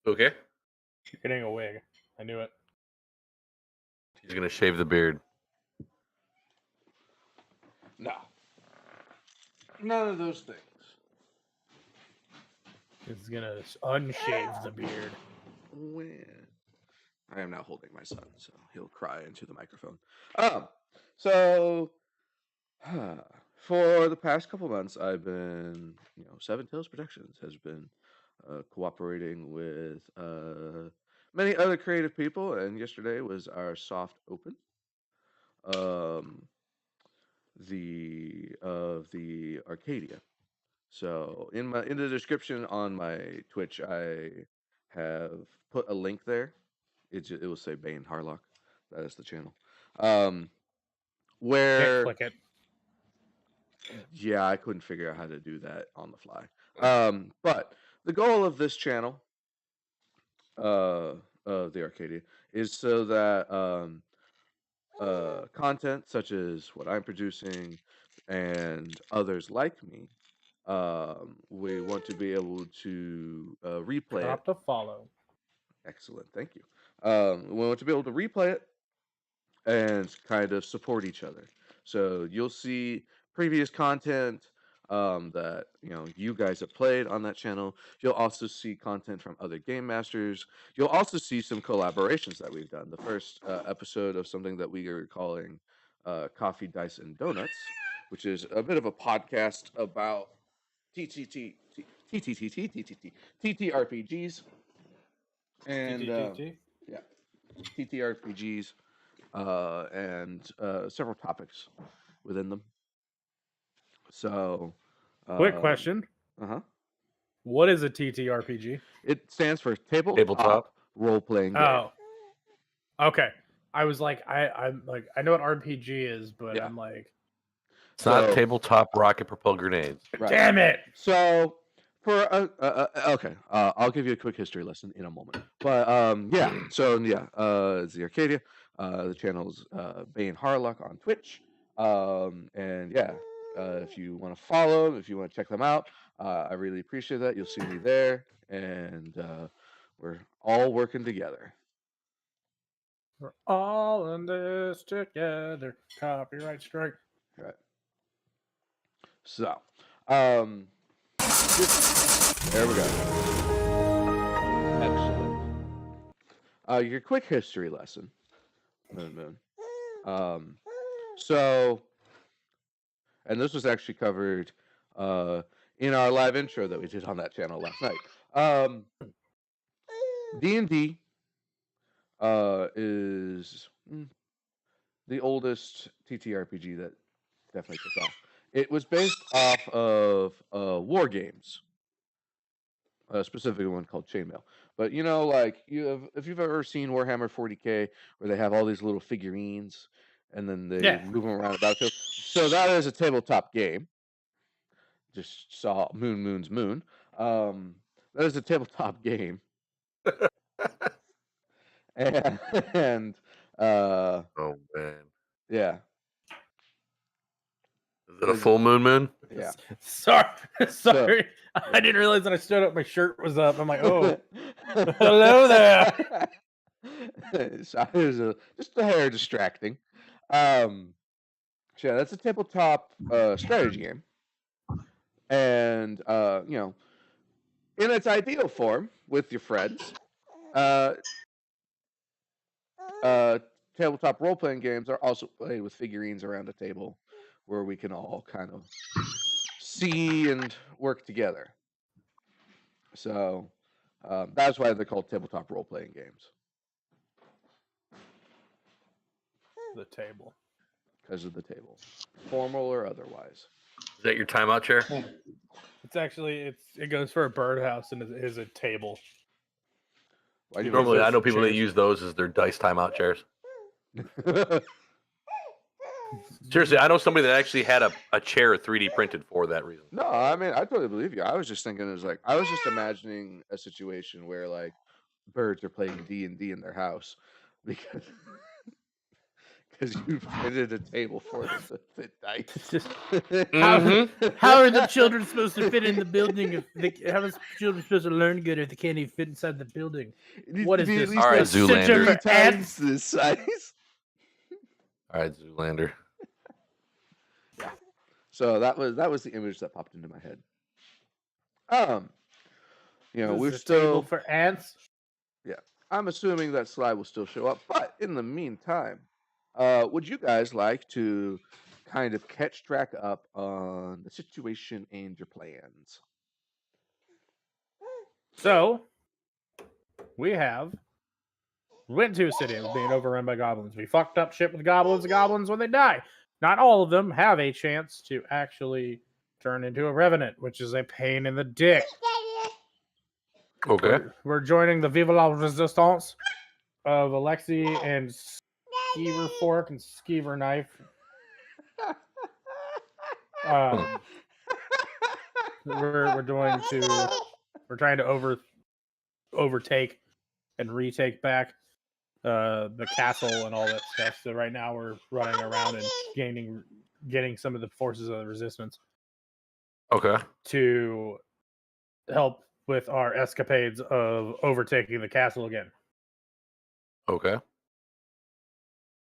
Okay. You're getting a wig. I knew it. He's gonna shave the beard. No. None of those things. He's gonna unshave the beard. When I am now holding my son, so he'll cry into the microphone. So for the past couple months, I've been, Seven Tails Productions has been cooperating with many other creative people, and yesterday was our soft open. The Arcadia. So in the description on my Twitch, I have put a link there. It will say Bane Harlock. That is the channel. Can't Where click it. yeah, I couldn't figure out how to do that on the fly. But the goal of this channel, of the Arcadia, is so that content such as what I'm producing and others like me, we want to be able to replay it. Drop the follow. Excellent, thank you. We want to be able to replay it and kind of support each other. So you'll see previous content that you guys have played on that channel. You'll also see content from other game masters. You'll also see some collaborations that we've done. The first episode of something that we are calling Coffee, Dice, and Donuts, which is a bit of a podcast about TTRPGs and yeah, TTRPGs and several topics within them. So, Quick question. What is a TTRPG? It stands for Tabletop role-playing game. Oh, okay. I was like, I'm like, I know what RPG is, but I'm like, it's not tabletop rocket propelled grenades. Right. Damn it! So for okay, I'll give you a quick history lesson in a moment. But it's the Arcadia. The channel's Bane Harlock on Twitch. If you want to follow, if you want to check them out, I really appreciate that. You'll see me there, and we're all working together. We're all in this together. Copyright strike. Right. So, there we go. Excellent. Your quick history lesson, Moon. And this was actually covered in our live intro that we did on that channel last night. D&D is the oldest TTRPG that definitely took off. It was based off of war games, specifically one called Chainmail. But if you've ever seen Warhammer 40K, where they have all these little figurines, and then they move them around the battlefield. So that is a tabletop game. Just saw Moon's Moon. That is a tabletop game. and oh man, yeah. Is it a full moon? Yeah. Sorry. I didn't realize that I stood up. My shirt was up. I'm like, oh, hello there. So it was just a hair distracting. That's a tabletop strategy game, and in its ideal form with your friends. Tabletop role-playing games are also played with figurines around a table, where we can all kind of see and work together. So that's why they're called tabletop role-playing games. The table. Because of the table, formal or otherwise. Is that your timeout chair? It's actually it goes for a birdhouse and it is a table. Normally, I know people that use those as their dice timeout chairs. Seriously, I know somebody that actually had a chair 3D printed for that reason. No, I mean, I totally believe you. I was just thinking, I was just imagining a situation where birds are playing D&D in their house, because because you fitted a table for them to fit dice. It's just Mhm. how are the children supposed to fit in the building if how are the children supposed to learn good if they can't even fit inside the building? It needs What to is be this? at least All right, like Zoolander. 3 For times ants? this size. All right, Zoolander. So that was the image that popped into my head. This We're is a table still. for ants. Yeah, I'm assuming that Sly will still show up, but in the meantime, would you guys like to kind of catch track up on the situation and your plans? So we went to a city that was being overrun by goblins. We fucked up shit with goblins. The goblins, when they die, not all of them have a chance to actually turn into a revenant, which is a pain in the dick. Okay. We're joining the Viva la Resistance of Alexi and Skeever Fork and Skeever Knife. We're trying to overtake and retake back the castle and all that stuff. So right now we're running around and getting some of the forces of the resistance Okay. to help with our escapades of overtaking the castle again. Okay.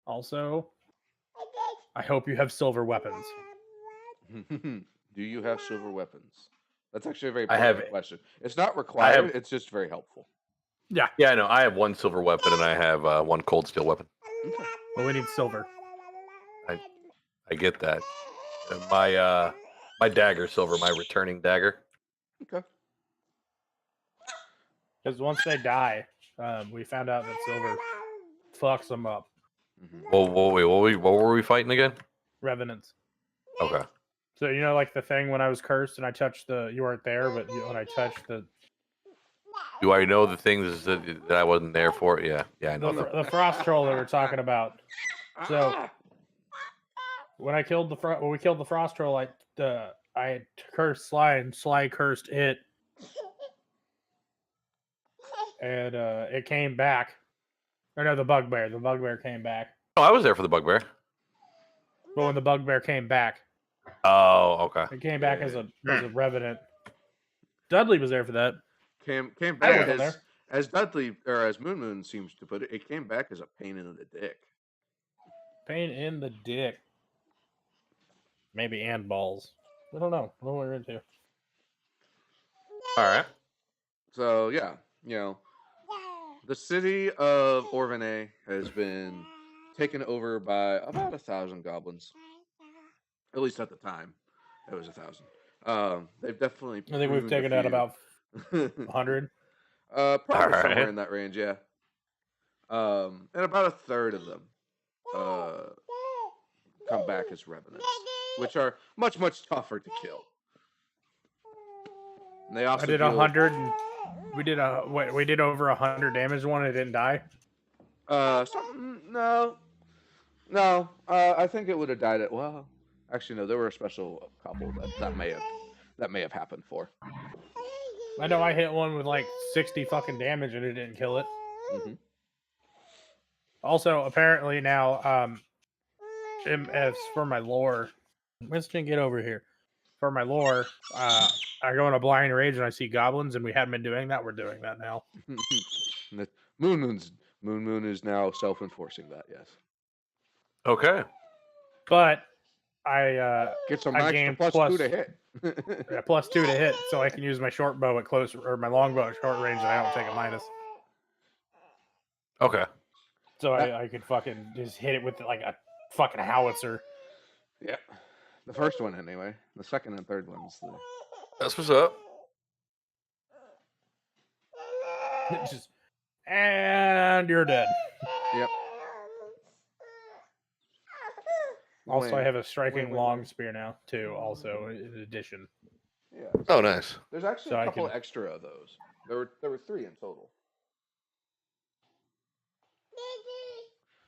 Also, I hope you have silver weapons. Do you have silver weapons? That's actually a very I have- pertinent question. It's not required. It's just very helpful. Yeah, Yeah, I know. I have one silver weapon and I have one cold steel weapon. but we need silver. I get that. And my dagger silver, my returning dagger. Okay. Because once they die, we found out that silver fucks them up. Wait, what were we fighting again? Revenants. Okay. So like the thing when I was cursed and I touched you weren't there, but when I touched the Do I know the things that I wasn't there for? Yeah, I know them. the frost troll that we're talking about. So when we killed the frost troll, I had cursed Sly and Sly cursed it, and it came back. Or no, the bugbear. The bugbear came back. Oh, I was there for the bugbear. But when the bugbear came back, Oh, okay. it came back as a revenant. Dudley was there for that. Came I back wasn't there. as Dudley or as Moon Moon seems to put it. It came back as a pain in the dick. Pain in the dick. Maybe and balls. I don't know. What we're into. All right. So yeah, the city of Orvane has been taken over by about 1,000 goblins. At least at the time, it was 1,000. They've definitely. I think we've taken out about 100. Probably Alright. somewhere in that range, yeah. And about a third of them come back as revenants, which are much tougher to kill. And they also I did 100. We did over 100 damage. One, it didn't die. No. I think it would have died at Actually, no. There were a special couple that may have happened for. I know I hit one with like 60 fucking damage and it didn't kill it. Mm-hmm. Also, apparently now, as for my lore, Winston, get over here. For my lore, I go in a blind rage and I see goblins, and we hadn't been doing that. We're doing that now. Moon Moon is now self-enforcing that. Yes. Okay. But I Get some I extra gained plus plus- 2 to hit. yeah, +2 to hit, so I can use my short bow at close or my long bow at short range, and I don't take a minus. Okay. So I could fucking just hit it with like a fucking howitzer. Yeah. The first one anyway. The second and third ones. That's what's up. Just and you're dead. Yep. Also, I Wait, have a striking wait. long spear now too. Also, in addition. Yeah. Oh, nice. There's actually So a I couple can- extra of those. There were 3 in total.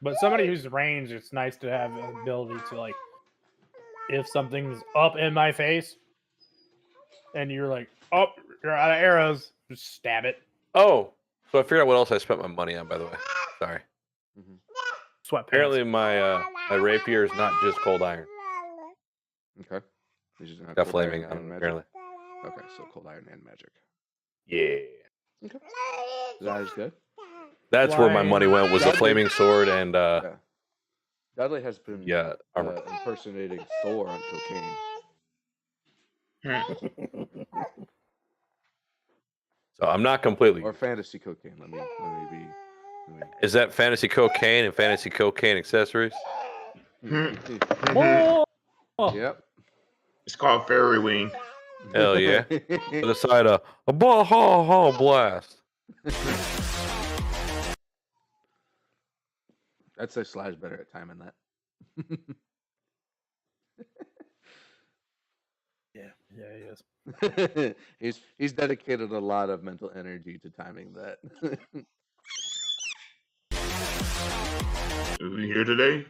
But somebody who's ranged, it's nice to have the ability to like, if something's up in my face, and you're like, oh, you're out of arrows, just stab it. Oh, so I figured out what else I spent my money on, by the way. Sorry. sweatpants. Apparently, my rapier is not just cold iron. Okay. This is not Got cold iron flaming on and it, magic. apparently. Okay, so cold iron and magic. Yeah. Okay. That is good. That's where my money went, was the Dudley. flaming sword and Yeah. Dudley has been armor. impersonating Thor on cocaine. So I'm not completely. Or fantasy cocaine. Let me be. Is that fantasy cocaine and fantasy cocaine accessories? Oh! Yep. It's called Fairy Wing. Hell yeah. To the side of a ball blast. I'd say Sly's better at timing that. Yeah, he is. he's dedicated a lot of mental energy to timing that. Is he here today?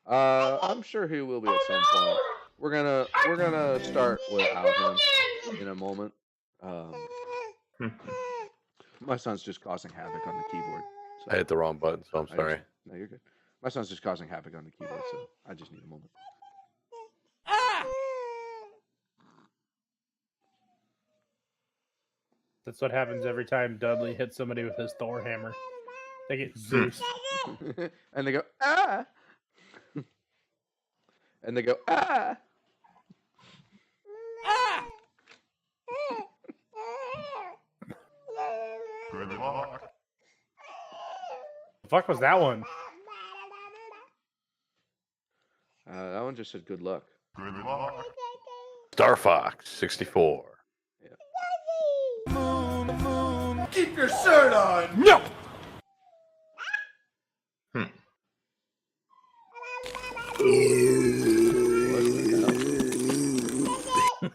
I'm sure he will be at some point. We're gonna start without him in a moment. My son's just causing havoc on the keyboard. So I hit the wrong button, so I'm sorry. No, you're good. My son's just causing havoc on the keyboard, so I just need a moment. That's what happens every time Dudley hits somebody with his Thor hammer. They get Zeus. And they go, ah! And they go, ah! Good luck. The fuck was that one? That one just said good luck. Good luck. Star Fox 64. Keep your shirt on. No.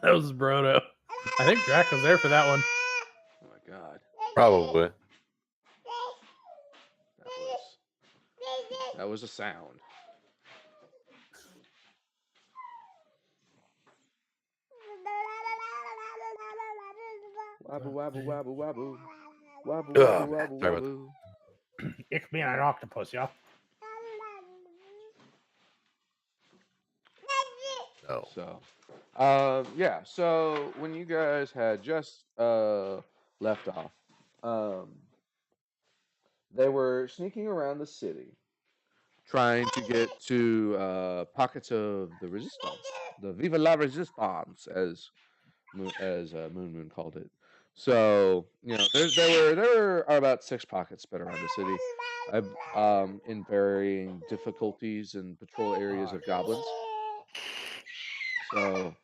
That was Brodo. I think Drac was there for that one. Oh my god. Probably. That was a sound. Wabble, wabble, wabble, wabble. Wabble, Ugh, wabble, man, wabble, sorry about wabble. Ich being an octopus, y'all. No. So, yeah. So when you guys had just left off, they were sneaking around the city, trying to get to pockets of the resistance, the Viva la Resistance, as Moon Moon called it. So there are about 6 pockets spread around the city, in varying difficulties and patrol areas of goblins. So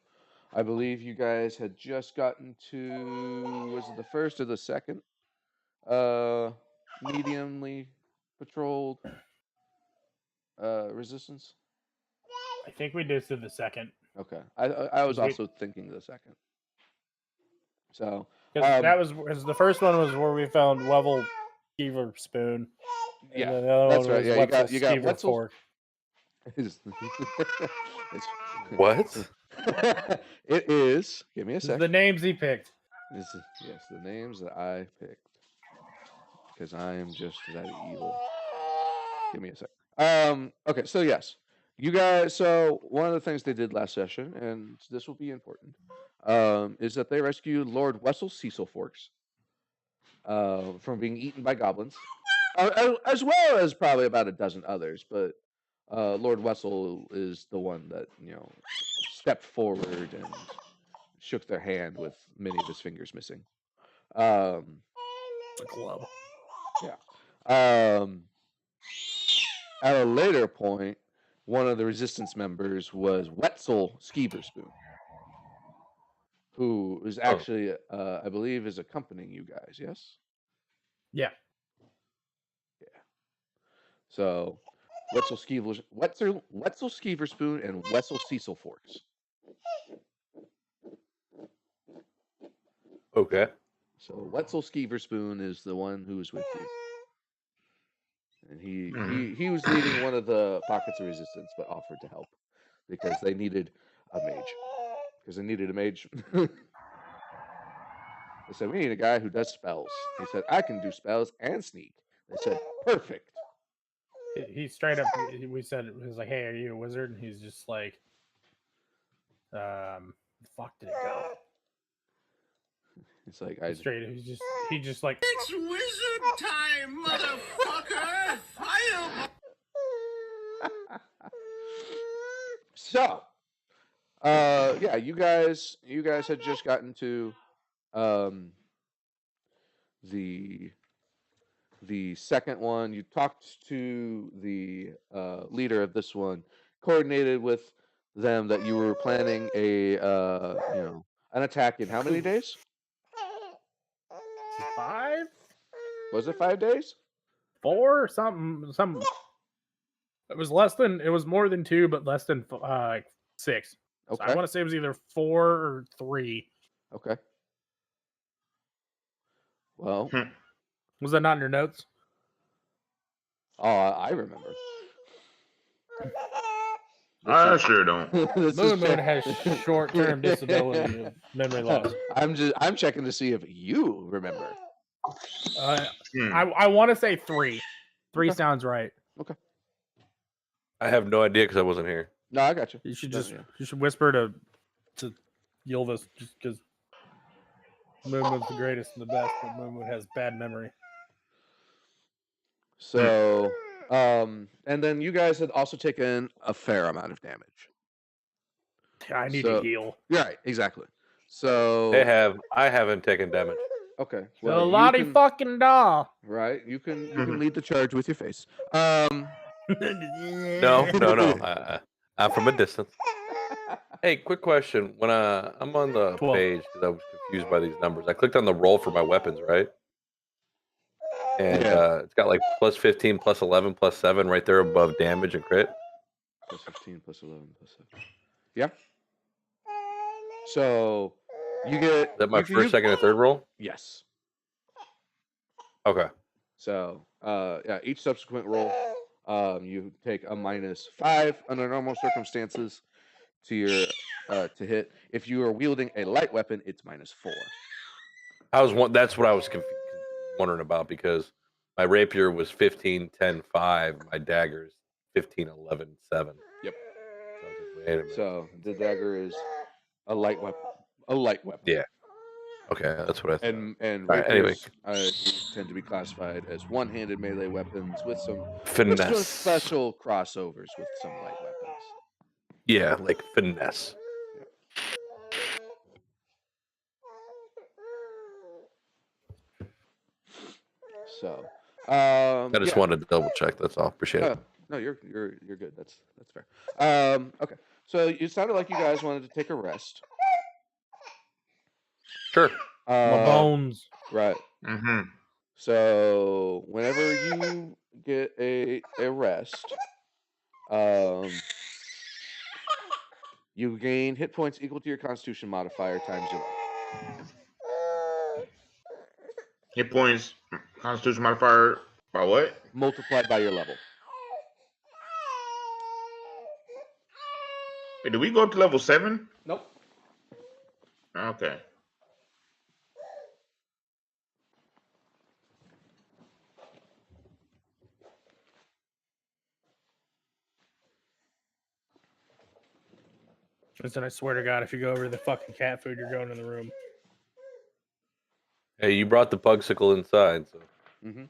I believe you guys had just gotten to, was it the first or the second mediumly patrolled resistance? I think we did the second. Okay, I was We- also thinking the second. So that was the first one was where we found Wevel Skeever Spoon. And yeah, then the other that's one right. was Yeah, you got Skeever Wetzel's Fork. It's- What? It is. Give me a This is sec. the names he picked. Yes, the names that I picked, because I am just that evil. Give me a sec. Okay, so yes, you guys. So one of the things they did last session, and this will be important, is that they rescued Lord Wessel Cecil Forks from being eaten by goblins, as well as probably about a dozen others. But Lord Wessel is the one that stepped forward and shook their hand with many of his fingers missing. It's a glove. Yeah. At a later point, one of the resistance members was Wetzel Skeeverspoon, who is actually, I believe, is accompanying you guys. Yes. Yeah. So Wetzel Skeeverspoon and Wessel Cecil Forks. Okay. So Wetzel Skeeverspoon is the one who is with you. And he was leading one of the pockets of resistance, but offered to help because they needed a mage. They said, we need a guy who does spells. He said, I can do spells and sneak. They said, perfect. He straight up. We said it was like, "Hey, are you a wizard?" And he's just like, "Fuck did it go?" It's like Straight. He just like. It's wizard time, motherfucker! Fire! So, yeah, you guys had just gotten to the second one. You talked to the leader of this one, coordinated with them that you were planning an attack in how many days? 5, Was it 5 days? 4, something. It was less than. It was more than 2, but less than like 6. So Okay. I want to say it was either 4 or 3. Okay. Well, Was that not in your notes? I remember. I sure don't. This is Moon has short-term disability of memory loss. I'm checking to see if you remember. I want to say 3. 3 sounds right. Okay. I have no idea because I wasn't here. No, I got you. You should No, just yeah. you should whisper to Yilvis just because Moonwood's the greatest and the best, but Moonwood has bad memory. So, and then you guys had also taken a fair amount of damage. I need to heal. Yeah, right, exactly. So I haven't taken damage. okay. Well, Well, Lottie fucking da. right. You can lead the charge with your face. No. I'm from a distance. Hey, quick question. When I'm on the 12. page because I was confused by these numbers, I clicked on the roll for my weapons, right? And it's got like plus 15, plus 11, plus 7 right there above damage and crit. Plus 15, plus 11, plus 7. Yeah. So you get. Is that my first, second, and third roll? Yes. Okay. So yeah, each subsequent roll, you take a -5 under normal circumstances to your to hit. If you are wielding a light weapon, it's -4. That's what I was wondering about because my rapier was 15, 10, 5. My dagger's 15, 11, 7. Yep. So I was like, wait a minute. So the dagger is a light weapon. A light weapon. Yeah. Okay, that's what I thought. And All right, anyway. rapiers tend to be classified as one-handed melee weapons with some Finesse. special crossovers with some light weapons. Yeah, like finesse. So I just wanted to double check. That's all. Appreciate it. No, you're good. That's fair. Okay. So it sounded like you guys wanted to take a rest. Sure. My bones. Right. Mm-hmm. So whenever you get a rest, you gain hit points equal to your Constitution modifier times your level. Hit points, Constitution modifier by what? Multiplied by your level. Wait, did we go up to level 7? Nope. Okay. Listen, I swear to God, if you go over the fucking cat food, you're going in the room. Hey, you brought the pugsicle inside, so. Mm-hmm.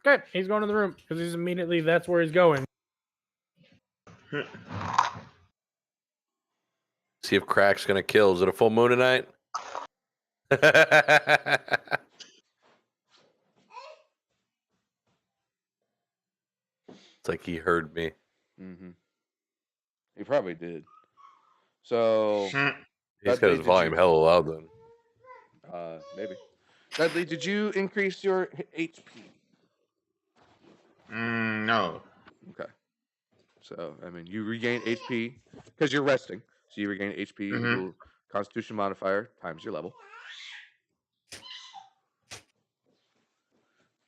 Okay, he's going in the room because he's immediately that's where he's going. See if Crack's gonna kill. Is it a full moon tonight? It's like he heard me. Mm-hmm. He probably did. So He's got his volume hella loud then. maybe. Dudley, did you increase your HP? No. Okay. So I mean, you regain HP because you're resting. So you regain HP equal Constitution modifier times your level.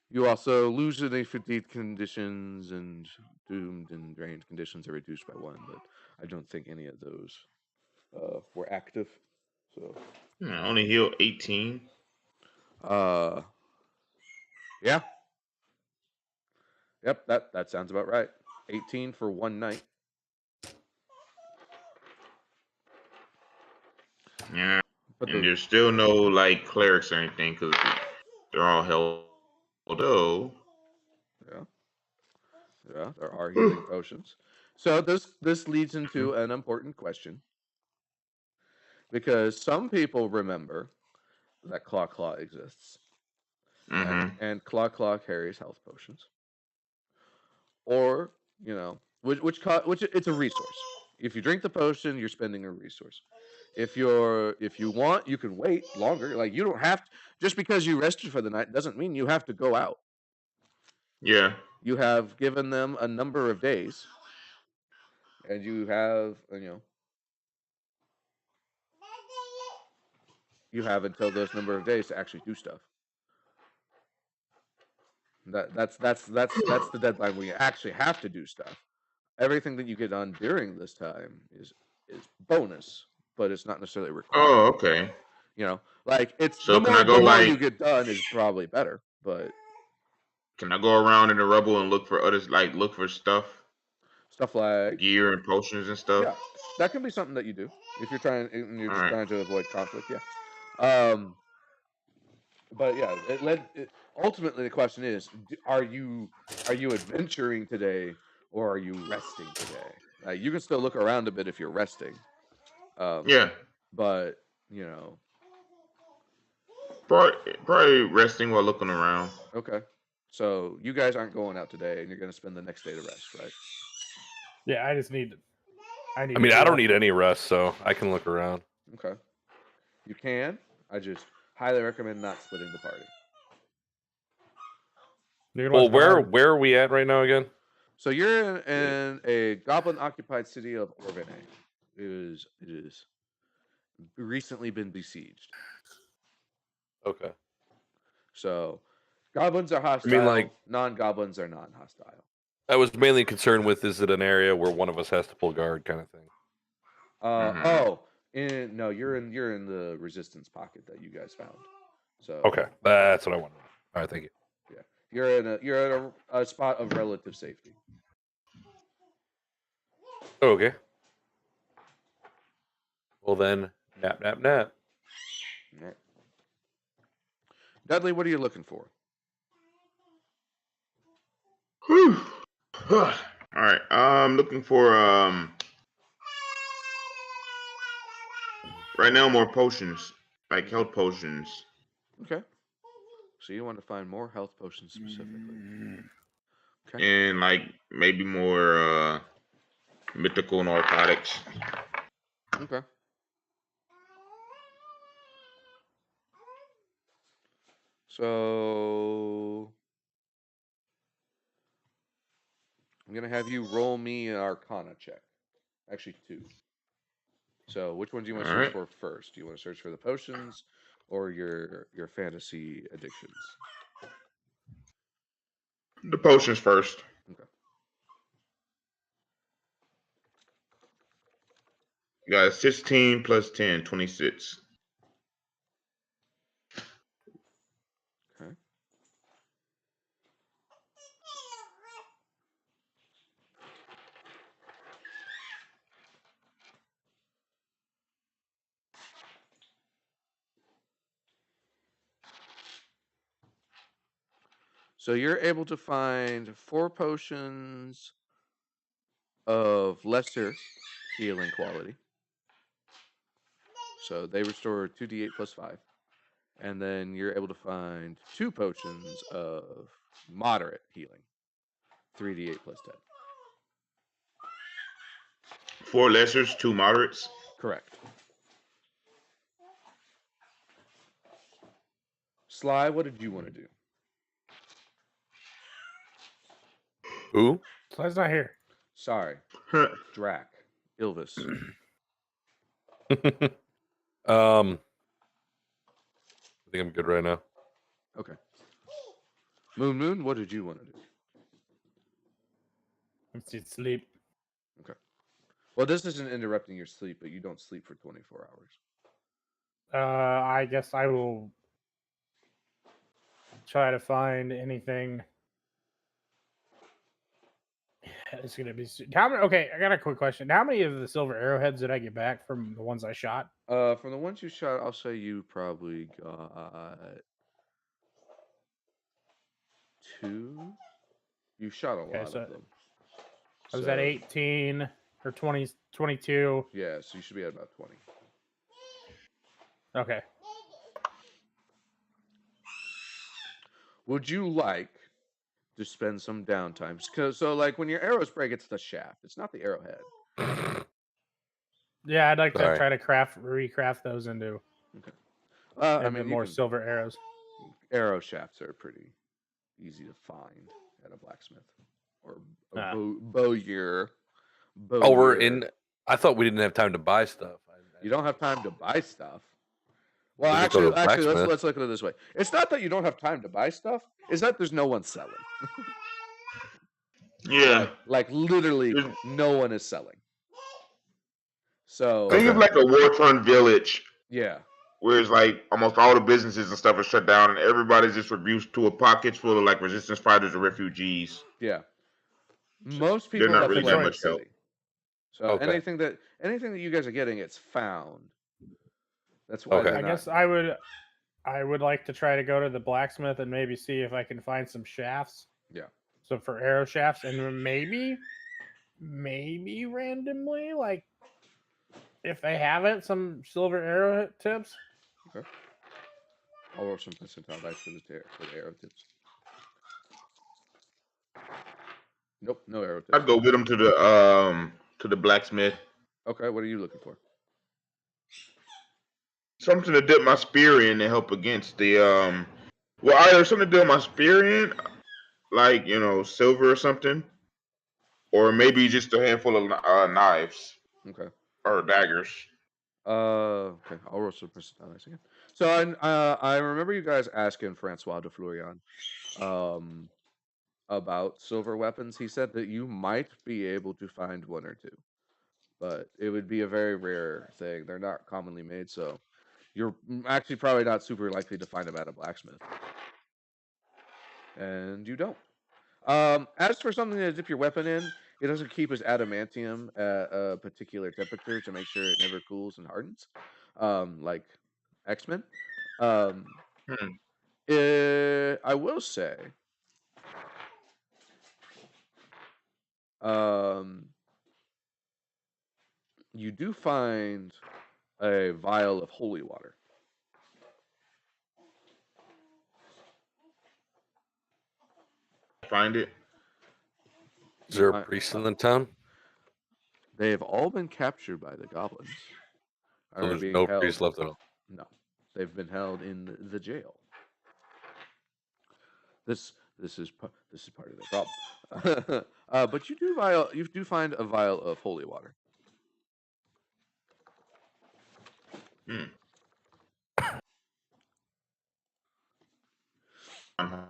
You also lose any fatigued conditions, and doomed and drained conditions are reduced by 1, but I don't think any of those were active. So I only heal 18. yeah. Yep, that sounds about right. 18 for one night. Yeah. But And the there's still no like clerics or anything because they're all held. Although, yeah, there are healing potions. So this leads into an important question because some people remember that Claw exists mm-hmm. and Claw carries health potions, or which it's a resource. If you drink the potion, you're spending a resource. If you want, you can wait longer. Like you don't have to, just because you rested for the night doesn't mean you have to go out. Yeah. You have given them a number of days, and you have you have until those number of days to actually do stuff. That's the deadline where you actually have to do stuff. Everything that you get done during this time is bonus, but it's not necessarily required. Oh, okay. Like it's So can I the go more you like? get done is probably better, but Can I go around in the rubble and look for others? Like look for stuff, stuff like gear and potions and stuff. yeah, that can be something that you do if you're All just right. trying to avoid conflict. Yeah. But yeah, ultimately the question is: are you adventuring today, or are you resting today? You can still look around a bit if you're resting, Yeah. but you know, Probably resting while looking around. okay. So you guys aren't going out today, and you're going to spend the next day to rest, right? Yeah, I need I to mean, I heal don't up. need any rest, so I can look around. Okay. You can. I just highly recommend not splitting the party. You're Well, gonna watch where are we at right now again? So you're in a goblin-occupied city of Orvene. It is recently been besieged. Okay. So goblins are I hostile. mean, like, non-goblins are non-hostile. I was mainly concerned with, is it an area where one of us has to pull guard, kind of thing. No, you're in the resistance pocket that you guys found. So Okay, that's what I wanted. All right, thank you. yeah, you're in a spot of relative safety. Okay. Well then, nap, nap, nap. All right. Dudley, what are you looking for? Whew. All right. I'm looking for right now more potions, like health potions. Okay. So you want to find more health potions specifically. Okay. And like maybe more mythical narcotics. Okay. So I'm gonna have you roll me an Arcana check. Actually, 2. So which one do you want to All search right. for first? Do you want to search for the potions or your fantasy addictions? The potions first. Okay. You got 16 plus 10, 26. Okay. So you're able to find 4 potions of lesser healing quality. So they restore 2d8 plus 5. And then you're able to find 2 potions of moderate healing. 3d8 plus 10. 4 lessers, 2 moderates. Correct. Sly, what did you want to do? Who? Sly's not here. Sorry. Drac. Ilvis. I think I'm good right now. Okay. Moon, what did you want to do? Let's sleep. Okay. Well, this isn't interrupting your sleep, but you don't sleep for 24 hours. I guess I will try to find anything It's gonna be how many? Okay, I got a quick question. How many of the silver arrowheads did I get back from the ones I shot? From the ones you shot, I'll say you probably got 2. You shot a Okay, lot so of them. I was at So, 18 or 20, 22. yeah, so you should be at about 20. Okay. Would you like to spend some downtime? So, like, when your arrows break, it's the shaft. It's not the arrowhead. Yeah, I'd like to Sorry. try to recraft those into I into mean, you more can. silver arrows. Arrow shafts are pretty easy to find at a blacksmith or a Ah. bowyer. Oh, we're in. I thought we didn't have time to buy stuff. You don't have time to buy stuff. Well, We just go to the actually, blacksmith. let's look at it this way. It's not that you don't have time to buy stuff. It's that there's no one selling. Yeah. Like literally, There's- no one is selling. So Think of Okay. like a war-torn village yeah, where it's like almost all the businesses and stuff are shut down, and everybody's just reduced to a pockets full of like resistance fighters or refugees. yeah. Most They're people not have really to that leave the much help. city. So Okay. anything that you guys are getting, it's found. That's why Okay. they're I not. guess I would like to try to go to the blacksmith and maybe see if I can find some shafts. Yeah. So for arrow shafts, and maybe randomly, like if they have it, some silver arrow tips. Okay. I'll roll some percentile dice for the arrow tips. Nope, no arrow tips. I'd go with them to the blacksmith. Okay, what are you looking for? Something to dip my spear in to help against the well, either something to dip my spear in, like silver or something, or maybe just a handful of knives Okay. or daggers. Okay, I'll roll some percentile dice again. So I remember you guys asking Francois de Florian about silver weapons. He said that you might be able to find 1 or 2, but it would be a very rare thing. They're not commonly made, so you're actually probably not super likely to find them at a blacksmith. And you don't. As for something to dip your weapon in, it doesn't keep its adamantium at a particular temperature to make sure it never cools and hardens, like X-Men. I will say, you do find a vial of holy water. Find it. Is there I- a priest in the town? They have all been captured by the goblins. So Are there's being no held. priest left at all. No, they've been held in the jail. This is part of the problem. But you do find a vial of holy water.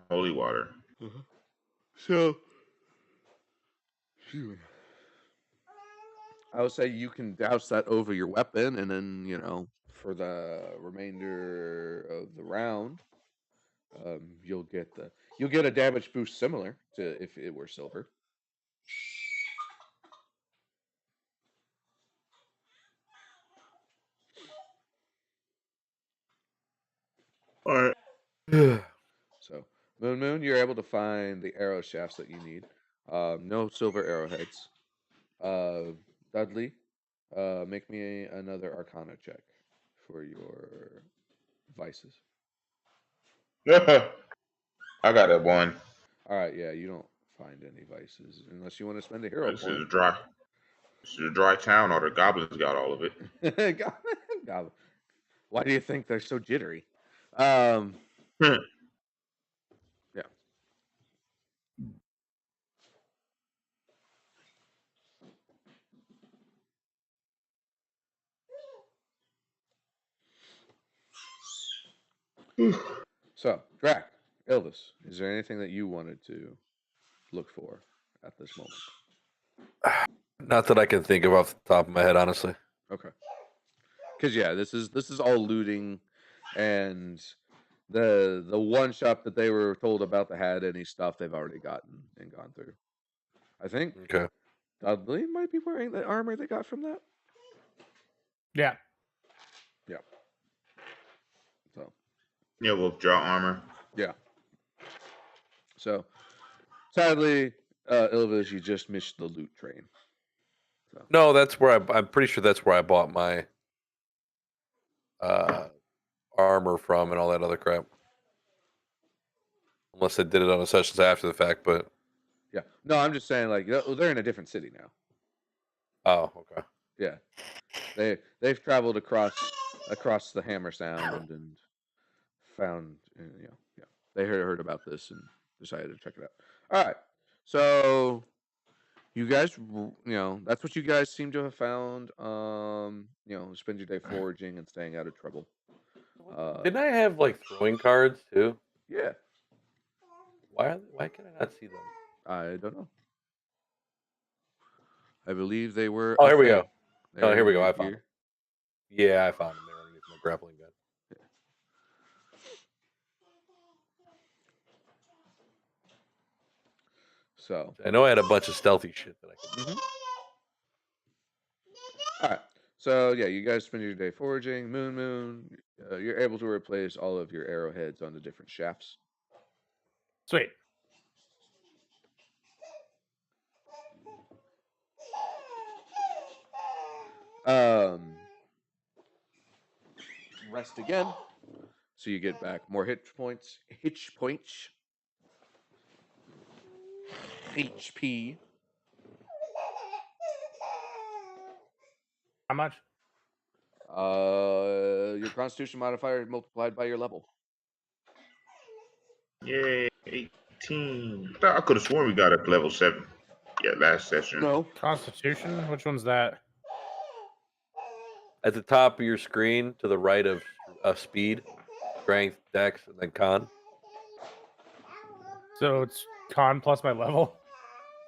Holy water. So, excuse me. I would say you can douse that over your weapon, and then for the remainder of the round, you'll get a damage boost similar to if it were silver. All right. So, Moon, you're able to find the arrow shafts that you need. No silver arrowheads. Dudley, make me another Arcana check for your vices. I got a 1. All right, yeah, you don't find any vices unless you want to spend a hero This is a point. dry. This is a dry town, or the goblins got all of it. God, why do you think they're so jittery? Hmm. Yeah. So, Drac, Elvis, is there anything that you wanted to look for at this moment? Not that I can think of off the top of my head, honestly. Okay. Because yeah, this is all looting, and the one shop that they were told about that had any stuff they've already gotten and gone through. I think Okay. Dudley might be wearing the armor they got from that. Yeah. Yeah. So Yeah, withdraw armor. yeah. So sadly, Ilvis, you just missed the loot train. So No, that's where I'm pretty sure that's where I bought my armor from and all that other crap. Unless I did it on the sessions after the fact, but yeah. No, I'm just saying like they're in a different city now. oh, okay. Yeah. They've traveled across the Hammer Sound and found yeah, they heard about this and decided to check it out. All right, so you guys that's what you guys seem to have found. Spend your day foraging and staying out of trouble. Didn't I have like throwing cards too? Yeah, Why can I not see them? I don't know. I believe they were. Oh, a here we thing. go. Oh, here They're we in go. your I found gear. them. Yeah, I found them. They were underneath my grappling gun. So I know I had a bunch of stealthy shit that I could. all right. So yeah, you guys spend your day foraging. Moon. You're able to replace all of your arrowheads on the different shafts. Sweet. Rest again, so you get back more hit points. HP. How much? Your Constitution modifier is multiplied by your level. Yay, 18. I could have sworn we got up to level 7. Yeah, last session. No, Constitution? Which one's that? At the top of your screen, to the right of speed, strength, dex, and then con. So it's con plus my level?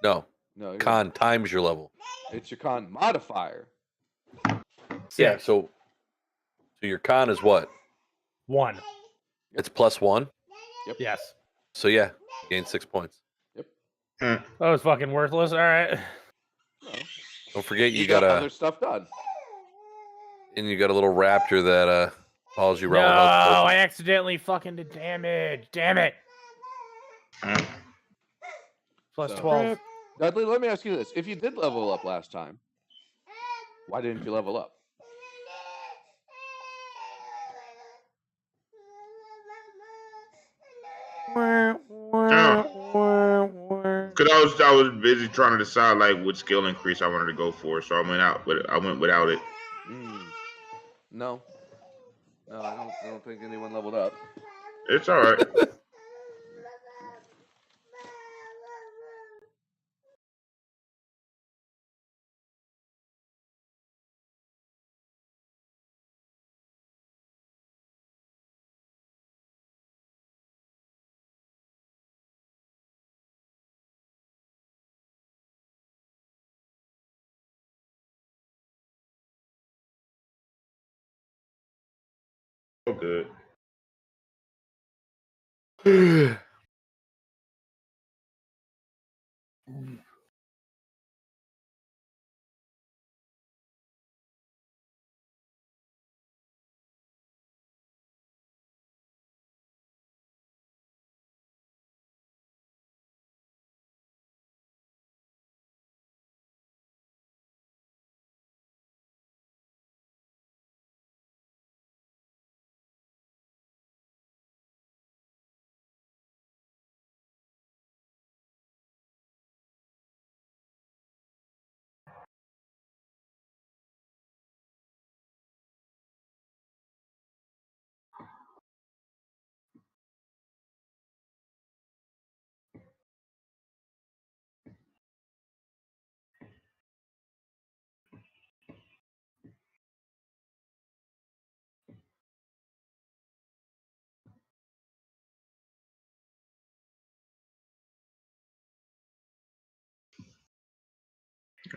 No, no. con times your level. It's your con modifier. Yeah, Six. so your con is what? 1. It's +1. Yes. So yeah, you gain 6 points. Yep. That was fucking worthless. All right. No. Don't forget you got got other stuff done. and you got a little raptor that follows you No, around. I accidentally fucking did damage. Damn it. Plus So- 12. Dudley, let me ask you this: if you did level up last time, why didn't you level up? Because I was busy trying to decide like what skill increase I wanted to go for, so I went without it. No, I don't think anyone leveled up. It's all right. So good.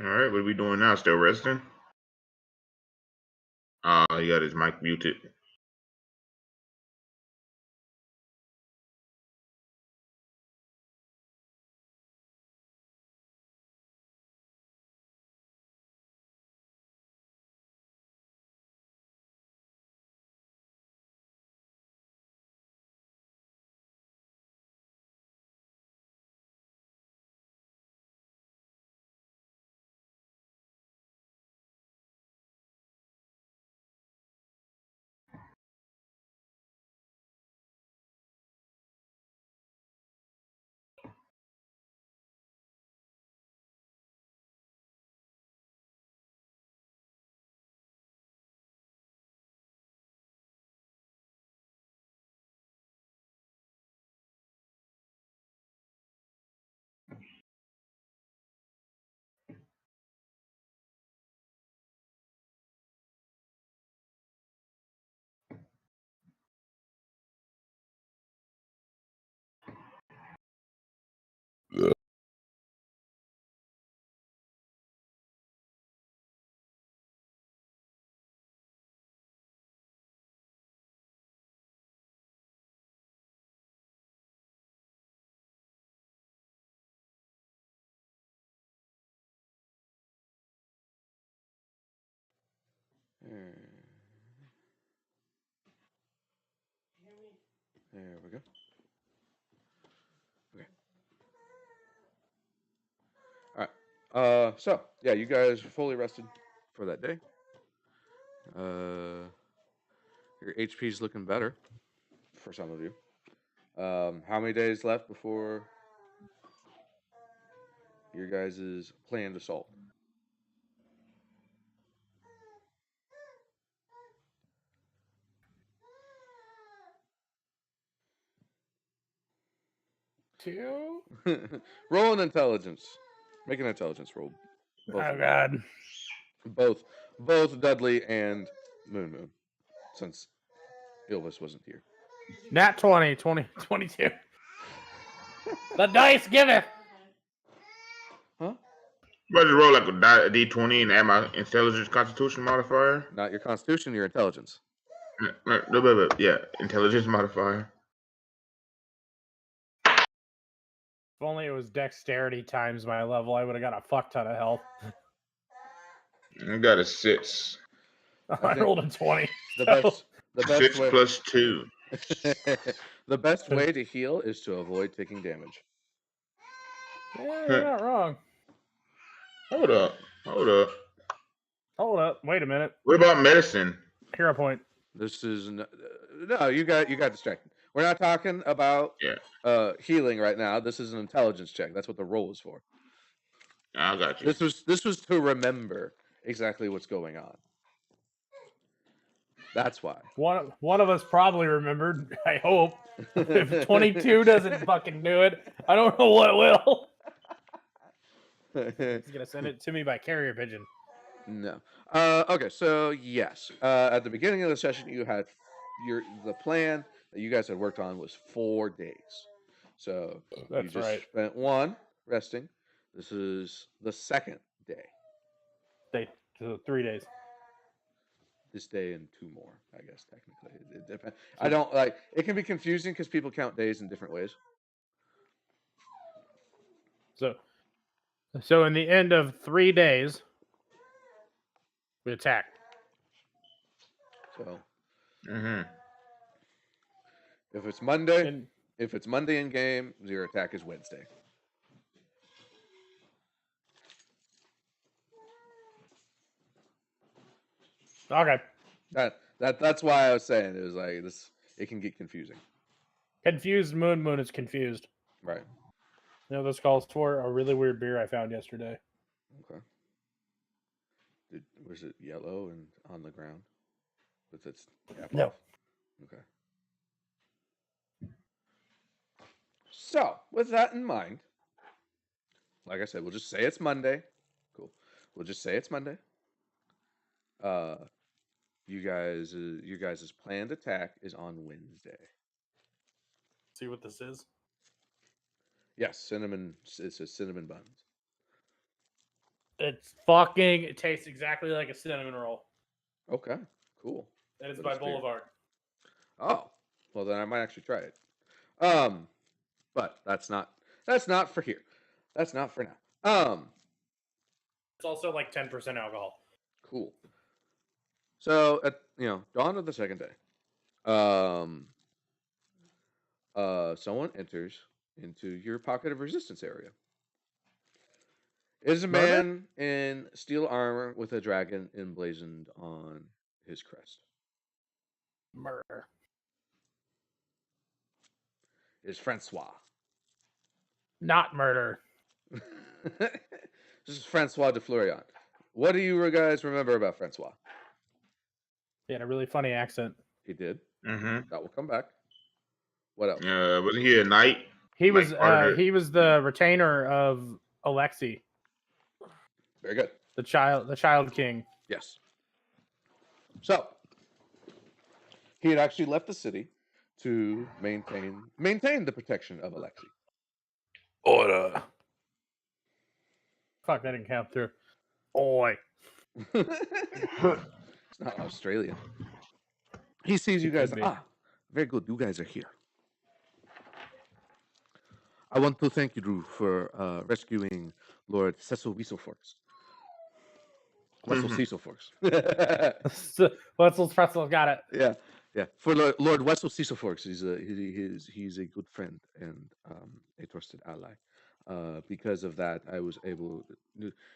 All right, what are we doing now? Still resting? He got his mic muted. There we go. Okay. All right. So yeah, you guys are fully rested for that day. Your HP's looking better for some of you. How many days left before your guys' planned assault? Two? Roll an intelligence. Make an intelligence roll. Both Oh, of you. God. Both Dudley and Moon, since Ilvis wasn't here. Nat 20, 22. The dice giveth. Huh? I'm about to roll like a d20 and add my intelligence constitution modifier. Not your constitution, your intelligence. Yeah, intelligence modifier. If only it was dexterity times my level, I would have got a fuck ton of health. I got a 6. I rolled a 20. The best 6 way plus 2. the best way to heal is to avoid taking damage. Yeah, you're not wrong. Hold up. Hold up. Wait a minute. What about medicine? Hero point. This is no, you got distracted. We're not talking about healing right now. This is an intelligence check. That's what the roll is for. I got you. This was to remember exactly what's going on. That's why. One of us probably remembered. I hope. If 22 doesn't fucking do it, I don't know what will. He's gonna send it to me by carrier pigeon. No. Okay, so yes. At the beginning of the session, you had the plan that you guys had worked on was 4 days. So you That's just right. spent 1 resting. This is the second day. So 3 days. This day and 2 more, I guess technically. It depends. I don't like. It can be confusing because people count days in different ways. So in the end of 3 days, we attack. So Mm-hmm. if it's Monday, And if it's Monday in game, your attack is Wednesday. okay. That's why I was saying it was like this. It can get confusing, Confused Moon is confused. right? You know what this calls for? A really weird beer I found yesterday. Okay. Was it yellow and on the ground with its cap No. off? Okay. So, with that in mind, like I said, we'll just say it's Monday. Cool. We'll just say it's Monday. You guys' planned attack is on Wednesday. See what this is? Yes, cinnamon. It says cinnamon buns. It tastes exactly like a cinnamon roll. Okay, cool. And it's What by is beer? Boulevard. Oh, well then I might actually try it. But that's not for here. That's not for now. It's also like 10% alcohol. Cool. So at dawn of the second day, someone enters into your pocket of resistance area. It is a man in steel armor with a dragon emblazoned on his crest. Murder. It is Francois. Not murder. This is Francois de Florian. What do you guys remember about Francois? He had a really funny accent. He did. Mm-hmm. That will come back. What else? Wasn't he a knight? He Like was Carter. he was the retainer of Alexei, Very good. the child king. Yes. So he had actually left the city to maintain the protection of Alexei. Order. Fuck, that didn't count through. Oi. It's not Australian. He sees you guys. could be. Very good. You guys are here. I want to thank you, Drew, for rescuing Lord Cecil Wieselforks. Wetzel Cecil Forks. Wetzel's Pretzels got it. Yeah. For Lord Wetzel Cecil Forks, he's a good friend and a trusted ally. Because of that,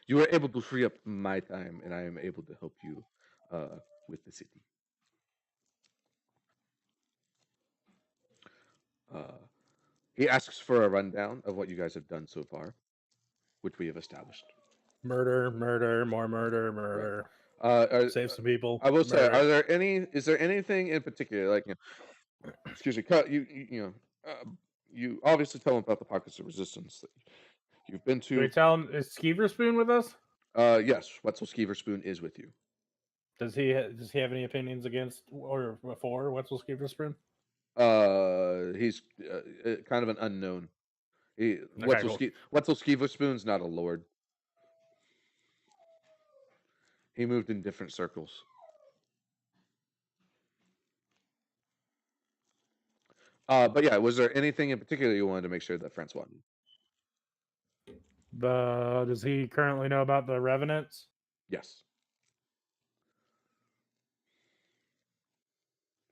you were able to free up my time, and I am able to help you with the city. He asks for a rundown of what you guys have done so far, which we have established. Murder, more murder. Save some people. I will say, murder. is there anything in particular, like, excuse me, you obviously tell him about the pockets of resistance that you've been Do we to. tell him, is Skeever Spoon with us? Yes, Wetzel Skeever Spoon is with you. Does he have any opinions against or for Wetzel Skeever Spoon? He's kind of an unknown. Cool. Wetzel Skeever Spoon's not a lord. He moved in different circles. But yeah, was there anything in particular you wanted to make sure that Francois knew? Does he currently know about the Revenants? Yes.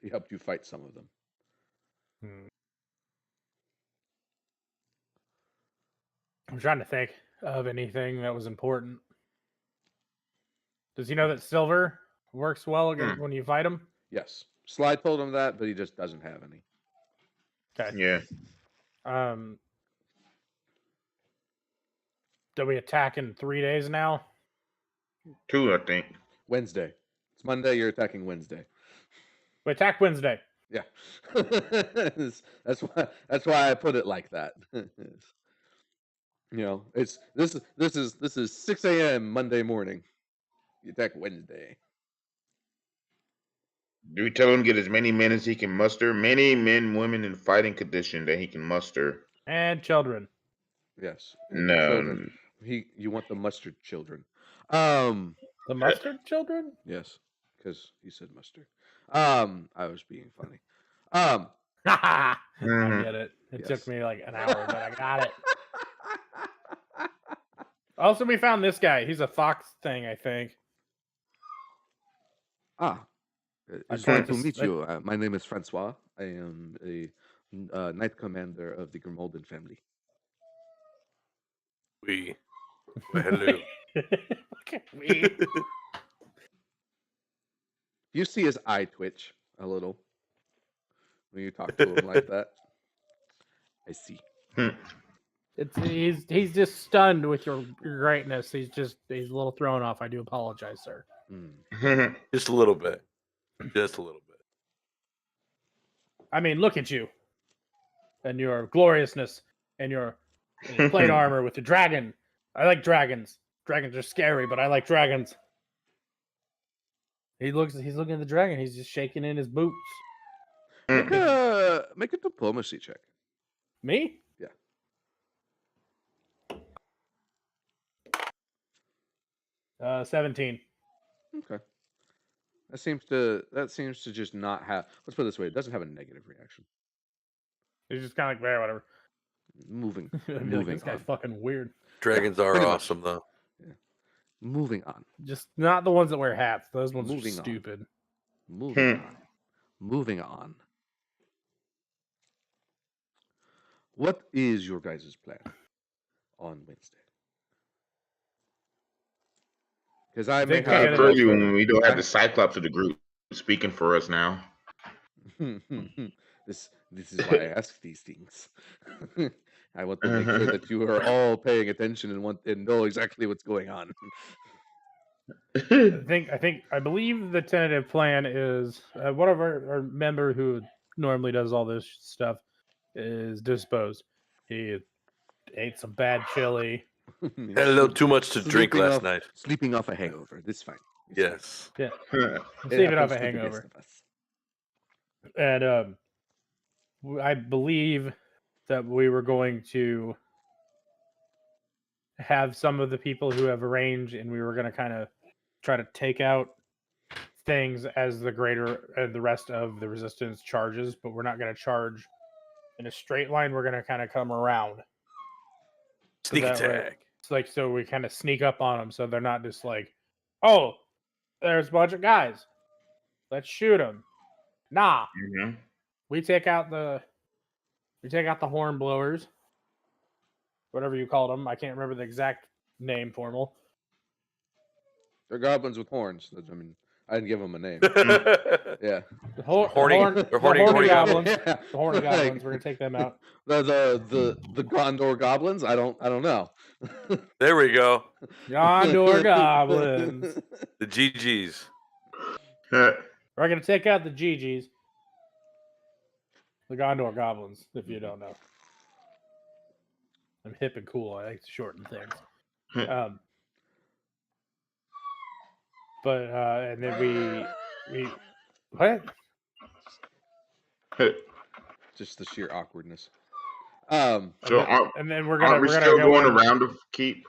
He helped you fight some of them. I'm trying to think of anything that was important. Does he know that silver works well against when you fight him? Yes. Sly told him that, but he just doesn't have any. Okay. Yeah. Do we attack in 3 days now? 2, I think. Wednesday. It's Monday. You're attacking Wednesday. We attack Wednesday. Yeah. That's why I put it like that. It's this is 6 a.m. Monday morning. You attack Wednesday. Do we tell him to get as many men as he can muster? Many men, women in fighting condition that he can muster. And children. Yes. No. Children. You want the mustard children. The mustard children? Yes, because he said mustard. I was being funny. I get it. It Yes. took me like an hour, but I got it. Also, we found this guy. He's a fox thing, I think. It's glad to meet you. My name is Francois. I am a knight commander of the Grimolden family. Hello. You see his eye twitch a little when you talk to him like that. I see. He's just stunned with your greatness. He's a little thrown off. I do apologize, sir. Just a little bit. Just a little bit. I mean, look at you and your gloriousness and your plate armor with the dragon. I like dragons. Dragons are scary, but I like dragons. He's looking at the dragon. He's just shaking in his boots. Make a diplomacy check. Me? Yeah. Uh, 17. Okay. That seems to just not have. Let's put it this way: it doesn't have a negative reaction. He's just kind of like, whatever. Moving This guy's on. fucking weird. Dragons are Pretty much. awesome, though. Yeah. Moving on. Just not the ones that wear hats. Those ones Moving are on. stupid. Moving on. What is your guys' plan on Wednesday? Because I may think we Kind get of it. early when we don't have the Cyclops of the group speaking for us now. This is why I ask these things. I want to make sure that you are all paying attention and know exactly what's going on. I believe the tentative plan is one of our member who normally does all this stuff is disposed. He ate some bad chili. Had a little too much to drink last night. Sleeping off a hangover. This is fine. Yes. Yeah, It sleeping off happens a to the hangover. best of us. And I believe that we were going to have some of the people who have arranged, and we were going to kind of try to take out things as the rest of the resistance charges, but we're not going to charge in a straight line. We're going to kind of come around. Sneak that way- attack. It's like, so we kind of sneak up on them, so they're not just like, Oh, there's a bunch of guys. Let's shoot them. Nah, Mm-hmm. we take out the horn blowers, whatever you called them. I can't remember the exact name formal. They're goblins with horns. I mean, I didn't give them a name. Yeah. The Horny- horn, they're the horny- horny horny goblins. Yeah. The horny Like, goblins. We're gonna take them out. The Gondor goblins. I don't know. There we go. Gondor goblins. The GGs. We're gonna take out the GGs. The Gondor goblins, if you don't know. I'm hip and cool. I like to shorten things. And then we what? Just the sheer awkwardness. So And then we're aren't we gonna still go going in. around to keep?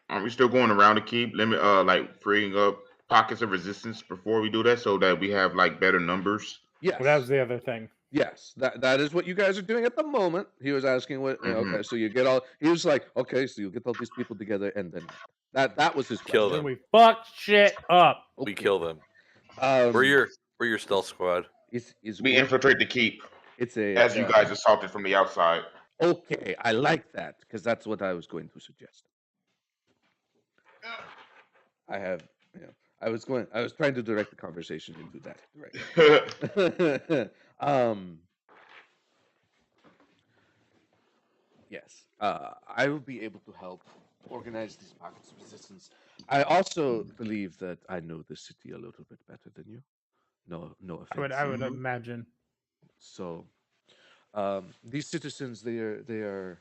Aren't we still going around to keep limit like freeing up pockets of resistance before we do that, so that we have like better numbers? Yes. Well, that was the other thing. Yes, that is what you guys are doing at the moment. He was asking what. Mhm. Okay, so you get all. He was like, okay, so you get all these people together, and then that was his Kill question. Then them. we fucked shit up. We Okay. kill them. We're We're your stealth squad. We infiltrate the keep It's a as you guys assaulted from the outside. Okay, I like that because that's what I was going to suggest. I have, I was trying to direct the conversation into that direction. Yes, I will be able to help organize these pockets of resistance. I also believe that I know the city a little bit better than you. No offense. I would imagine. So, these citizens, they're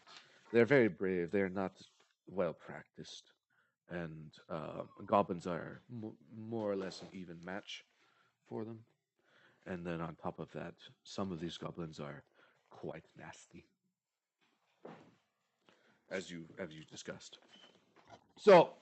very brave. They're not well practiced, and goblins are more or less an even match for them. And then on top of that, some of these goblins are quite nasty, as you discussed. So,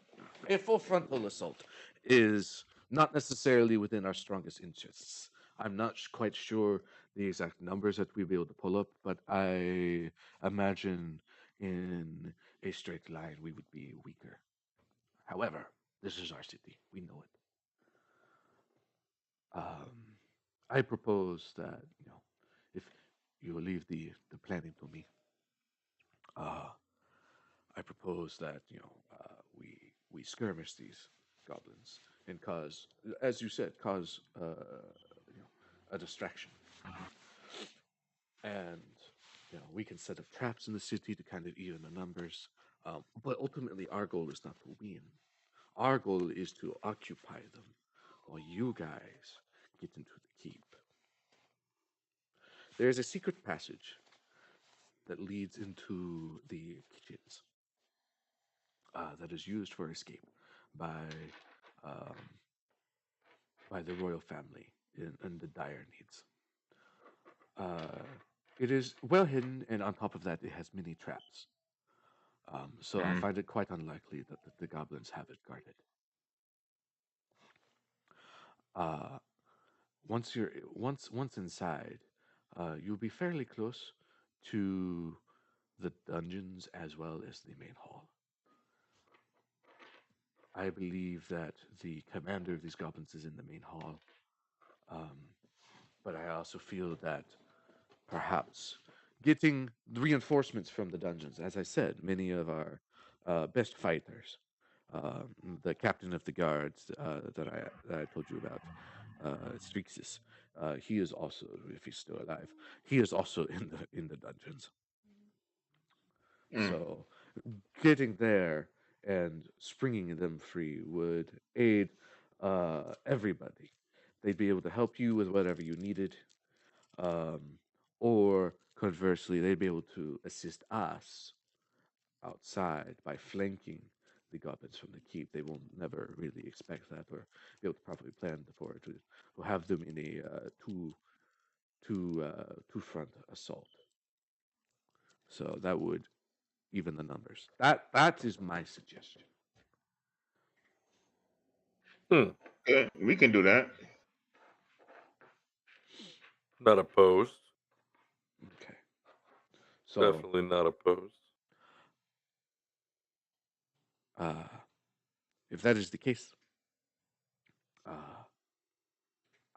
a full frontal assault is not necessarily within our strongest interests. I'm not quite sure the exact numbers that we'll be able to pull up, but I imagine in a straight line we would be weaker. However, this is our city. We know it. I propose that, if you will leave the planning to me, I propose that we skirmish these goblins and cause, as you said, a distraction, and we can set up traps in the city to kind of even the numbers. But ultimately, our goal is not to win. Our goal is to occupy them, while you guys get into the keep. There is a secret passage that leads into the kitchens. That is used for escape by the royal family in the dire needs. It is well hidden, and on top of that, it has many traps. So I find it quite unlikely that the goblins have it guarded. Once inside, you'll be fairly close to the dungeons as well as the main hall. I believe that the commander of these goblins is in the main hall. But I also feel that perhaps getting reinforcements from the dungeons, as I said, many of our best fighters, the captain of the guards that I told you about, Strixus, he is also, if he's still alive, he is also in the dungeons. So getting there and springing them free would aid everybody. They'd be able to help you with whatever you needed, or conversely, they'd be able to assist us outside by flanking the goblins from the keep. They will never really expect that or be able to properly plan for it. To have them in a two front assault. So that would even the numbers. That is my suggestion. Yeah, we can do that. Not opposed. Okay. So Definitely not opposed. if that is the case,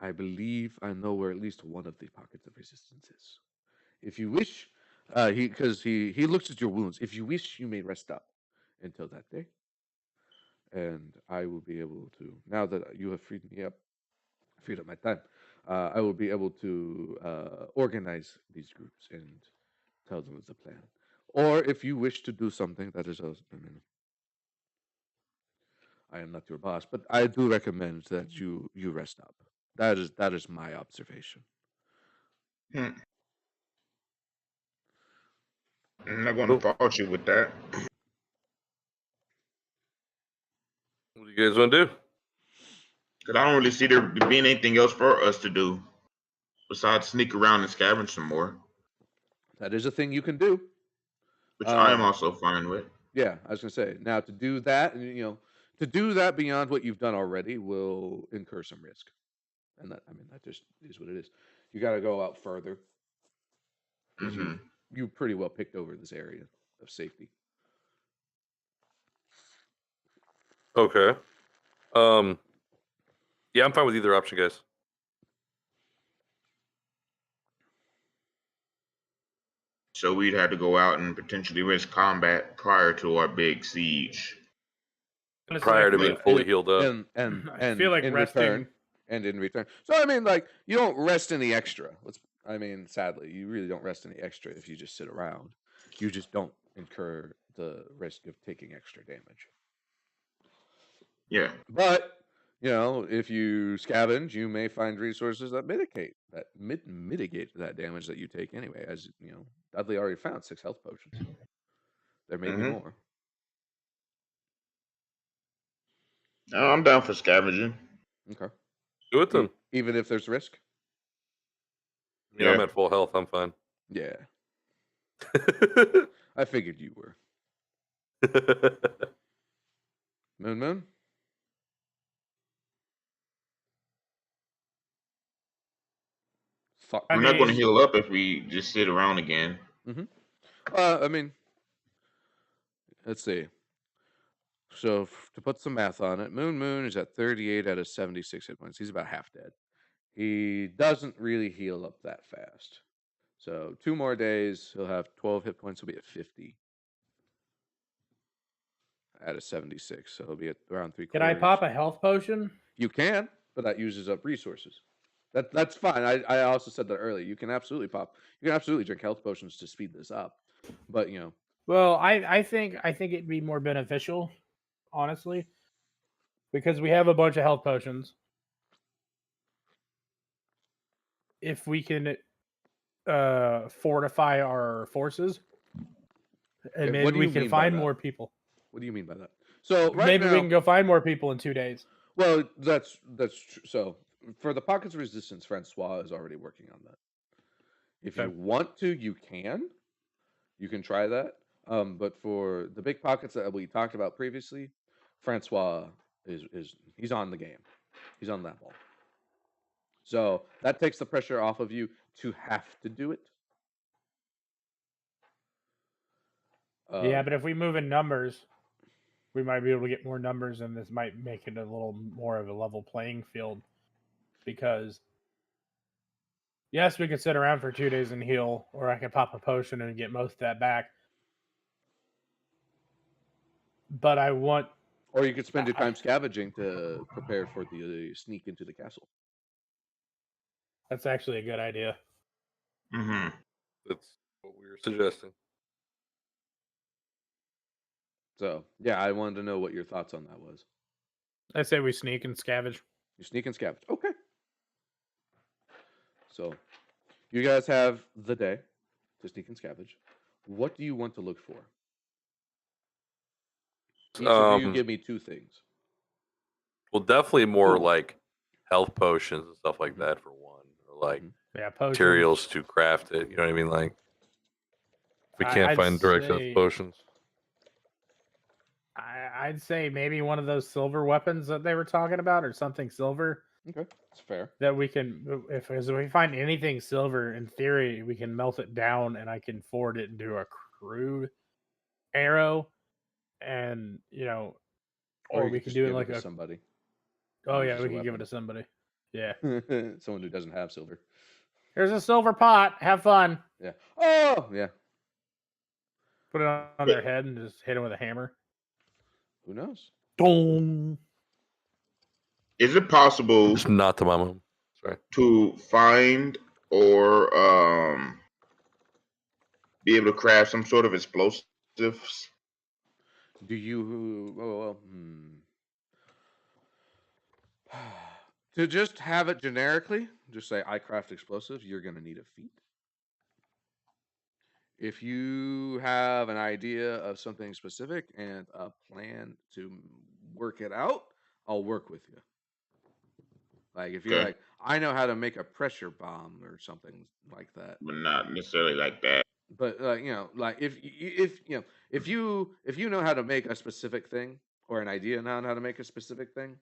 I believe I know where at least one of the pockets of resistance is. If you wish, he looks at your wounds. If you wish, you may rest up until that day, and I will be able to. Now that you have freed up my time, I will be able to organize these groups and tell them of the plan. Or if you wish to do something, that is, I am not your boss, but I do recommend that you rest up. That is my observation. Hmm. I'm not going Cool. to fault you with that. What do you guys want to do? Because I don't really see there being anything else for us to do besides sneak around and scavenge some more, That is a thing you can do. which I am also fine with. Yeah, I was gonna say now to do that, to do that beyond what you've done already will incur some risk, and that just is what it is. You got to go out further because Hmm. you pretty well picked over this area of safety. Okay. Yeah, I'm fine with either option, guys. So we'd have to go out and potentially risk combat prior to our big siege. Honestly, Prior to I feel being fully healed up. And feel like in resting. return, and in return. So I mean, like you don't rest any extra. Sadly, you really don't rest any extra if you just sit around. You just don't incur the risk of taking extra damage. Yeah. But if you scavenge, you may find resources that mitigate that damage that you take anyway. As Dudley already found 6 health potions. There may be more. No, I'm down for scavenging. Okay. Do it then. Even if there's risk. Yeah, I'm at full health. I'm fine. Yeah, I figured you were. Moon. We're not going to heal up if we just sit around again. Let's see. So to put some math on it, Moon is at 38 out of 76 hit points. He's about half dead. He doesn't really heal up that fast. So 2 more days, he'll have 12 hit points. He'll be at 50 out of 76. So he'll be at around 3/4. Can I pop a health potion? You can, but that uses up resources. That's fine. I also said that earlier. You can absolutely drink health potions to speed this up. But Well, I think it'd be more beneficial, honestly, because we have a bunch of health potions. If we can fortify our forces, and maybe we can find more people. What do you mean by that? So maybe we can go find more people in 2 days. Well, that's true. So for the pockets of resistance, Francois is already working on that. If you want to, you can try that. But for the big pockets that we talked about previously, Francois he's on the game. He's on that ball. So that takes the pressure off of you to have to do it. Yeah, but if we move in numbers, we might be able to get more numbers, and this might make it a little more of a level playing field. Because, yes, we could sit around for 2 days and heal, or I could pop a potion and get most of that back. But I want... Or you could spend your time scavenging to prepare for the sneak into the castle. That's actually a good idea. Mm-hmm. That's what we were suggesting. So, yeah, I wanted to know what your thoughts on that was. I say we sneak and scavenge. You sneak and scavenge. Okay. So, you guys have the day to sneak and scavenge. What do you want to look for? Each of you give me 2 things. Well, definitely more like health potions and stuff like that for one, or like materials to craft it. You know what I mean? Like, if we can't find direct health potions. I'd say maybe one of those silver weapons that they were talking about, or something silver. Okay, that's fair. That we can, if we find anything silver, in theory, we can melt it down, and I can forward it into a crude arrow, and Or you we could could just do it give like to a. somebody. Oh Use yeah, as a we could give it weapon. to somebody. Yeah. Someone who doesn't have silver. Here's a silver pot. Have fun. Yeah. Oh, yeah. Put it on their head and just hit them with a hammer. Who knows? Dong. Is it possible It's not the mama. Sorry. to find or be able to craft some sort of explosives? Do you? To just have it generically, just say I craft explosives. You're gonna need a feat. If you have an idea of something specific and a plan to work it out, I'll work with you. Like if you're Okay. like, I know how to make a pressure bomb or something like that. But not necessarily like that. But like if you know how to make a specific thing or an idea on how to make a specific thing,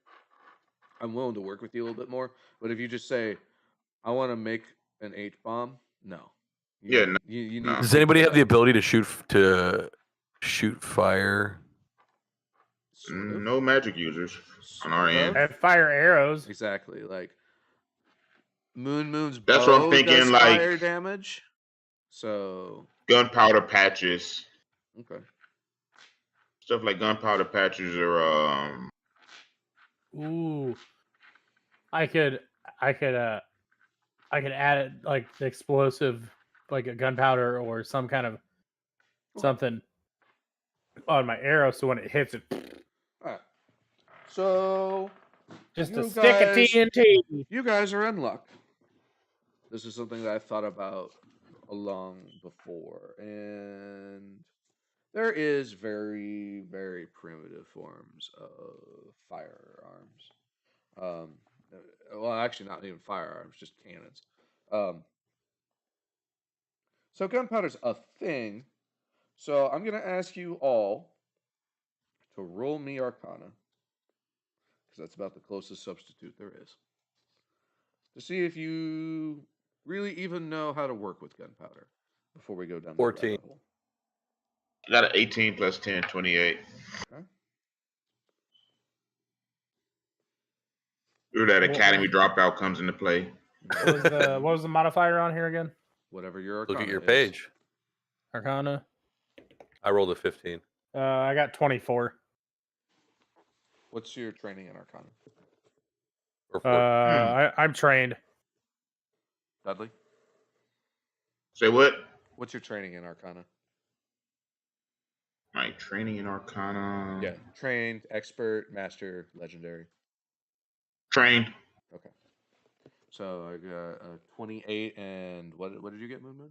I'm willing to work with you a little bit more. But if you just say, I want to make an H bomb, no. Yeah, no, You need. no. Does anybody have the ability to shoot fire? Sort of. No magic users on our Sort end. of. And fire arrows. Exactly. Like Moon's That's bow what I'm thinking, does like- fire damage. So Gunpowder patches, okay. stuff like gunpowder patches, or Ooh. I could add it like the explosive, like a gunpowder or some kind of something on my arrow, so when it hits it, All right. So just You a stick of guys- TNT. you guys are in luck. This is something that I've thought about long before, and there is very, very primitive forms of firearms. Well, actually, not even firearms, just cannons. So gunpowder's a thing. So I'm gonna ask you all to roll me Arcana, because that's about the closest substitute there is, to see if you really even know how to work with gunpowder before we go down. 14. That rabbit hole. I got an 18 plus 10, 28. Okay. Ooh, that What- academy dropout comes into play. What was the modifier on here again? Whatever your Arcana Look at your is. page. Arcana. I rolled a 15. I got 24. What's your training in Arcana? Or 14. I'm trained. Dudley? Say what? What's your training in Arcana? My training in Arcana. Yeah, trained, expert, master, legendary. Trained. Okay. So I got 28, and what did you get, Moon Moon?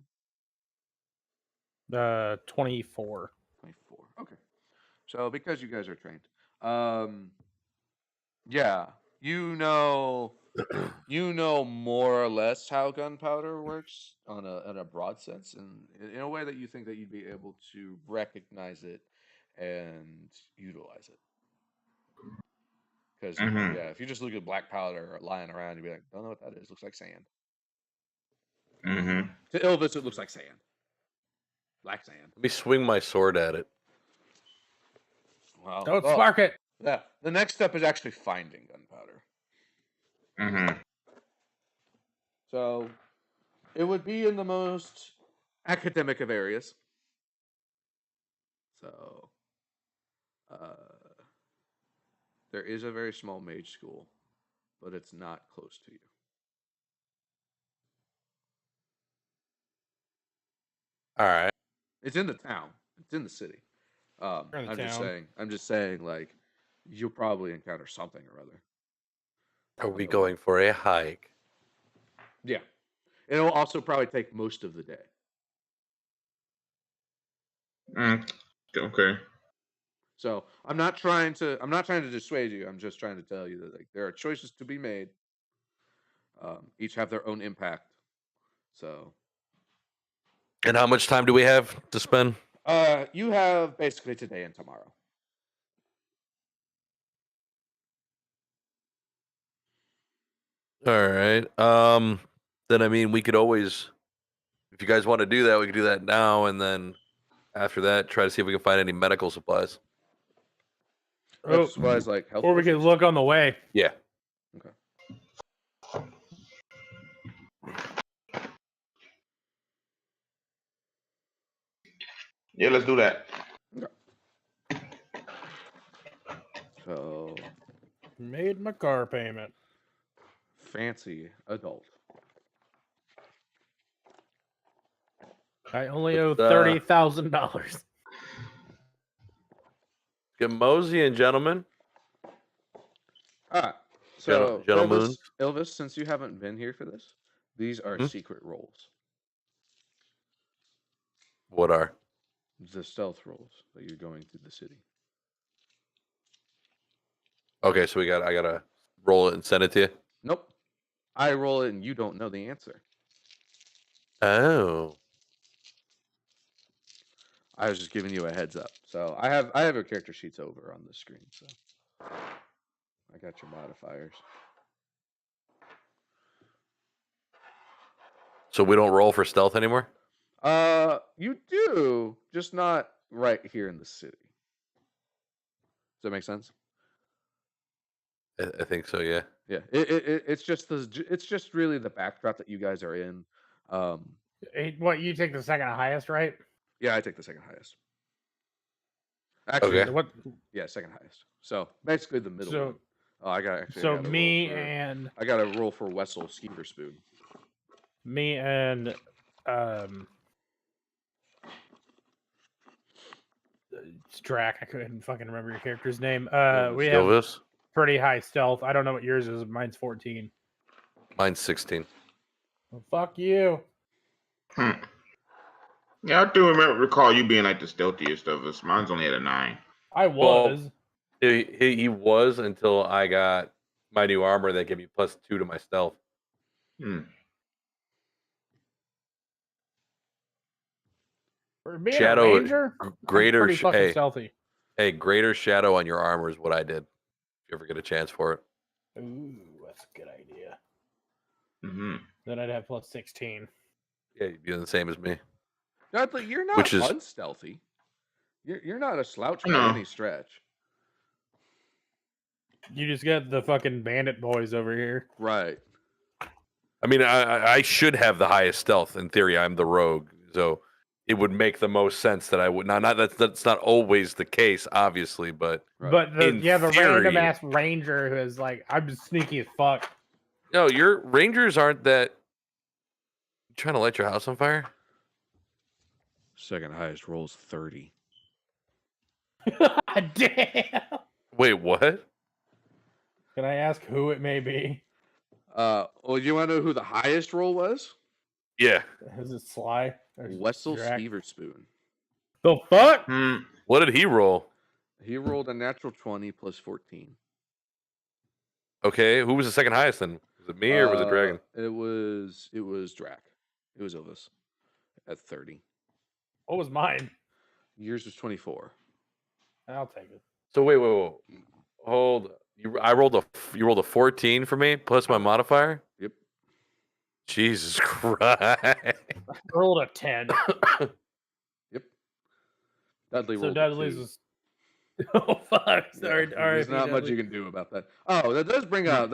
24. 24. Okay. So because you guys are trained, yeah, you know more or less how gunpowder works on a broad sense, and in a way that you think that you'd be able to recognize it and utilize it. Because Mhm. yeah, if you just look at black powder lying around, you'd be like, don't know what that is. Looks like sand. Mm-hmm. To Ilvis, it looks like sand. Black sand. Let me swing my sword at it. Well, Don't spark it. yeah. The next step is actually finding gunpowder. Mm-hmm. So it would be in the most academic of areas. So there is a very small mage school, but it's not close to you. All right. It's in the town. It's in the city. You're in the I'm just saying, like, you'll probably encounter something or other. Are we going for a hike? Yeah. It'll also probably take most of the day. Okay. So I'm not trying to dissuade you. I'm just trying to tell you that, like, there are choices to be made. Each have their own impact. So And how much time do we have to spend? you have basically today and tomorrow. All right. Then I mean, we could always, if you guys want to do that, we could do that now, and then after that, try to see if we can find any medical supplies. That's why it's like health. Or we could look on the way. Yeah. Okay. Yeah, let's do that. Okay. So, Made my car payment. fancy adult. I only owe $30,000. Get mosey and gentlemen. All right. So, Gentlemen. Elvis, since you haven't been here for this, these are secret rolls. What are? The stealth rolls that you're going through the city. Okay, so I gotta roll it and send it to you. Nope. I roll it and you don't know the answer. Oh. I was just giving you a heads up. So I have your character sheets over on the screen. So I got your modifiers. So we don't roll for stealth anymore? You do, just not right here in the city. Does that make sense? I think so, yeah. Yeah. It's just really the backdrop that you guys are in. What, you take the second highest, right? Yeah, I take the second highest. Actually, Okay. What? Yeah, second highest. So basically the middle one. Oh, I got to roll for Wessel Skeeverspoon. Me and it's Drac. I couldn't fucking remember your character's name. We have pretty high stealth. I don't know what yours is. Mine's 14. Mine's 16. Well, fuck you. Yeah, I do recall you being like the stealthiest of us. Mine's only at a 9. I was. Well, he was until I got my new armor that gave me +2 to my stealth. For being Shadow, a ranger, greater pretty fucking stealthy. Hey, greater shadow on your armor is what I did. If you ever get a chance for it. Ooh, that's a good idea. Mm-hmm. Then I'd have +16. Yeah, you'd be the same as me. No, you're not unstealthy. You're not a slouch by any stretch. You just got the fucking bandit boys over here. Right. I mean, I should have the highest stealth. In theory, I'm the rogue. So it would make the most sense that I would not that's not always the case, obviously, but the random ass ranger who is like, I'm sneaky as fuck. No, your rangers aren't that. You trying to light your house on fire? Second highest rolls 30. Damn. Wait, what? Can I ask who it may be? Well, you want to know who the highest roll was? Yeah. Is it Sly? Wessel Skeeverspoon. The fuck? What did he roll? He rolled a natural 20 plus 14. Okay, who was the second highest then? Was it me or was it Dragon? It was Drac. It was Ilvis at 30. What was mine? Yours was 24. I'll take it. So wait. Hold. You rolled a 14 for me plus my modifier? Yep. Jesus Christ. I rolled a 10. Yep. Dudley rolled. So Dudley's was. Oh fuck! Sorry. Yeah, there's not much you can do about that. Oh, that does bring up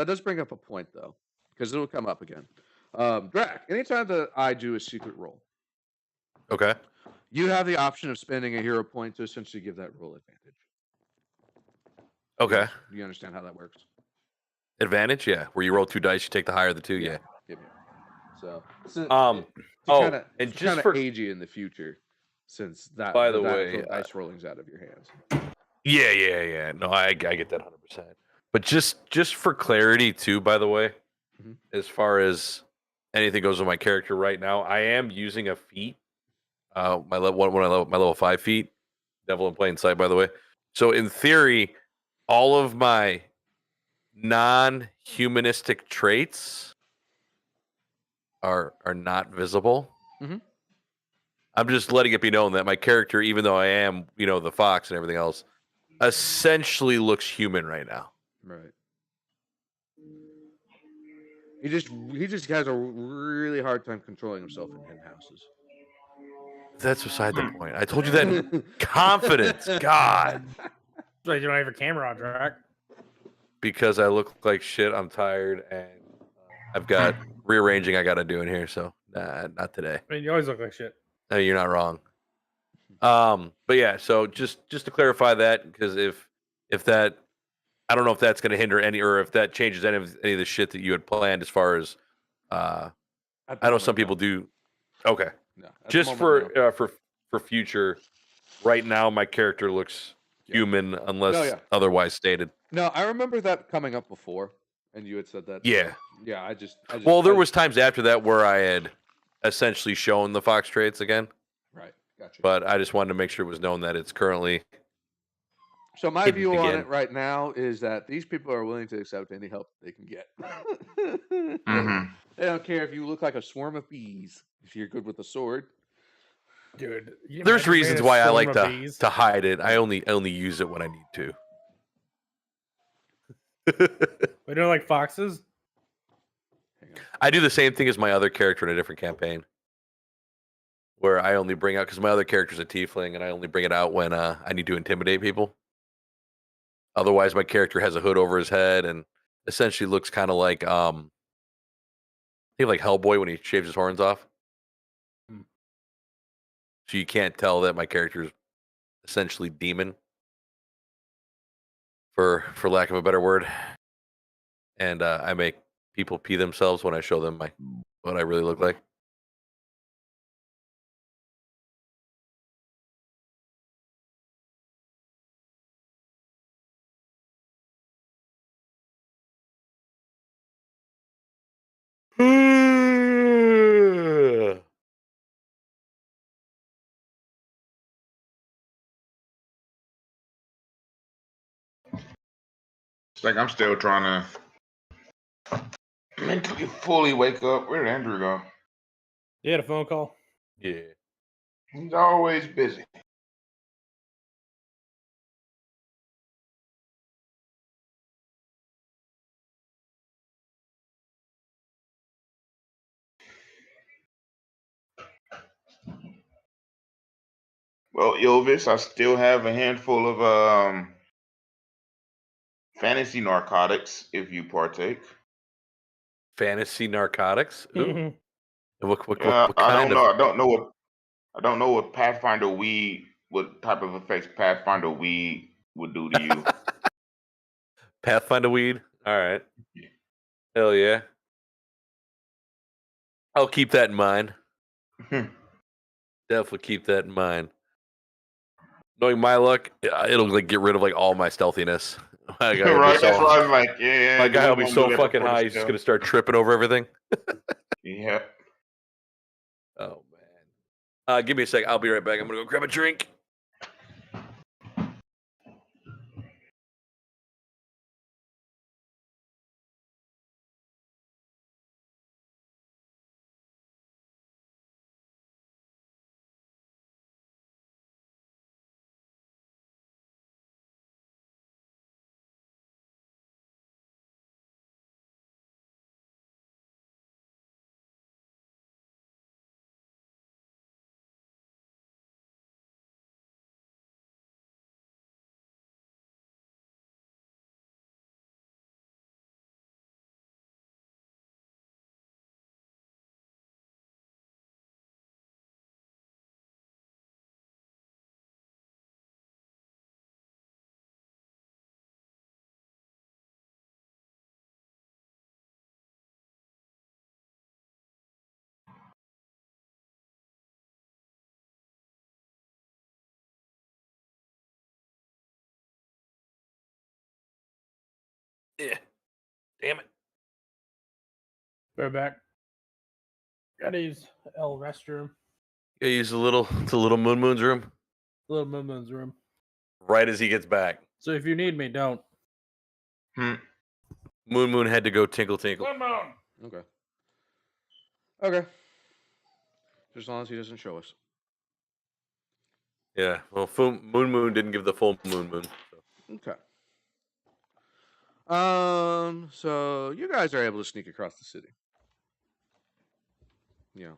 a point though, because it'll come up again. Drac, anytime that I do a secret roll, Okay. you have the option of spending a hero point to essentially give that roll advantage. Okay. Do you understand how that works? Advantage, yeah. Where you roll 2 dice, you take the higher of the 2, yeah. So, and just for agey in the future, since that by the way, dice rolling's out of your hands. Yeah. No, I get that 100%. But just for clarity too, by the way, as far as anything goes with my character right now, I am using a feat. My level 5 feat, Devil in Plain Sight, by the way. So in theory, all of my non-humanistic traits are not visible. I'm just letting it be known that my character, even though I am, the fox and everything else, essentially looks human right now. Right. He just has a really hard time controlling himself in hen houses. That's beside the point. I told you that in confidence. God. Wait, you don't have your camera on track? Because I look like shit. I'm tired, and I've got rearranging I got to do in here. So nah, not today. I mean, you always look like shit. No, you're not wrong. But yeah. So just to clarify that, because if that, I don't know if that's going to hinder any, or if that changes any of the shit that you had planned as far as. I know some people do. Okay. No, Just for future. Right now, my character looks human unless otherwise stated. No, I remember that coming up before, and you had said that. Yeah. So, yeah, I just. Well, there was times after that where I had essentially shown the fox traits again. Right. Gotcha. But I just wanted to make sure it was known that it's currently. So my view on it right now is that these people are willing to accept any help they can get. They don't care if you look like a swarm of bees if you're good with a sword. Dude, there's reasons why I like to hide it. I only use it when I need to. We don't like foxes. I do the same thing as my other character in a different campaign, where I only bring out, because my other character's a tiefling, and I only bring it out when I need to intimidate people. Otherwise, my character has a hood over his head and essentially looks kind of like think like Hellboy when he shaves his horns off. So you can't tell that my character's essentially demon, for lack of a better word. And I make people pee themselves when I show them what I really look like. It's like I'm still trying to mentally fully wake up. Where did Andrew go? You had a phone call? Yeah. He's always busy. Well, Ilvis, I still have a handful of fantasy narcotics if you partake. Fantasy narcotics? Ooh. What I kind don't know. of? I don't know what Pathfinder weed, what type of effects Pathfinder weed would do to you. Pathfinder weed? All right. Hell yeah. I'll keep that in mind. Definitely keep that in mind. Knowing my luck, it'll like get rid of like all my stealthiness. My guy right, that's why I was like, yeah. My guy will be so fucking high, he's just gonna start tripping over everything. Yeah. Oh man. Give me a sec. I'll be right back. I'm gonna go grab a drink. Yeah. Damn it. We're back. Gotta use L restroom. Yeah, use the little Moon's room. Little Moon's room. Right as he gets back. So if you need me, don't. Moon had to go tinkle. Okay. Okay. Just as long as he doesn't show us. Yeah. Well, Moon didn't give the full Moon. So. Okay. So you guys are able to sneak across the city. You know,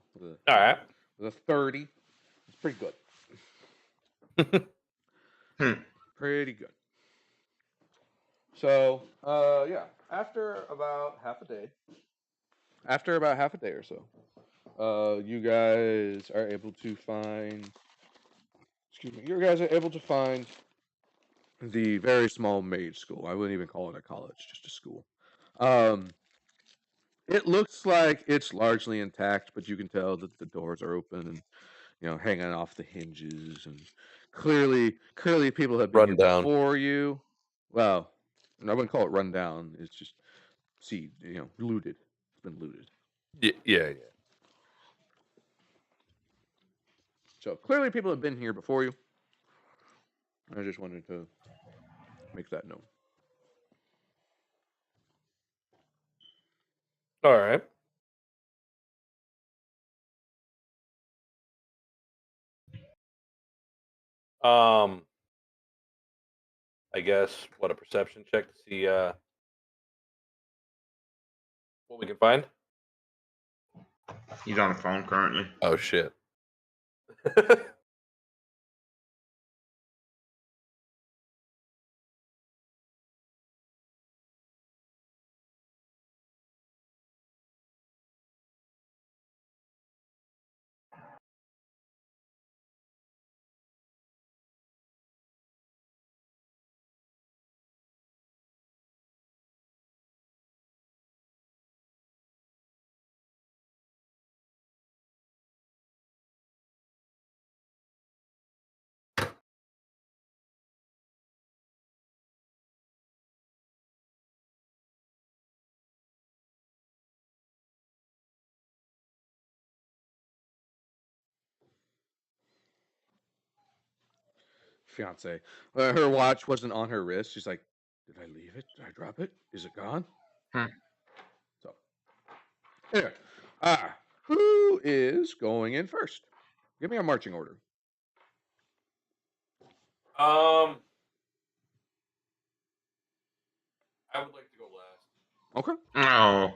all right. With a 30. It's pretty good. Pretty good. So, yeah, after about half a day or so, you guys are able to find. Excuse me. You guys are able to find the very small mage school. I wouldn't even call it a college, just a school. It looks like it's largely intact, but you can tell that the doors are open and hanging off the hinges, and clearly people have been Run here down. before you. Well, I wouldn't call it run down. It's just looted. It's been looted. Yeah. So clearly people have been here before you. I just wanted to make that known. All right. I guess what a perception check to see what we can find. He's on the phone currently. Oh shit. Fiance, her watch wasn't on her wrist. She's like, "Did I leave it? Did I drop it? Is it gone?" So, here. Who is going in first? Give me a marching order. I would like to go last. Okay. Oh,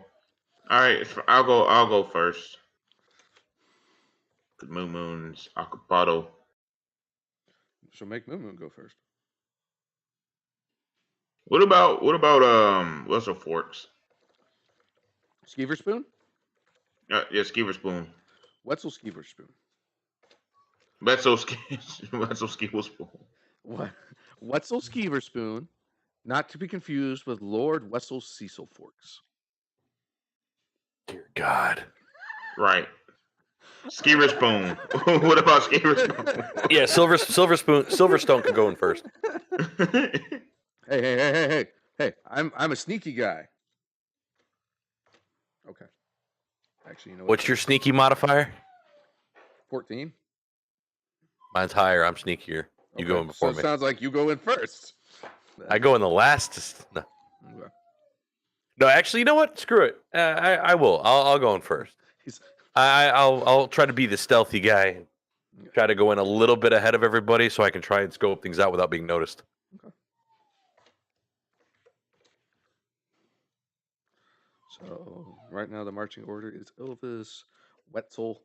all right. I'll go first. Moon's Acapado. So make Moon go first. What about Whistle Forks? Skeever Spoon? Yeah, Skeever Spoon. Wetzel Skeever Spoon. Wetzel Skeever Spoon. What? Wetzel Skeever Spoon, not to be confused with Lord Wetzel Cecil Forks. Dear God. Right. Skeever Spoon. What about Skeever Spoon? Yeah, Silverstone can go in first. Hey! I'm a sneaky guy. Okay. Actually, you know what? What's your sneaky modifier? 14. Mine's higher. I'm sneakier. You go in before so me. It sounds like you go in first. I go in the last. No. Okay. No, actually, you know what? Screw it. I will. I'll go in first. I'll try to be the stealthy guy. Try to go in a little bit ahead of everybody so I can try and scope things out without being noticed. Okay. So right now the marching order is Elvis, Wetzel.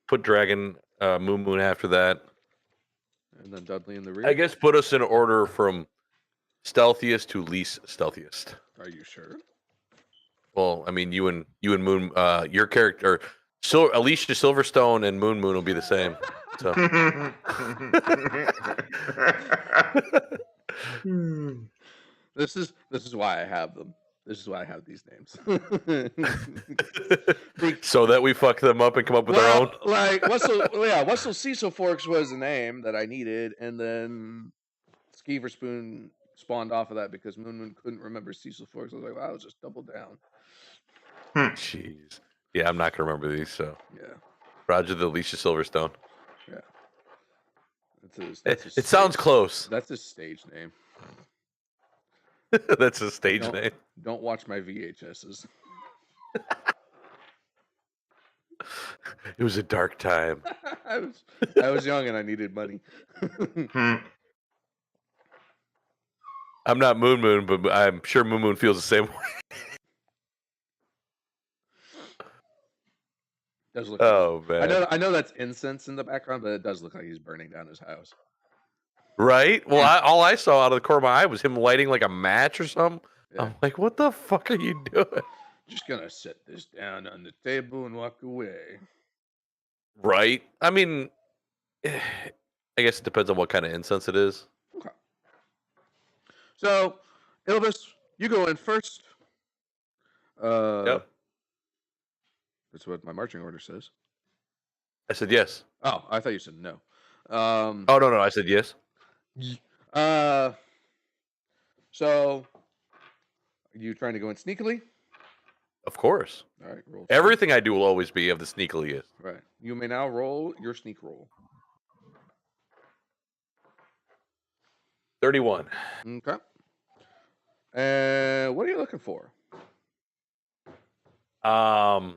Put Dragon, Moon after that. And then Dudley in the rear. I guess put us in order from stealthiest to least stealthiest. Are you sure? Well, I mean, you and Moon, your character, Alicia Silverstone and Moon will be the same. So. This is why I have them. This is why I have these names. So that we fuck them up and come up with our own. Like Wetzel Cecil Forks was the name that I needed, and then Skeever Spoon spawned off of that because Moon couldn't remember Cecil Forks. I was like, well, I'll just double down. Jeez. Yeah, I'm not gonna remember these. So yeah. Roger the Alicia Silverstone. Yeah. It sounds close. That's his stage name. That's a stage name. Don't watch my VHSs. It was a dark time. I was young and I needed money. I'm not Moon, but I'm sure Moon feels the same way. Does look man. I know that's incense in the background, but it does look like he's burning down his house. Right? Well, all I saw out of the corner of my eye was him lighting like a match or something. Yeah. I'm like, what the fuck are you doing? Just gonna set this down on the table and walk away. Right? I mean, I guess it depends on what kind of incense it is. Okay. So, Ilvis, you go in first. Yep. That's what my marching order says. I said yes. Oh, I thought you said no. Oh, no, I said yes. So, are you trying to go in sneakily? Of course. All right, roll. Everything I do will always be of the sneakily is. Right. You may now roll your sneak roll. 31. Okay. And what are you looking for? Well,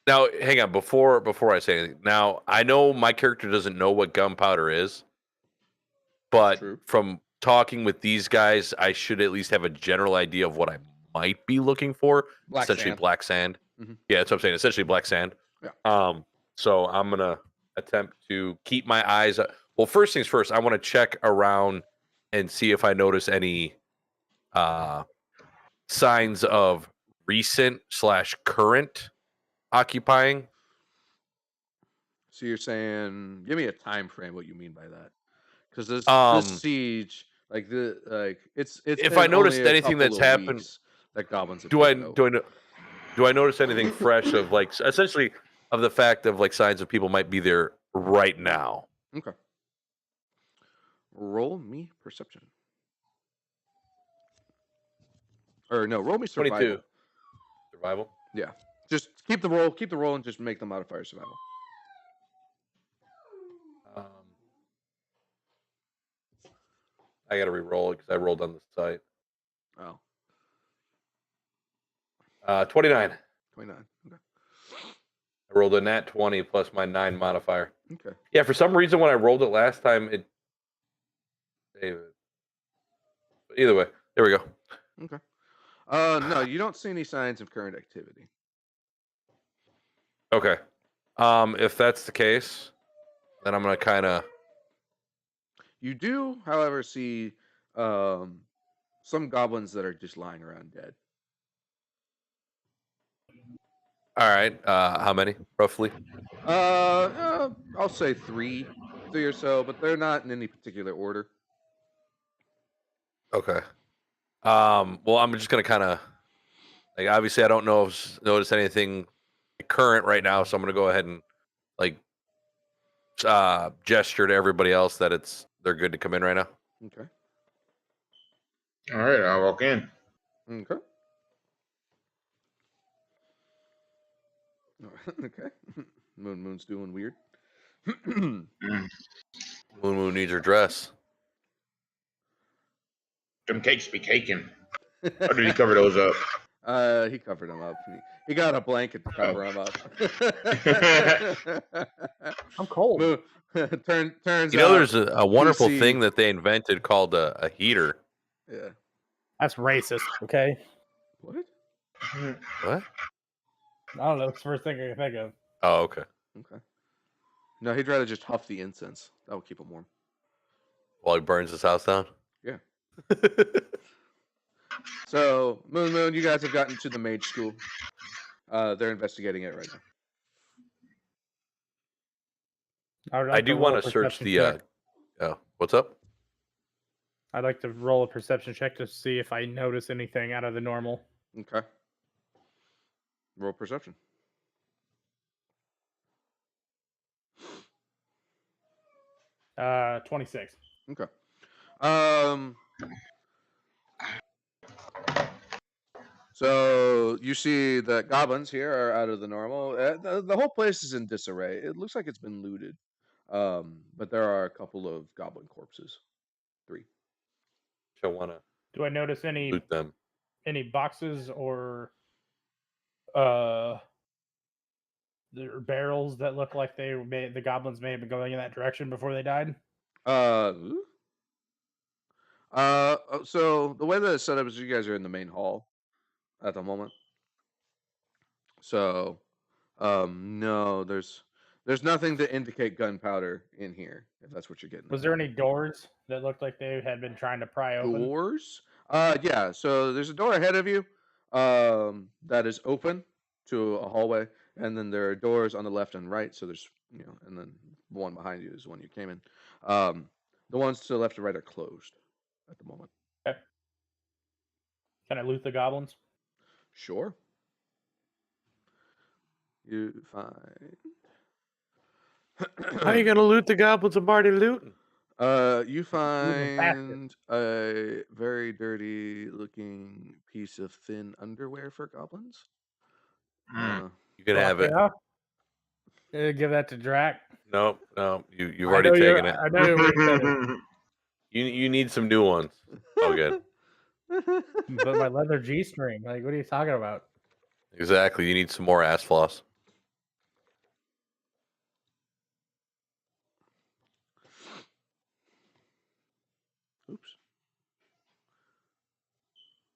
now hang on before I say anything. Now I know my character doesn't know what gunpowder is, but from talking with these guys, I should at least have a general idea of what I might be looking for. Essentially, black sand. Mm-hmm. Yeah, that's what I'm saying. Essentially, black sand. Yeah. So I'm gonna attempt to keep my eyes. Well, first things first, I want to check around and see if I notice any signs of recent / current occupying. So you're saying, give me a time frame. What you mean by that? Because this siege, it's. If I noticed anything that's happened, that goblins have do I notice anything fresh of like essentially of the fact of like signs of people might be there right now? Okay. Roll me perception. Or no, roll me survival. 22. Survival? Yeah. Just keep the roll, and just make the modifier survival. I gotta re-roll it because I rolled on the site. Oh. 29. 29. Okay. I rolled a nat 20 plus my 9 modifier. Okay. Yeah, for some reason when I rolled it last time, it. Either way, there we go. Okay. No, you don't see any signs of current activity. Okay. If that's the case, then I'm gonna kind of. You do, however, see some goblins that are just lying around dead. All right. How many, roughly? I'll say three or so, but they're not in any particular order. Okay. Well, I'm just gonna kind of like obviously I don't notice anything current right now, so I'm gonna go ahead and like gesture to everybody else that they're good to come in right now. Okay. All right, I'll walk in. Okay. Okay. Moon's doing weird. Moon needs her dress. Them cakes be caking. Or did he cover those up? He covered them up. He got a blanket to cover him up. I'm cold. Turns you know, out there's a wonderful thing that they invented called a heater. Yeah. That's racist. Okay. What? What? I don't know. It's the first thing I can think of. Oh, okay. Okay. No, he'd rather just huff the incense. That would keep him warm. While he burns his house down? Yeah. So, Moon, you guys have gotten to the mage school. They're investigating it right now. I do want to search the... what's up? I'd like to roll a perception check to see if I notice anything out of the normal. Okay. Roll perception. Uh, 26. Okay. So you see that goblins here are out of the normal. The whole place is in disarray. It looks like it's been looted. But there are a couple of goblin corpses. 3. She'll want to. Do I notice loot them? Any boxes or barrels that look like the goblins may have been going in that direction before they died? So the way that it's set up is you guys are in the main hall at the moment. So, no, there's There's nothing to indicate gunpowder in here, if that's what you're getting. Was there any doors that looked like they had been trying to pry open? Doors? Yeah. So there's a door ahead of you, that is open to a hallway, and then there are doors on the left and right. So there's, and then the one behind you is the one you came in. The ones to the left and right are closed at the moment. Okay. Can I loot the goblins? Sure. You find. How are you gonna loot the goblins I'm already looting? You find a very dirty looking piece of thin underwear for goblins. You can have it. Give that to Drac. No, you've already taken it. I know you're You need some new ones. Oh, good. But my leather G-string. Like, what are you talking about? Exactly. You need some more ass floss. Oops.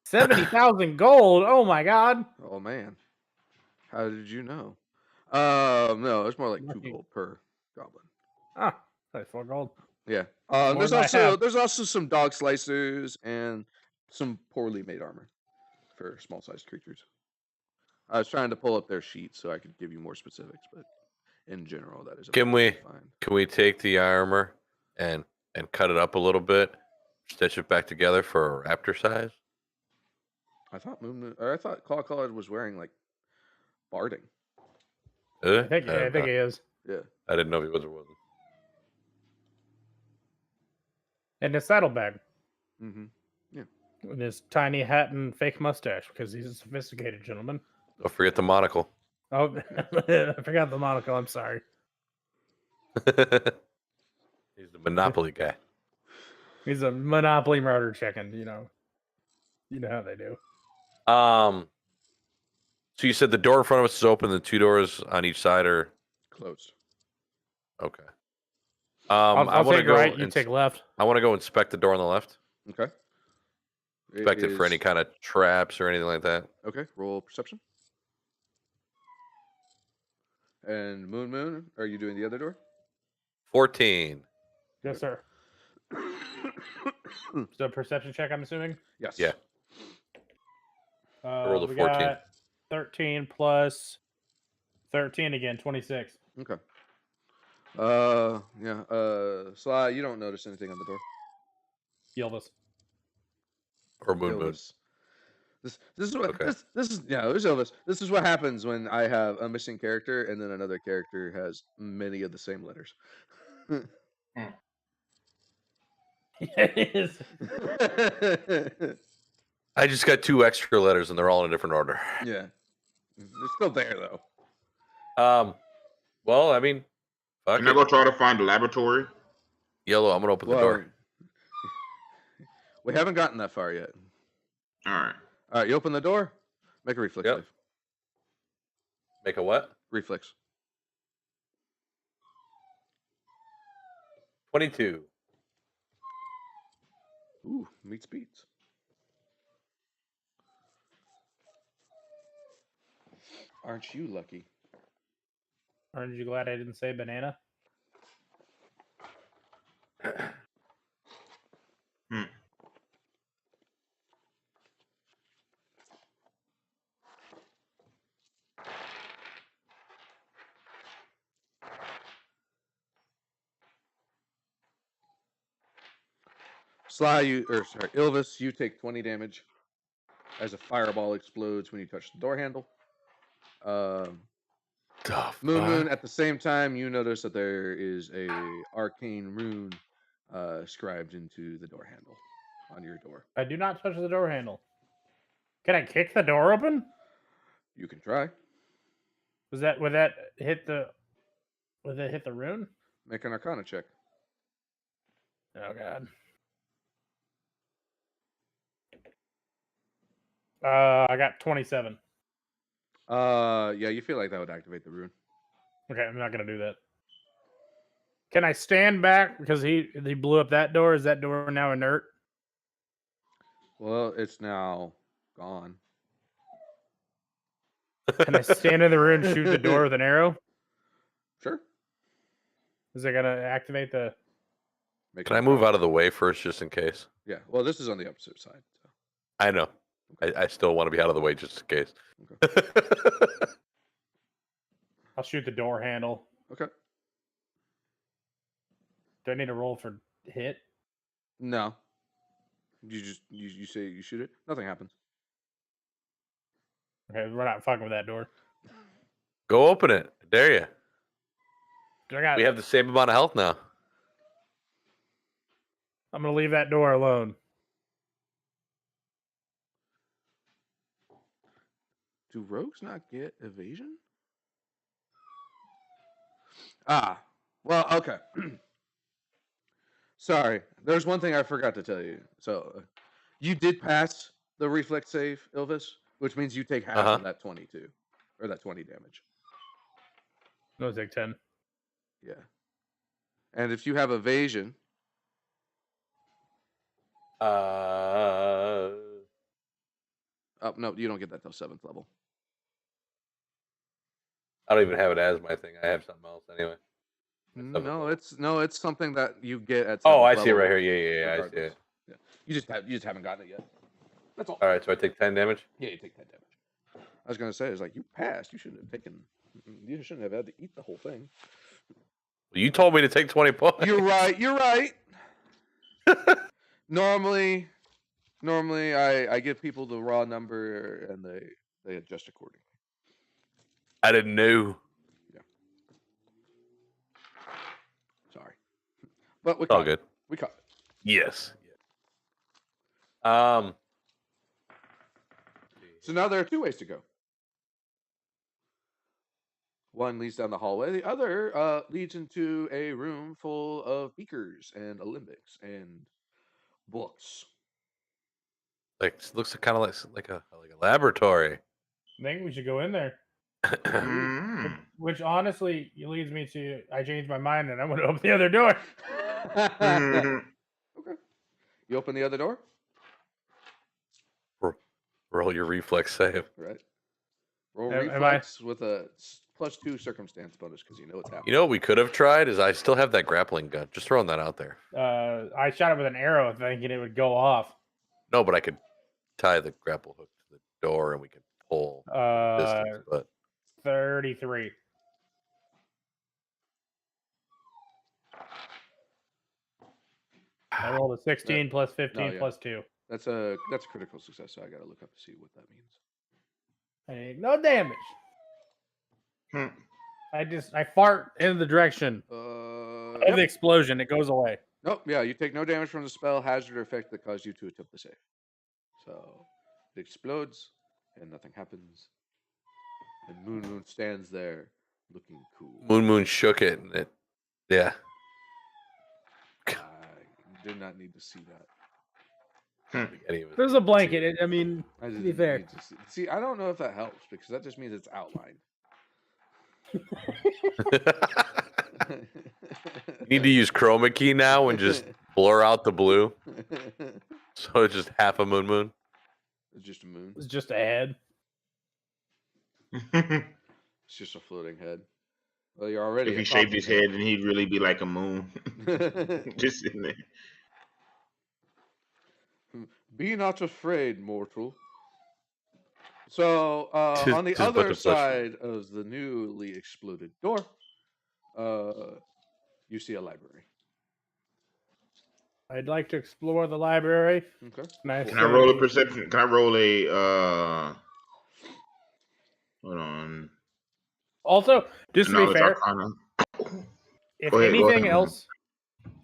70,000 gold. Oh my god. Oh man. How did you know? No, it's more like 2 gold per goblin. Ah, that's 4 gold. Yeah. More There's also some dog slicers and some poorly made armor for small sized creatures. I was trying to pull up their sheet so I could give you more specifics, but in general, that is. Can we take the armor and cut it up a little bit, stitch it back together for a raptor size? I thought I thought Claw Colored was wearing like barding. I think he is. Yeah. I didn't know if he was or wasn't. And his saddlebag. Mm-hmm. Yeah. With his tiny hat and fake mustache, because he's a sophisticated gentleman. Don't forget the monocle. Oh, I forgot the monocle. I'm sorry. He's the Monopoly guy. He's a Monopoly murder chicken. You know how they do. So you said the door in front of us is open. The 2 doors on each side are closed. Okay. I'll take right. You take left. I want to go inspect the door on the left. Okay. Inspect it for any kind of traps or anything like that. Okay. Roll perception. And Moon, are you doing the other door? 14. Yes, sir. So perception check, I'm assuming? Yes. Yeah. I rolled a 14. Got 13 plus 13 again, 26. Okay. Yeah. Sly, you don't notice anything on the door. Ylvis. Or Moon. This is what this is. Yeah, it was Ylvis. This is what happens when I have a missing character and then another character has many of the same letters. It is. I just got 2 extra letters and they're all in a different order. Yeah. They're still there though. Well, I mean, can I go try to find the laboratory? Yellow, I'm gonna open the door. We haven't gotten that far yet. All right, you open the door. Make a reflex save. Make a what? Reflex. 22. Ooh, meets beats. Aren't you lucky? Aren't you glad I didn't say banana? Ylvis, you take 20 damage as a fireball explodes when you touch the door handle. Moon, at the same time, you notice that there is a arcane rune scribed into the door handle on your door. I do not touch the door handle. Can I kick the door open? You can try. Would that hit the rune? Make an Arcana check. Oh god. I got 27. Yeah, you feel like that would activate the rune. Okay, I'm not gonna do that. Can I stand back because he blew up that door? Is that door now inert? Well, it's now gone. Can I stand in the room and shoot the door with an arrow? Sure. Is it gonna activate the? Can I move out of the way first, just in case? Yeah. Well, this is on the opposite side. So. I know. I still want to be out of the way just in case. Okay. I'll shoot the door handle. Okay. Do I need to roll for hit? No. You say you shoot it. Nothing happens. Okay, we're not fucking with that door. Go open it. I dare you. We have the same amount of health now. I'm gonna leave that door alone. Do rogues not get evasion? Ah, well, okay. Sorry, there's one thing I forgot to tell you. So, you did pass the reflex save, Ilvis, which means you take half of that 22, or that 20 damage. No, take 10. Yeah. And if you have evasion, oh no, you don't get that till 7th level. I don't even have it as my thing. I have something else anyway. No, it's something that you get at. Oh, I see it right here. Yeah, I see it. Yeah. You just haven't gotten it yet. That's all. All right, so I take 10 damage. Yeah, you take 10 damage. I was gonna say, it's like you passed. You shouldn't have taken. You shouldn't have had to eat the whole thing. Well, you told me to take 20 points. You're right. Normally, I give people the raw number and they adjust accordingly. I didn't know. Yeah. Sorry, but all good. We caught it. Yes. So now there are 2 ways to go. One leads down the hallway. The other leads into a room full of beakers and alembics and books. Looks kind of like a laboratory. I think we should go in there. Which honestly leads me to I changed my mind and I'm going to open the other door. Okay. You open the other door? Roll your reflex save. Right. Roll reflex with a +2 circumstance bonus because you know what's happening. You know what we could have tried is I still have that grappling gun. Just throwing that out there. I shot it with an arrow thinking it would go off. No, but I could tie the grapple hook to the door and we could pull distance, but 33. I rolled a 16 plus 15 plus 2. That's a critical success, so I gotta look up to see what that means. No damage. I fart in the direction of the explosion. It goes away. Nope. Yeah, you take no damage from the spell, hazard, or effect that caused you to attempt the save. So it explodes, and nothing happens. And Moon stands there, looking cool. Moon shook it, and yeah. I did not need to see that. There's a blanket. To be fair. See, I don't know if that helps because that just means it's outlined. You need to use chroma key now and just blur out the blue. So it's just half a moon. It's just a moon. It's just a head. It's just a floating head. Well, you're already. If he shaved his head, then he'd really be like a moon. Just sitting there. Be not afraid, mortal. So, on the other side of the newly exploded door, you see a library. I'd like to explore the library. Okay. Can I roll a perception? Can I roll a? Hold on. Also, just to be fair, if anything else,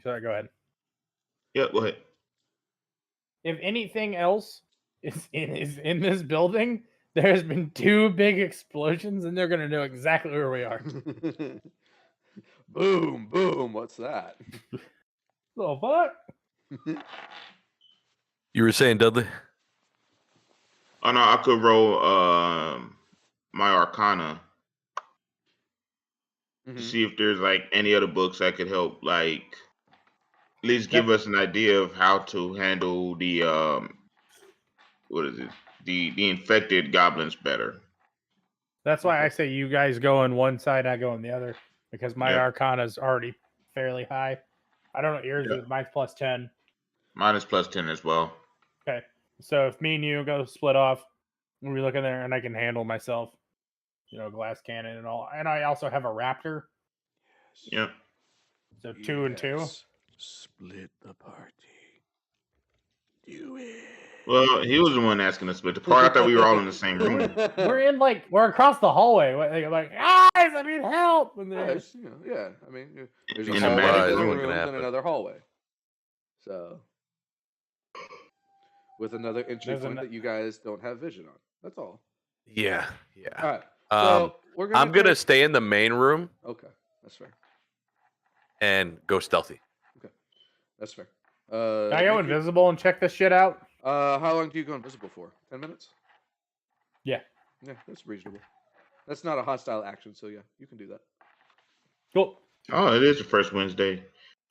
sorry, go ahead. Yeah, go ahead. If anything else is in this building, there has been 2 big explosions, and they're gonna know exactly where we are. Boom, boom. What's that? Oh, fuck. You were saying, Dudley? Oh no, I could roll my Arcana to see if there's like any other books that could help, like at least give us an idea of how to handle the the infected goblins better. That's why I say you guys go on one side, I go on the other, because my Arcana's already fairly high. I don't know what yours is. Mine's plus 10. Mine is plus 10 as well. Okay. So if me and you go split off, we look in there and I can handle myself. Glass cannon and all. And I also have a raptor. Yep. So 2 and 2. Split the party. Do it. Well, he was the one asking us, but the part I thought we were all in the same room. We're across the hallway. Like, guys, I need help. And there's, yeah. I mean, there's a In a hallway, magic living room. rooms, and another hallway. So, with another entry point that you guys don't have vision on. That's all. Yeah. All right. So I'm gonna stay in the main room. Okay, that's fair. And go stealthy. Okay, that's fair. Can I go invisible and check this shit out? How long do you go invisible for? 10 minutes? Yeah. Yeah, that's reasonable. That's not a hostile action, so yeah, you can do that. Cool. Oh, it is the first Wednesday.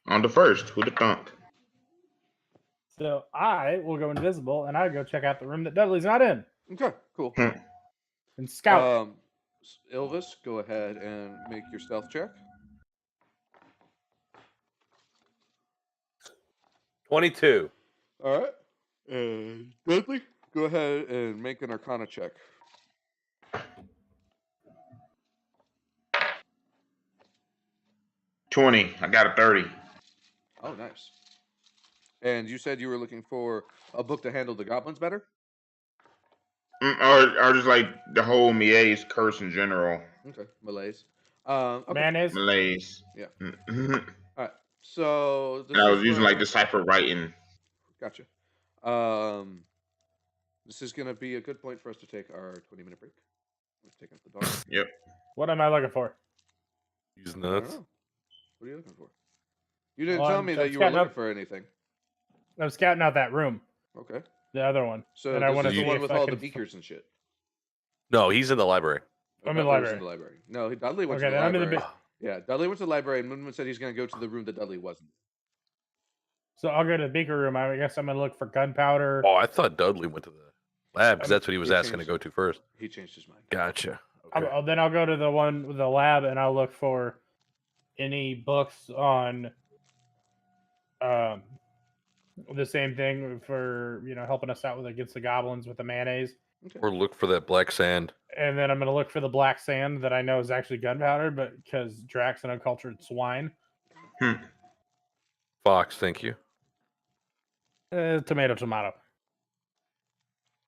On the 1st. Who'd have thunk? So I will go invisible and I go check out the room that Dudley's not in. Okay, cool. And scout. Ilvis, go ahead and make your stealth check. 22. All right. And Dudley, go ahead and make an Arcana check. 20. I got a 30. Oh, nice. And you said you were looking for a book to handle the goblins better? Or just like the whole Mia's curse in general. Okay, malaise. Okay. Mayonnaise? Malaise. Yeah. All right. So I was using like decipher writing. Gotcha. This is going to be a good point for us to take our 20-minute break. Let's take out the dog. Yep. What am I looking for? Using nuts. What are you looking for? You didn't tell me that you were looking for anything. I'm scouting out that room. Okay. The other one. So and this I want to is the see one if with I all can the beakers and shit. No, he's in the library. I'm in the library. No, Dudley went to the library. Yeah, Dudley went to the library, and Moonman said he's going to go to the room that Dudley wasn't. So I'll go to the beaker room. I guess I'm going to look for gunpowder. Oh, I thought Dudley went to the lab because that's what he was asking to go to first. He changed his mind. Gotcha. Okay. Then I'll go to the one with the lab, and I'll look for any books on the same thing for helping us out against the goblins with the mayonnaise. Okay. Or look for that black sand. And then I'm going to look for the black sand that I know is actually gunpowder, but because Drax an uncultured swine. Fox, thank you. Tomato.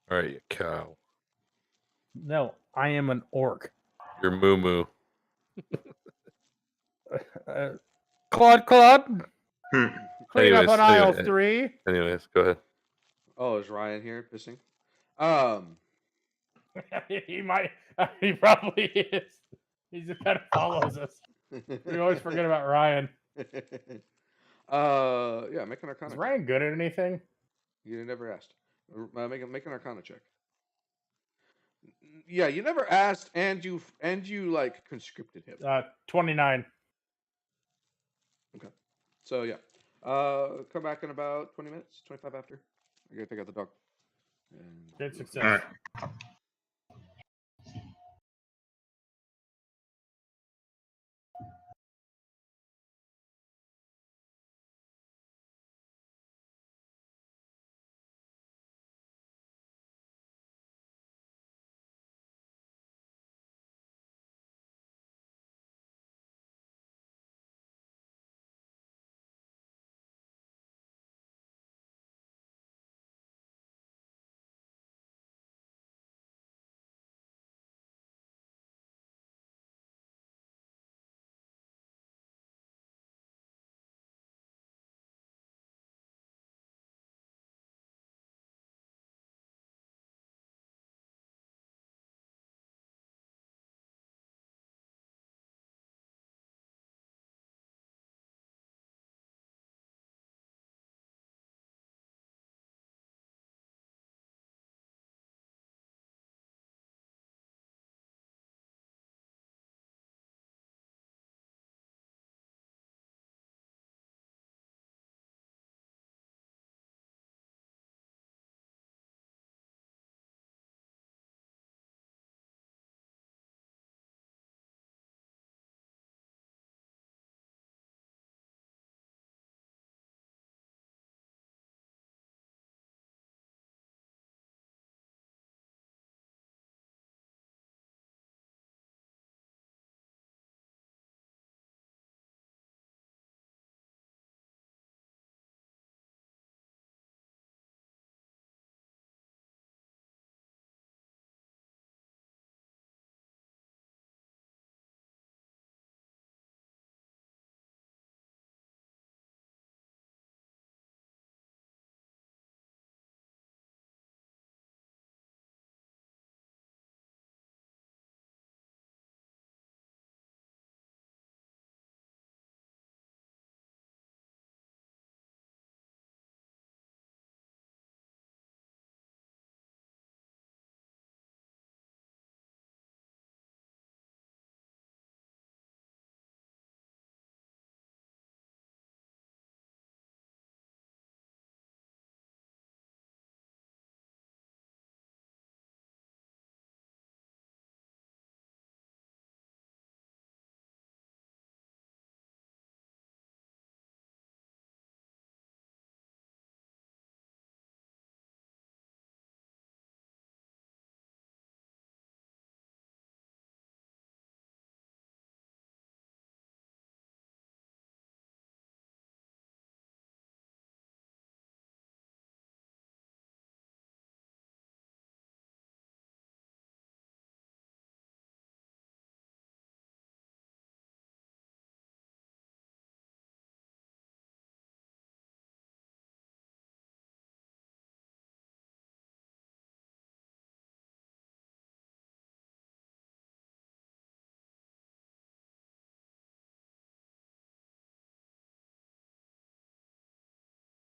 All right, you cow. No, I am an orc. You're moo moo. Claude. Clean up on aisle 3. Anyways, go ahead. Oh, is Ryan here pissing? He might. He probably is. He just kind of follows us. We always forget about Ryan. Yeah, make an Arcana. Is Ryan good at anything? You never asked. Make an Arcana check. Yeah, you never asked, and you like conscripted him. 29. Okay. So yeah, come back in about 20 minutes, 25 after. I gotta take out the dog. Good success.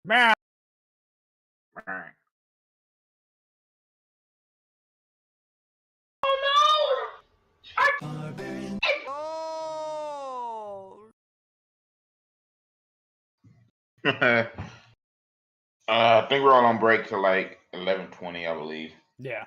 Man. I think we're all on break till like 11:20, I believe. Yeah.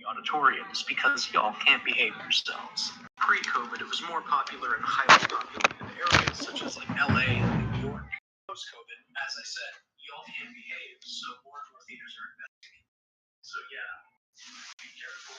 Auditoriums because y'all can't behave yourselves. Pre-COVID, it was more popular in highly populated areas such as like LA and New York. Post-COVID, as I said, y'all can't behave, so more and more theaters are investing. So yeah, be careful.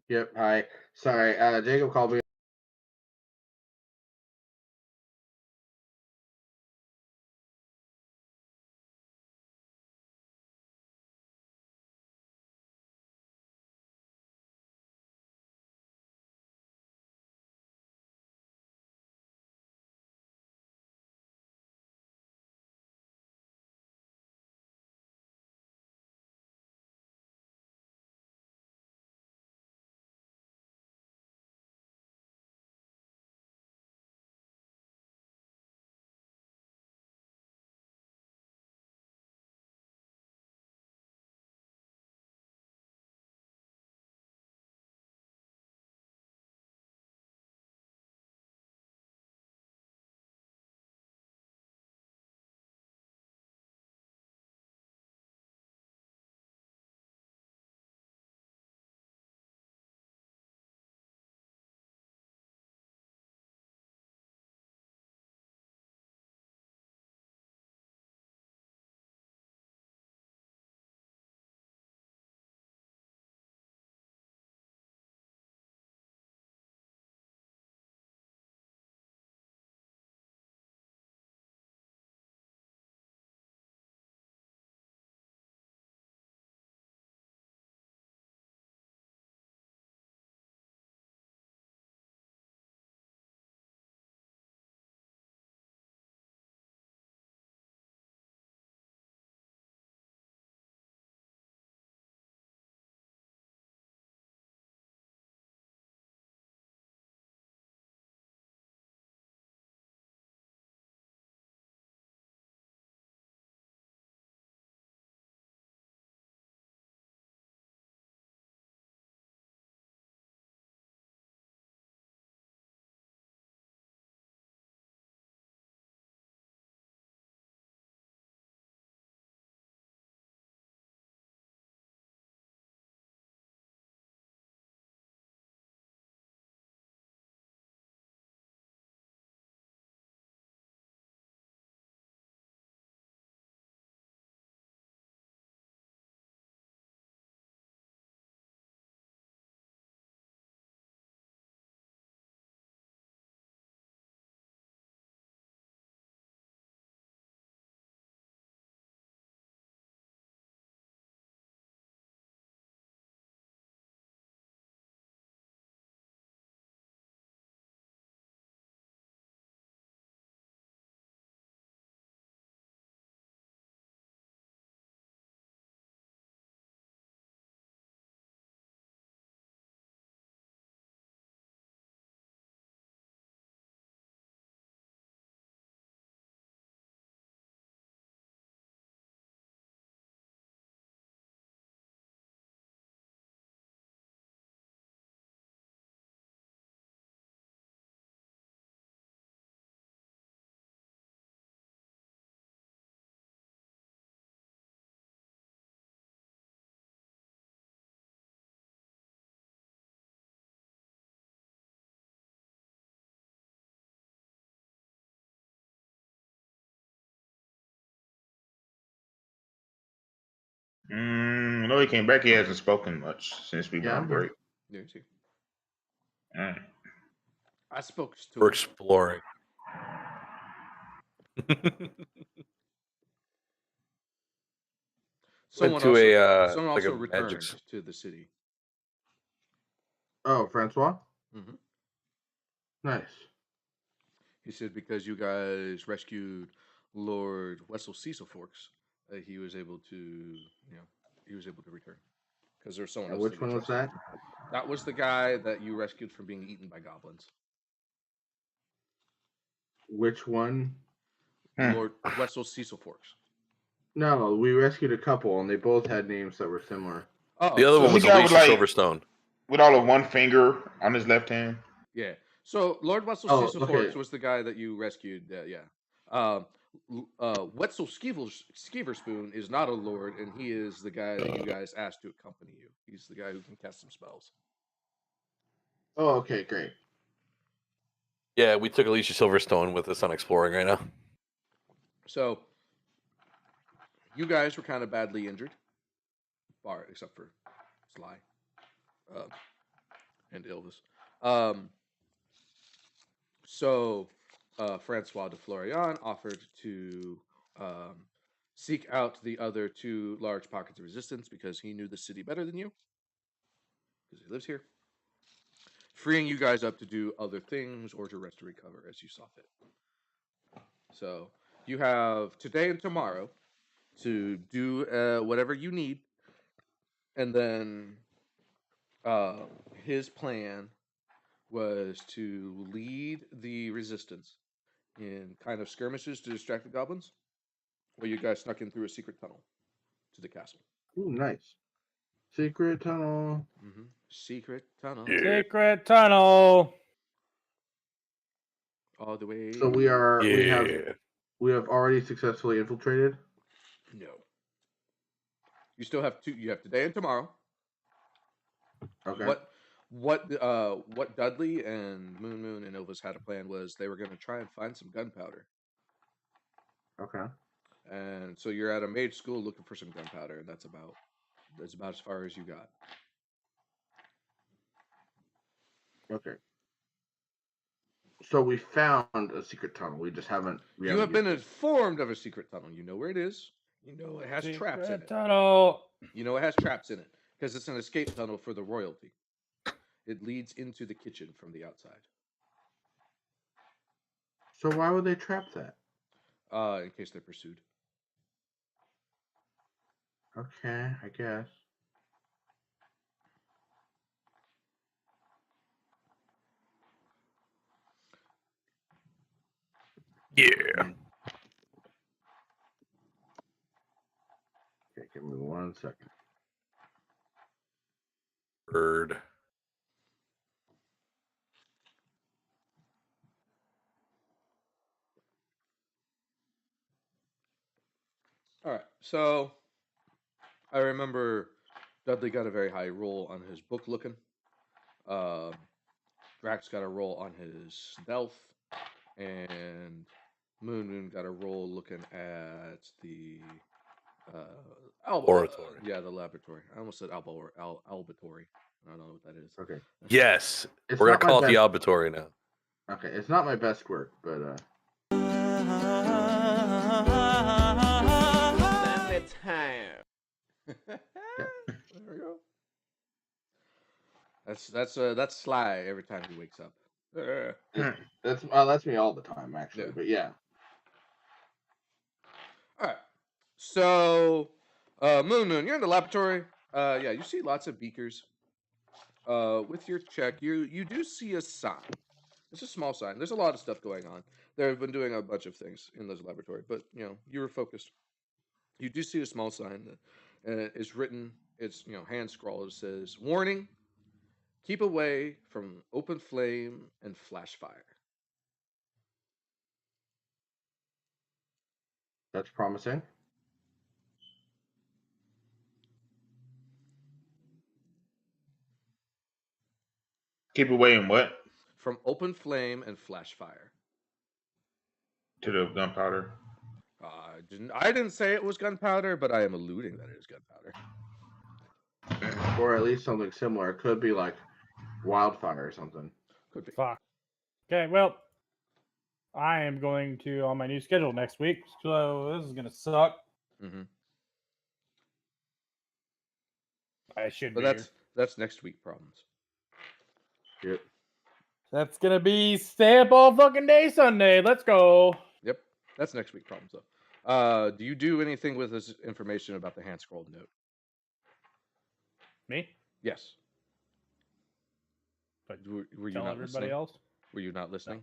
Yep. Hi. Sorry. Jacob called me. No, he came back. He hasn't spoken much since we've been on break. Yeah, you see. All right. I spoke to We're him. exploring. Someone to someone like also a returned magic. to the city. Oh, Francois? Mm-hmm. Nice. He said because you guys rescued Lord Wessel Cecil Forks, he was able to, he was able to return. Because there's someone And else. which one was that? That was the guy that you rescued from being eaten by goblins. Which one? Lord Wessel Cecil Forks. No, we rescued a couple, and they both had names that were similar. Oh, The other one the was guy Alicia with, like- Silverstone. With all of one finger on his left hand. Yeah. So Lord Wessel Cecil Forks was the guy that you rescued. Wetzel Skeeverspoon is not a lord, and he is the guy that you guys asked to accompany you. He's the guy who can cast some spells. Oh, okay, great. Yeah, we took Alicia Silverstone with us on exploring right now. So you guys were kind of badly injured, except for Sly and Ilvis. So Francois de Florian offered to seek out the other two large pockets of resistance because he knew the city better than you, because he lives here, freeing you guys up to do other things or to rest and recover as you saw fit. So you have today and tomorrow to do whatever you need, and then his plan was to lead the resistance in kind of skirmishes to distract the goblins, while you guys snuck in through a secret tunnel to the castle. Ooh, nice. Secret tunnel. Mm-hmm. Secret tunnel. Yeah. Secret tunnel. All the way. So we have already successfully infiltrated. No. You still have two. You have today and tomorrow. Okay. What Dudley and Moon and Ilvis had a plan was they were going to try and find some gunpowder. Okay. And so you're at a mage school looking for some gunpowder, and that's about as far as you got. Okay. So we found a secret tunnel. We just haven't. You have been informed of a secret tunnel. You know where it is. You know it has traps in it. Tunnel. You know it has traps in it because it's an escape tunnel for the royalty. It leads into the kitchen from the outside. So why would they trap that? In case they're pursued. Okay, I guess. Yeah. Okay, give me 1 second. Bird. All right, so I remember Dudley got a very high roll on his book looking. Drax got a roll on his stealth, and Moon got a roll looking at the Laboratory. Yeah, the laboratory. I almost said albatory. I don't know what that is. Okay. Yes. It's We're going not to my call it the best- albatory now. Okay, it's not my best work, but Time. There we go. That's Sly every time he wakes up. that's me all the time, actually. Yeah. But yeah. All right. So, Moon, you're in the laboratory. Yeah, you see lots of beakers. With your check, you do see a sign. It's a small sign. There's a lot of stuff going on. They've been doing a bunch of things in this laboratory, but you were focused. You do see a small sign that is written. It's hand scrawled. It says, "Warning: keep away from open flame and flash fire." That's promising. Keep away and what? From open flame and flash fire. To the gunpowder. I didn't say it was gunpowder, but I am alluding that it is gunpowder. Or at least something similar. It could be like wildfire or something. Could be. Fuck. Okay, well, I am going to on my new schedule next week, so this is gonna suck. Mm-hmm. I should But be that's next week problems. Yep. That's gonna be stay up all fucking day Sunday. Let's go. Yep, that's next week problems though. Do you do anything with this information about the hand scrolled note? Me? Yes. But were you tell not everybody listening? else. Were you not listening?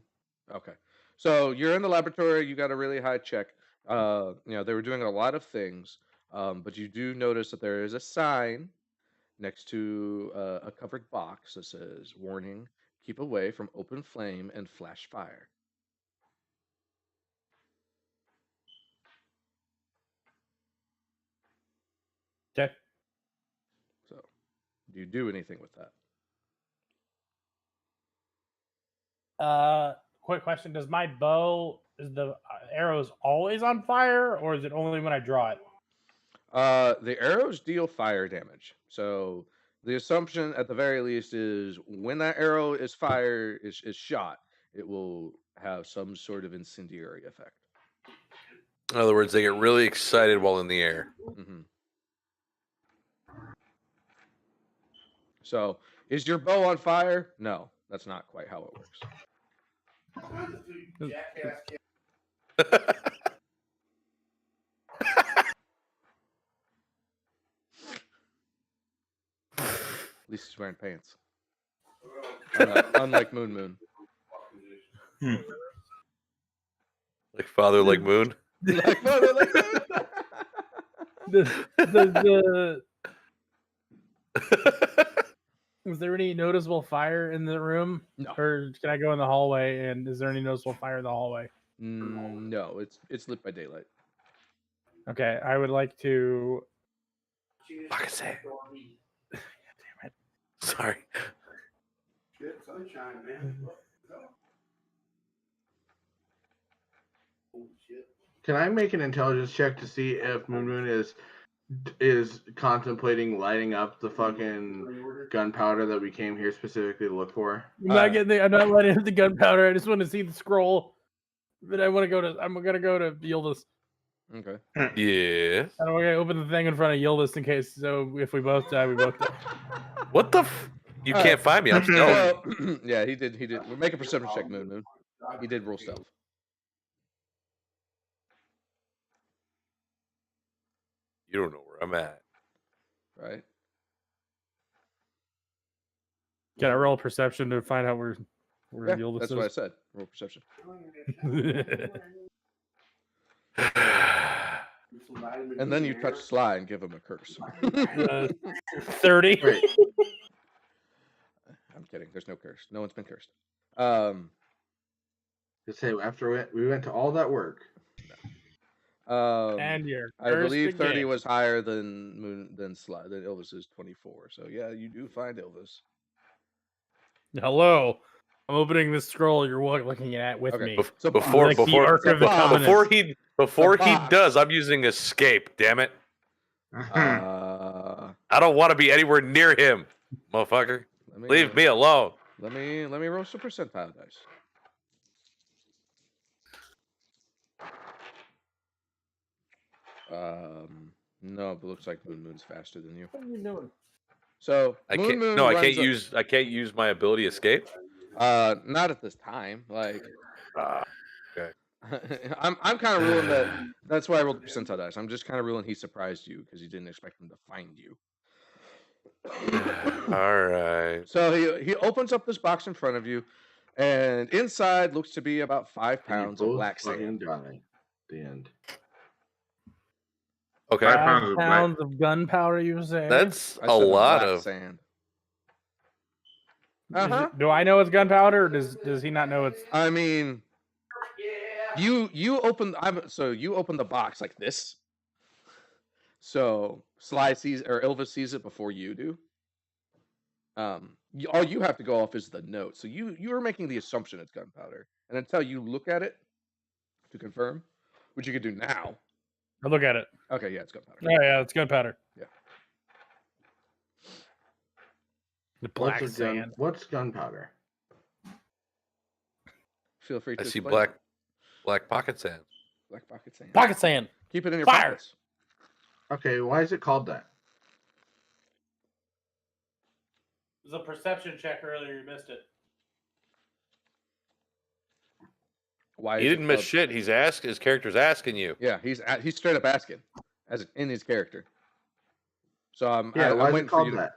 No. Okay. So you're in the laboratory. You got a really high check. They were doing a lot of things, but you do notice that there is a sign next to a covered box that says, "Warning: keep away from open flame and flash fire." Okay. So, do you do anything with that? Quick question: does my bow is the arrows always on fire, or is it only when I draw it? The arrows deal fire damage. So the assumption, at the very least, is when that arrow is shot, it will have some sort of incendiary effect. In other words, they get really excited while in the air. Mm-hmm. So, is your bow on fire? No, that's not quite how it works. At least he's wearing pants. Unlike Moon. Like Father, like Moon. Like Father, like Moon. Was there any noticeable fire in the room? No. Or can I go in the hallway? And is there any noticeable fire in the hallway? No, it's lit by daylight. Okay, I would like to. Fucking say it. Damn it. Sorry. Shit, sunshine, man. Oh shit. Can I make an intelligence check to see if Moon is contemplating lighting up the fucking gunpowder that we came here specifically to look for? I'm not letting him the gunpowder. I just want to see the scroll. But I'm gonna go to Yildiz. Okay. Yeah. And I'm gonna open the thing in front of Yildiz in case. So if we both die, we both die. What the? You can't find me. I'm stealth. Well, yeah, he did. We'll make a perception check, Moon. He did roll stealth. You don't know where I'm at. Right. Can I roll perception to find out where Yildiz that's is? what I said. Roll perception. And then you touch Sly and give him a curse. 30. Wait. I'm kidding. There's no curse. No one's been cursed. To say after we went to all that work. And you're I believe 30 again. was higher than Elvis's 24. So yeah, you do find Elvis. Hello. I'm opening this scroll you're looking at with me. So before Like the Ark of the Covenant. before he does, I'm using escape. Damn it! I don't want to be anywhere near him, motherfucker. Leave me alone. Let me roll some percentile dice. No, it looks like Moon's faster than you. What are you doing? So I can't use my ability escape. Not at this time. Like, okay. I'm kind of ruling that. That's why I rolled the percentile dice. I'm just kind of ruling he surprised you because you didn't expect him to find you. All right. So he opens up this box in front of you, and inside looks to be about 5 pounds of black sand. The end. Okay. 5 pounds of gunpowder, you were saying? That's a lot of sand. Do I know it's gunpowder, or does he not know it's? I mean, you open the box like this. So Sly sees or Elvis sees it before you do. All you have to go off is the note. So you are making the assumption it's gunpowder, and until you look at it to confirm, which you could do now. I'll look at it. Okay, yeah, it's gunpowder. Oh yeah, it's gunpowder. Yeah. The black sand. What's gunpowder? Feel free to I see explain. black pocket sand. Black pocket sand. Pocket sand. Keep it in your Fire. pockets. Okay, why is it called that? It was a perception check earlier. You missed it. Why? He didn't miss shit. His character's asking you. Yeah, he's straight up asking, as in his character. So I'm why is waiting it for you called to. that?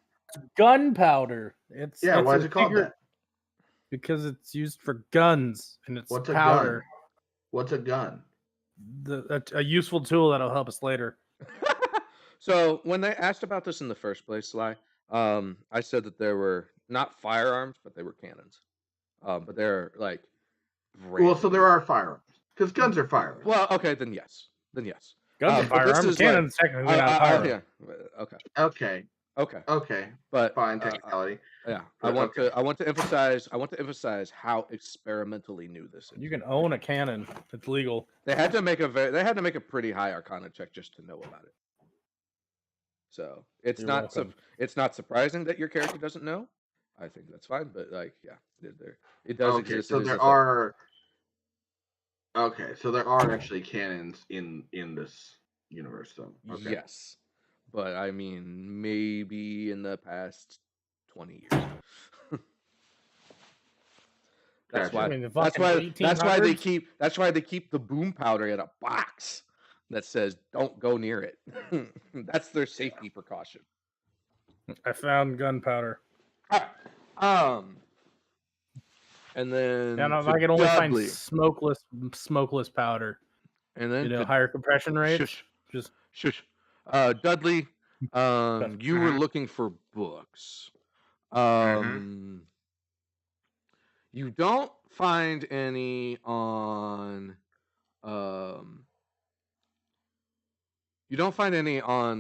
Gunpowder. Why is it called that? Because it's used for guns and it's What's a powder. gun? What's a gun? A useful tool that'll help us later. So when they asked about this in the first place, Sly, I said that there were not firearms, but they were cannons. But they're like. Well, so there are firearms because guns are firearms. Well, okay, then yes. Guns are firearms. Cannons technically not firearms. Yeah. Okay. But fine technicality. Yeah, I want to emphasize how experimentally new this is. You can own a cannon. It's legal. They had to make a pretty high Arcana check just to know about it. So it's not surprising that your character doesn't know. I think that's fine, but it does exist. So there are. Okay, so there are actually cannons in this universe, though. Okay. Yes, but I mean, maybe in the past 20 years. That's why. That's why they keep the boom powder in a box that says "Don't go near it." That's their safety precaution. I found gunpowder. And then I can only find smokeless powder. And then higher compression rates. Shush. Dudley, you were looking for books. You don't find any on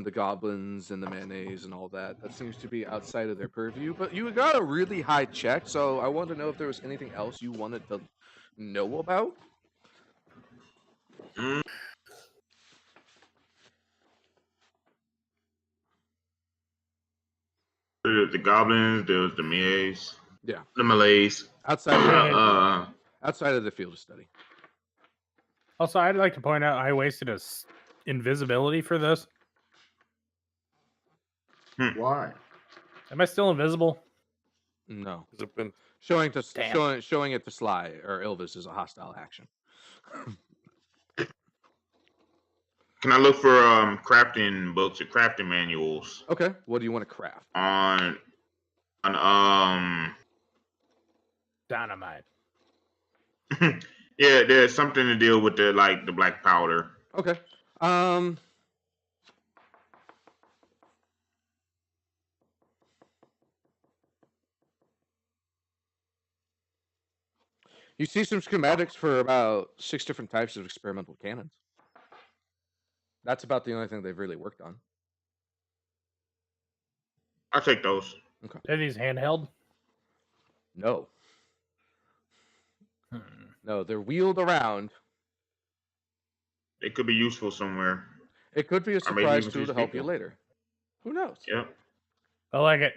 the goblins and the mayonnaise and all that. That seems to be outside of their purview. But you got a really high check, so I wanted to know if there was anything else you wanted to know about. There's the goblins, there's the Malays. Yeah. The Malays. Outside of the field of study. Also, I'd like to point out I wasted invisibility for this. Why? Am I still invisible? No. Has it been showing it to Sly or Ilvis is a hostile action. Can I look for crafting books or crafting manuals? Okay. What do you want to craft? On dynamite. Yeah, there's something to deal with the black powder. Okay. You see some schematics for about 6 different types of experimental cannons. That's about the only thing they've really worked on. I'll take those. Okay. Are these handheld? No. No, they're wheeled around. It could be useful somewhere. It could be a surprise tool to help you later. Who knows? Yep. I like it.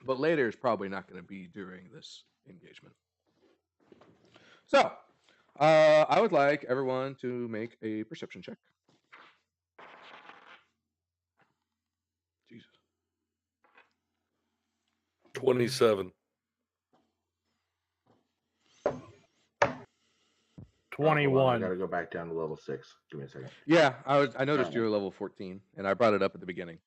But later is probably not going to be during this engagement. So, I would like everyone to make a perception check. Jesus. 27. 21. I gotta go back down to level 6. Give me a second. Yeah, I noticed you were level 14, and I brought it up at the beginning.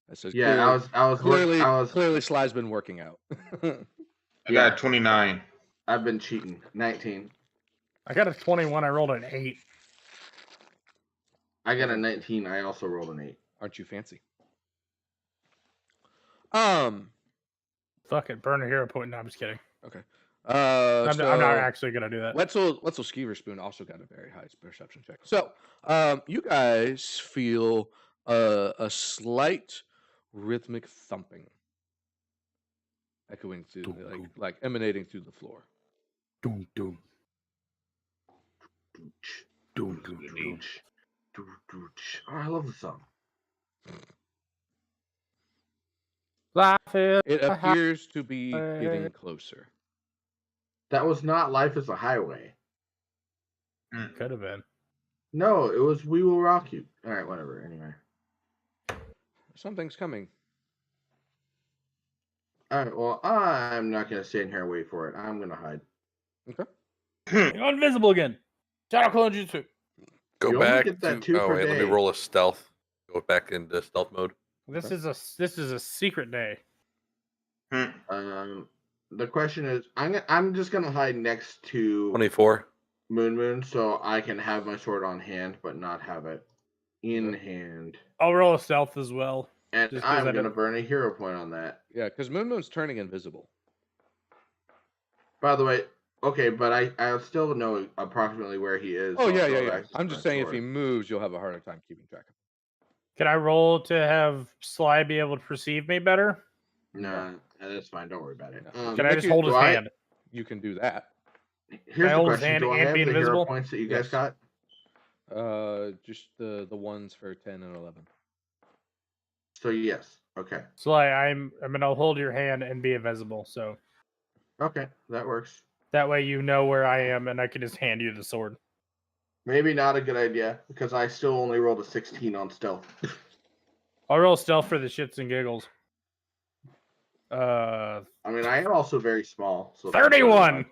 That says clearly Sly's been working out. I got 29. I've been cheating. 19. I got a 21. I rolled an 8. I got a 19. I also rolled an 8. Aren't you fancy? Fuck it. Burn a hero point. No, I'm just kidding. Okay. I'm not actually gonna do that. Wetzel Skeever Spoon also got a very high perception check. So, you guys feel a slight rhythmic thumping echoing through, like emanating through the floor. Doom, doom. Oh, I love the song. Life is It a appears to be highway. getting closer. That was not Life is a Highway. Could have been. No, it was We Will Rock You. All right, whatever. Anyway. Something's coming. All right, well, I'm not going to sit here and wait for it. I'm going to hide. Okay. You're invisible again. Shadow Clone Jutsu. Go You only back get that to. 2 Oh per wait, let me day. roll a stealth. Go back into stealth mode. This is a secret day. The question is, I'm just going to hide next to 24. Moon, so I can have my sword on hand, but not have it in hand. I'll roll a stealth as well. And Just 'cause I'm I going to don't- burn a hero point on that. Yeah, because Moon's turning invisible. By the way, okay, but I still know approximately where he is. Oh, so I'll yeah. still access I'm my just saying if he sword. moves, you'll have a harder time keeping track of him. Can I roll to have Sly be able to perceive me better? No, that's fine. Don't worry about it. No. Can I If just you- hold his do I- hand? You can do that. Here's I the hold his question: hand do I and have be the hero invisible? points that you Yes. guys got? Just the ones for 10 and 11. So yes. Okay. Sly, I'm gonna hold your hand and be invisible, so Okay, that works. that way you know where I am and I can just hand you the sword. Maybe not a good idea because I still only rolled a 16 on stealth. I'll roll stealth for the shits and giggles. I mean, I am also very small. So 31.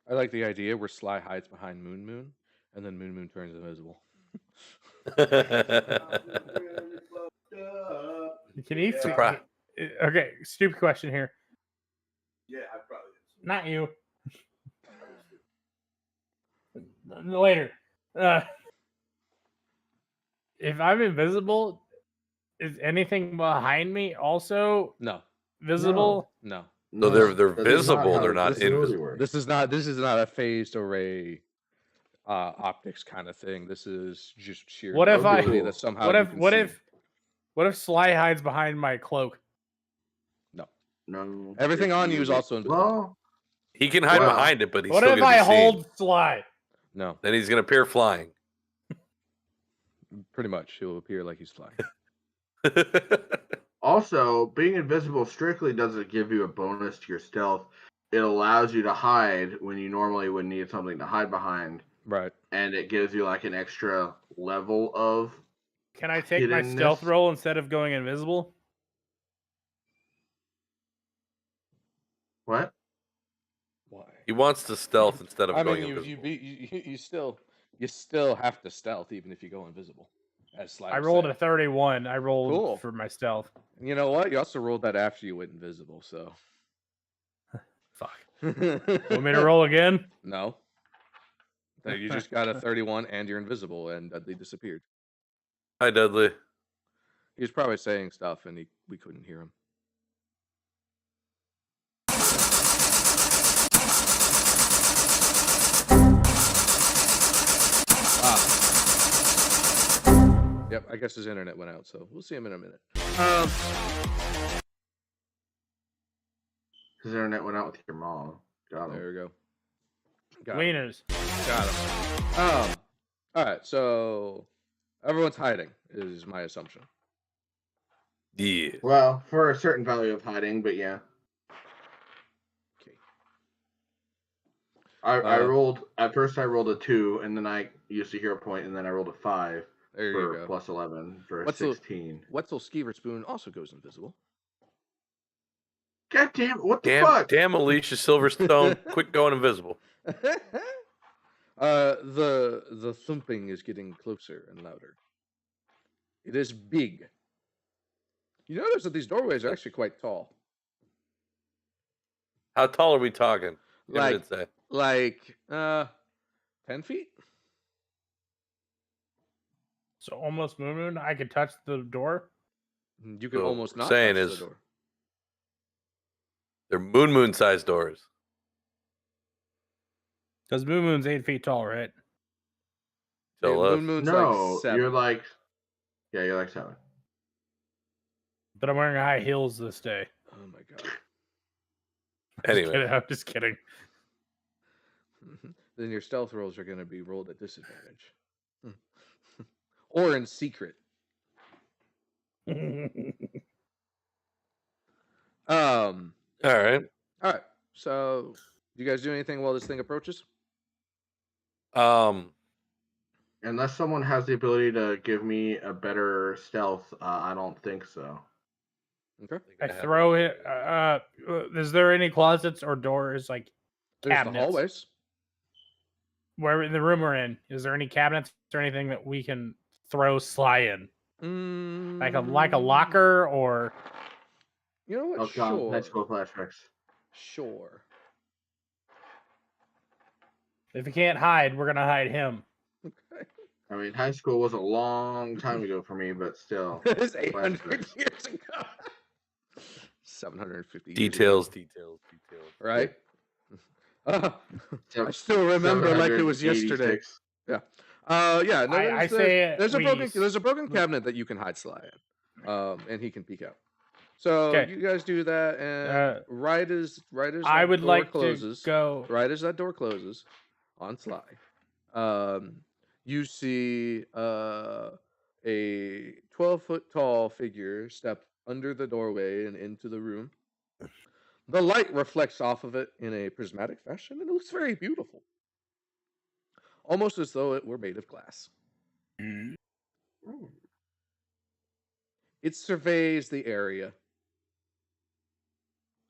I like the idea where Sly hides behind Moon, and then Moon turns invisible. Can you Surprise. Okay, stupid question here. Yeah, I probably did. Not you. Later. If I'm invisible, is anything behind me also No. visible? No. So they're that is not visible, how they're not invisibility invisible. works. This is not a phased array optics kind of thing. This is just sheer What if I- ability that somehow What you if can what see. if Sly hides behind my cloak? No. Everything if on you is also invisible. Well, He can hide Wow. behind it, but he's What still if gonna I be seen. hold Sly? No, Then he's gonna appear flying. pretty much. He'll appear like he's flying. also, being invisible strictly doesn't give you a bonus to your stealth. It allows you to hide when you normally would need something to hide behind, Right. and it gives you like an extra level of. Can I take my stealth Hiddenness. roll instead of going invisible? What? Why? He wants to stealth instead of I going mean, invisible. you still have to stealth even if you go invisible. As Sly I was rolled a saying. 31. I rolled Cool. for my stealth. And you know what? You also rolled that after you went invisible, so. Fuck. Want me to roll again? No. No, you just got a 31 and you're invisible, and Dudley disappeared. Hi, Dudley. He was probably saying stuff, and we couldn't hear him. Yep, I guess his internet went out, so we'll see him in a minute. His internet went out with your mom. Got him. There we go. Got him. Wieners. Got him. All right, so everyone's hiding is my assumption. Yeah. Well, for a certain value of hiding, but yeah. Okay. I rolled at first. I rolled a 2, and then I used a hero point, and then I rolled a 5 There you for go. plus 11 for a Wetzel- 16. Wetzel Skeever Spoon also goes invisible. God damn! What the fuck? Damn, Alicia Silverstone, quit going invisible. The thumping is getting closer and louder. It is big. You notice that these doorways are actually quite tall. How tall are we talking? Give Like, it a say. 10 feet? So almost Moon, I could touch the door. You can So almost we're not saying touch is- the door. They're moon sized doors. Because Moon's 8 feet tall, right? Tell Yeah, us. Moon's No, like 7. you're like 7. But I'm wearing high heels this day. Oh my god. Anyway, I'm just kidding. then your stealth rolls are going to be rolled at disadvantage. Or in secret. All right. So, do you guys do anything while this thing approaches? Unless someone has the ability to give me a better stealth, I don't think so. Okay. I throw it. Is there any closets or doors like There's cabinets? the hallways. Where in the room we're in, is there any cabinets or anything that we can throw Sly in? Like a locker or? You know what? Oh, Sure. high school flashbacks. Sure. If he can't hide, we're gonna hide him. Okay. I mean, high school was a long time ago for me, but still. It's 800 years ago. 750 Details. Right? I still remember like it was yesterday. Yeah. Yeah. No, there's a broken cabinet that you can hide Sly in, and he can peek out. So you guys do that, and right as I would door like closes, to go. Right as that door closes on Sly, you see a 12-foot tall figure step under the doorway and into the room. The light reflects off of it in a prismatic fashion, and it looks very beautiful. Almost as though it were made of glass. It surveys the area,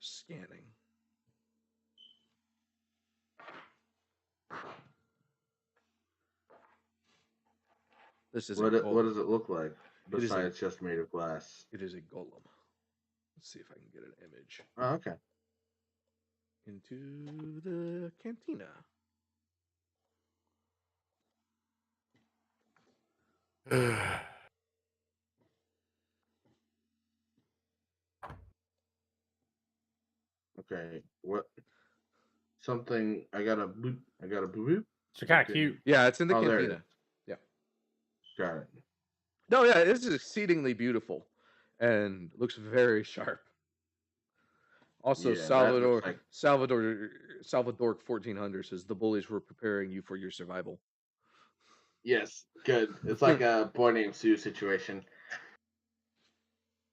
scanning. This is what does it look like besides just made of glass? It is a golem. Let's see if I can get an image. Oh, okay. Into the cantina. Okay. What? Something. I got a boop. It's kind of cute. Yeah, it's in the cantina. There. Yeah. Got it. No, yeah, this is exceedingly beautiful and looks very sharp. Also, yeah, Salvador 1400 says the bullies were preparing you for your survival. Yes, good. It's like a Boy Named Sue situation.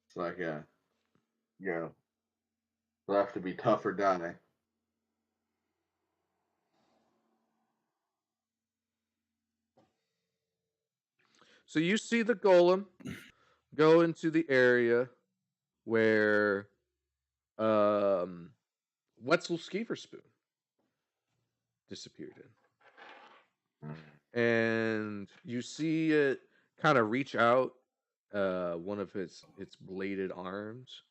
It's like you'll have to be tough or die. So you see the golem go into the area where Wetzel Skeeverspoon disappeared in. And you see it kind of reach out one of its bladed arms,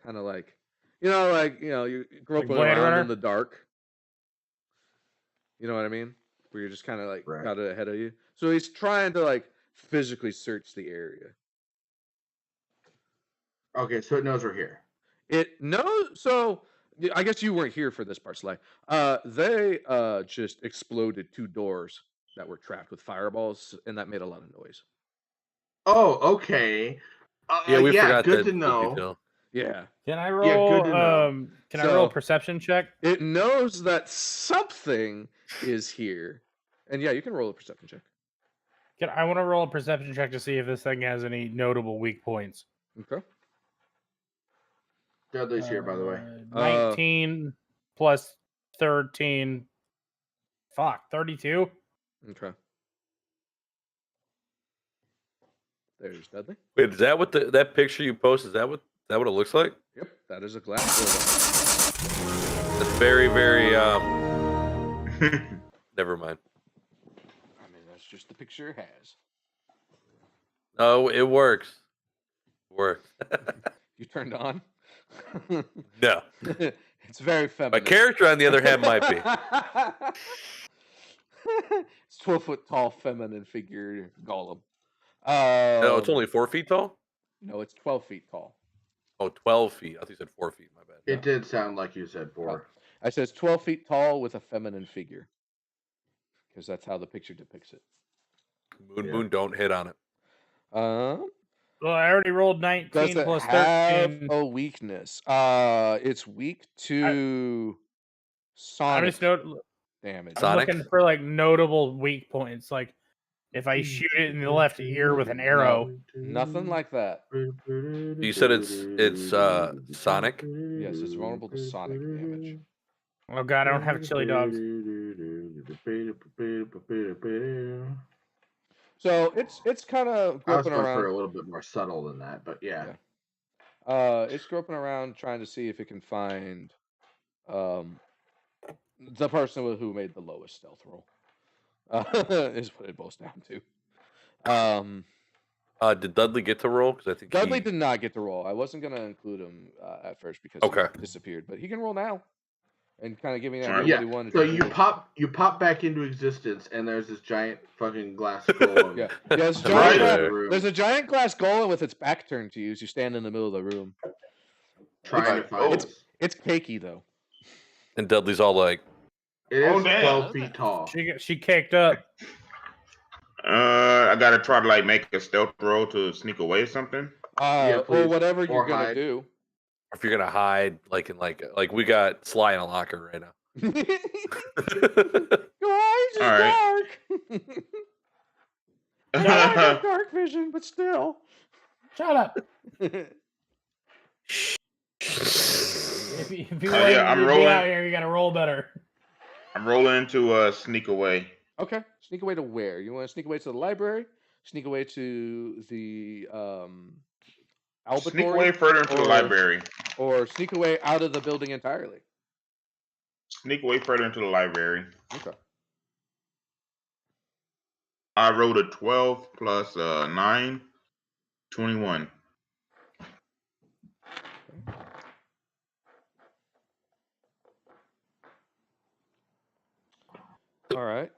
kind of like you grope around in the dark. You know what I mean? Where you're just kind of like got it ahead of you. So he's trying to like physically search the area. Okay, so it knows we're here. It knows. So I guess you weren't here for this part, Sly. They just exploded 2 doors that were trapped with fireballs, and that made a lot of noise. Oh, okay. Yeah, we forgot good that to know. detail. Yeah. Can I roll? Yeah, good to know. Can I roll a perception check? It knows that something is here, and yeah, you can roll a perception check. I want to roll a perception check to see if this thing has any notable weak points. Okay. Dudley's here, by the way. 19 plus 13. 32. Okay. There's Dudley. Wait, is that what that picture you posted? Is that what it looks like? Yep, that is a glass golem. It's very, very. Never mind. I mean, that's just the picture it has. Oh, it works. Works. You turned on? No. It's very feminine. My character, on the other hand, might be. It's 12-foot tall, feminine figure golem. No, it's only 4 feet tall? No, it's 12 feet tall. Oh, 12 feet. I thought you said 4 feet. My bad. It did sound like you said 4. I said it's 12 feet tall with a feminine figure. Because that's how the picture depicts it. Moon, don't hit on it. Well, I already rolled 19 Does it plus have 13. a weakness? It's weak to Sonic. damage. I'm looking for like notable weak points. Like if I shoot it in the left ear with an arrow. Nothing like that. You said it's sonic? Yes, it's vulnerable to sonic damage. Oh god, I don't have chili dogs. So it's kind of I was groping going around. for a little bit more subtle than that, but yeah. It's groping around trying to see if it can find the person who made the lowest stealth roll. Is what it boils down to. Did Dudley get to roll? Because I think Dudley did not get to roll. I wasn't gonna include him at first because he disappeared, but he can roll now, and kind of give me that what he wanted. So you pop back into existence, and there's this giant fucking glass golem. There's a giant glass golem with its back turned to you. You stand in the middle of the room, trying to find. It's cakey though. And Dudley's all like, "It is 12 feet tall." She caked up. I gotta try to like make a stealth roll to sneak away or something. Or whatever you're gonna do. If you're gonna hide, like in like we got Sly in a locker right now. Your eyes are dark. I have dark vision, but still. Shut up. If you I'm rolling out here, you gotta roll better. I'm rolling to sneak away. Okay, sneak away to where? You want to sneak away to the library? Sneak away to the Albertory? Sneak away further into the library. Or sneak away out of the building entirely? Sneak away further into the library. Okay. I rolled a 12 plus 9, 21. All right.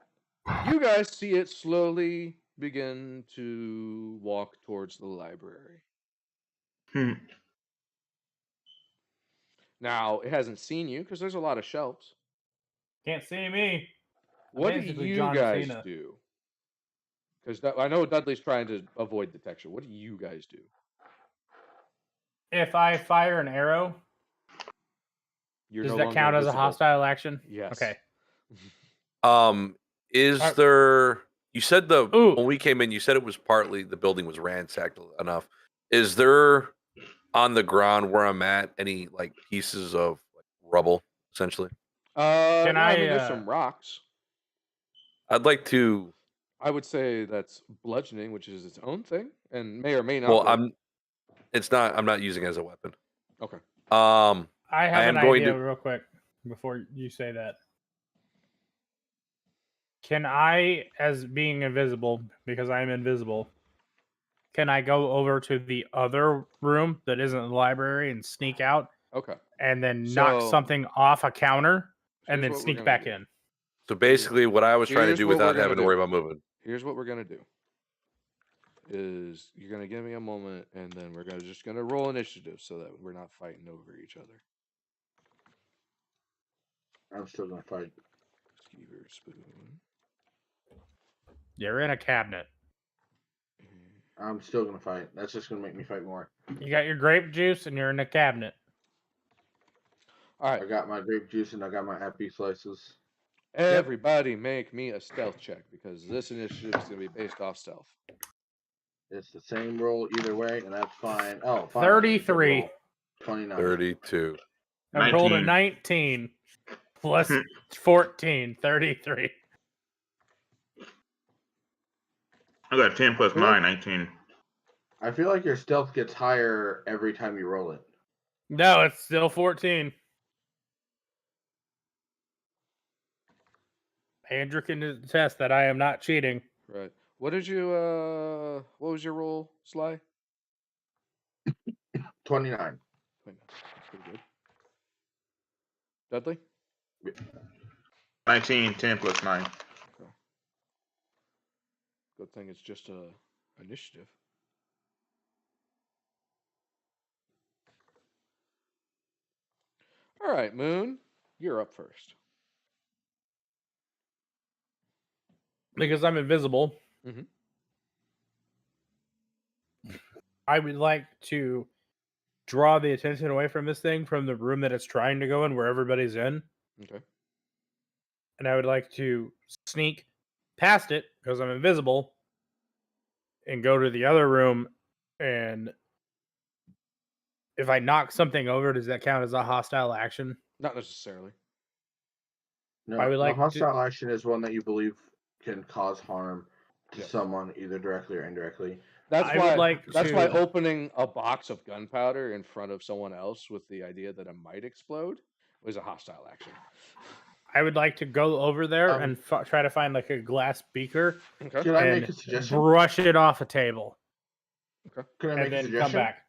You guys see it slowly begin to walk towards the library. Now, it hasn't seen you because there's a lot of shelves. Can't see me. What do you guys do? Because I know Dudley's trying to avoid detection. What do you guys do? If I fire an arrow, does that count as a hostile action? Yes. Okay. Is there? You said when we came in, you said it was partly the building was ransacked enough. Is there on the ground where I'm at any like pieces of rubble essentially? Can I mean, there's some rocks. I'd like to. I would say that's bludgeoning, which is its own thing, and may or may not. Well, I'm not using it as a weapon. Okay. I have an idea real quick before you say that. Can I, as being invisible, because I'm invisible, can I go over to the other room that isn't the library and sneak out? Okay. And then knock something off a counter and then sneak back in. So basically, what I was trying to do without having to worry about moving. Here's what we're gonna do. Is you're gonna give me a moment, and then we're just gonna roll initiative so that we're not fighting over each other. I'm still gonna fight. Skeever spoon. You're in a cabinet. I'm still gonna fight. That's just gonna make me fight more. You got your grape juice, and you're in a cabinet. All right. I got my grape juice and I got my happy slices. Everybody make me a stealth check because this initiative is going to be based off stealth. It's the same roll either way, and that's fine. Oh, fine. 33. 29. 32. I rolled a 19 plus 14, 33. I got 10 plus 9, 19. I feel like your stealth gets higher every time you roll it. No, it's still 14. Andrew can attest that I am not cheating. Right. What did you what was your roll, Sly? 29. That's pretty good. Dudley? 19, 10 plus 9. Okay. Good thing it's just a initiative. All right, Moon, you're up first. Because I'm invisible. Mm-hmm. I would like to draw the attention away from this thing from the room that it's trying to go in, where everybody's in. Okay. and I would like to sneak past it because I'm invisible and go to the other room. And if I knock something over, does that count as a hostile action? Not necessarily. No, I would like hostile action is one that you believe can cause harm to Yes. someone, either directly or indirectly. That's I why. would like That's why to- opening a box of gunpowder in front of someone else with the idea that it might explode was a hostile action. I would like to go over there and try to find like a glass beaker Okay. Can I and make a suggestion? brush it off a table Okay. Can I make and a then suggestion? come back.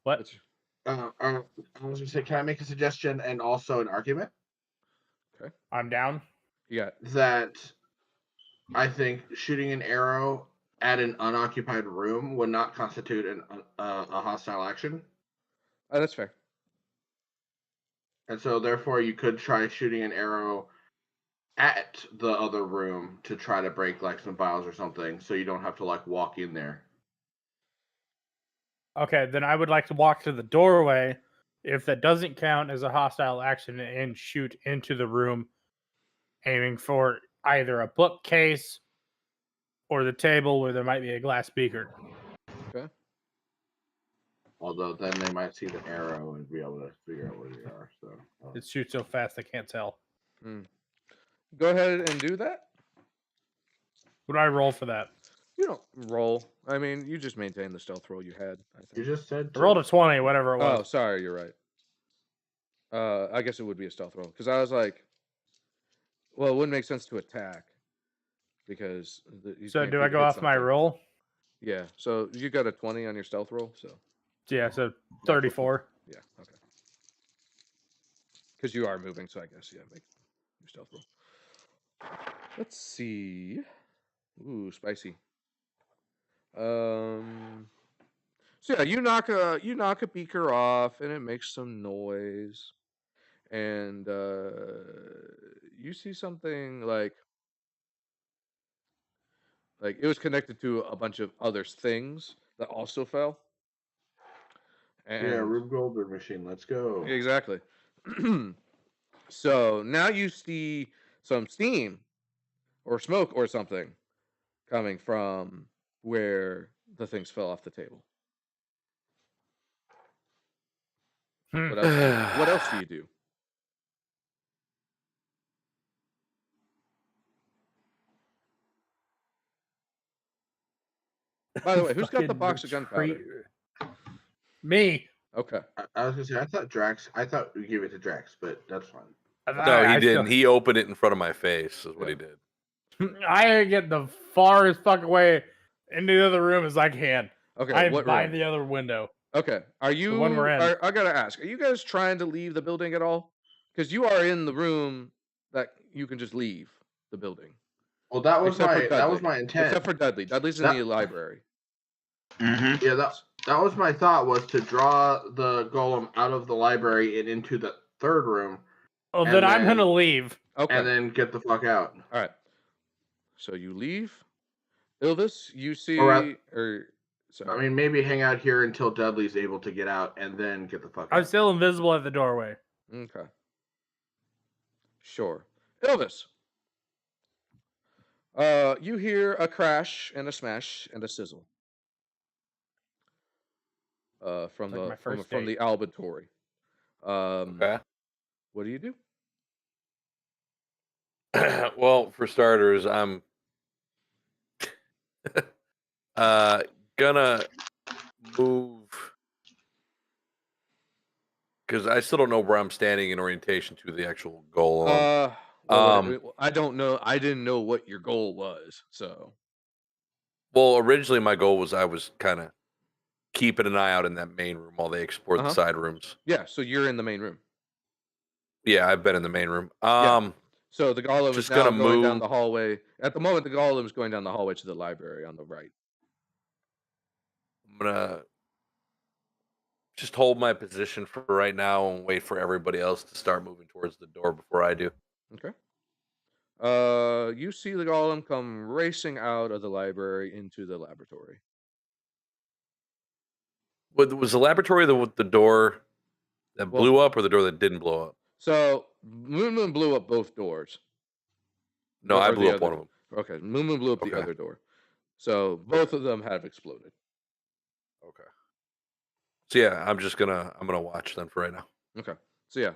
What? I was gonna say, can I make a suggestion and also an argument? Okay. I'm down. Yeah. That I think shooting an arrow at an unoccupied room would not constitute a hostile action. Oh, that's fair. And so, therefore, you could try shooting an arrow at the other room to try to break like some files or something, so you don't have to like walk in there. Okay, then I would like to walk to the doorway. If that doesn't count as a hostile action, and shoot into the room, aiming for either a bookcase or the table where there might be a glass beaker. Okay. Although then they might see the arrow and be able to figure out where they are. So It shoots so fast they can't tell. Go ahead and do that. What do I roll for that? You don't roll. I mean, you just maintain the stealth roll you had. I think. you just said I rolled a 20, whatever it was. Oh, sorry, you're right. I guess it would be a stealth roll because I was like, well, it wouldn't make sense to attack because. So do I go off my roll? Yeah. So you got a 20 on your stealth roll, so. Yeah, so 34. Yeah. Okay. Because you are moving, so I guess make your stealth roll. Let's see. Ooh, spicy. So yeah, you knock a beaker off, and it makes some noise, and you see something like it was connected to a bunch of other things that also fell. And yeah, Rube Goldberg machine. Let's go. Exactly. So now you see some steam or smoke or something coming from where the things fell off the table. What else do you do? By the way, who's got the box of gunpowder? Me. Okay. I was gonna say I thought we gave it to Drax, but that's fine. No, he didn't. He opened it in front of my face. Is what he did. I get the farthest fucking way into the other room as I can. Okay. I'm what by room? the other window. Okay. Are you? The one we're in. I gotta ask. Are you guys trying to leave the building at all? Because you are in the room that you can just leave the building. Well, that was my intent. Except for Dudley. Dudley's in the library. Mm-hmm. Yeah, that was my thought, was to draw the golem out of the library and into the third room. Oh, then I'm gonna leave. Okay. And then get the fuck out. All right. So you leave. Ilvis, you see, Sorry. I mean, maybe hang out here until Dudley's able to get out, and then get the fuck out. I'm still invisible at the doorway. Okay. Sure. Ilvis. You hear a crash and a smash and a sizzle. From Like from the Albatory. Okay. What do you do? Well, for starters, I'm gonna move because I still don't know where I'm standing in orientation to the actual goal. I don't know. I didn't know what your goal was. So, well, originally my goal was I was kind of keeping an eye out in that main room while they explored the side rooms. Yeah, so you're in the main room. Yeah, I've been in the main room. So the golem just is now gonna going down move. the hallway. At the moment, the golem is going down the hallway to the library on the right. I'm gonna just hold my position for right now and wait for everybody else to start moving towards the door before I do. Okay. You see the golem come racing out of the library into the laboratory. Was the laboratory the door that blew up or the door that didn't blow up? So Moon blew up both doors. No, I Or blew the up one other. of them. Okay, Moon blew up the Okay. other door. So both of them have exploded. Okay. So yeah, I'm gonna watch then for right now. Okay. So yeah,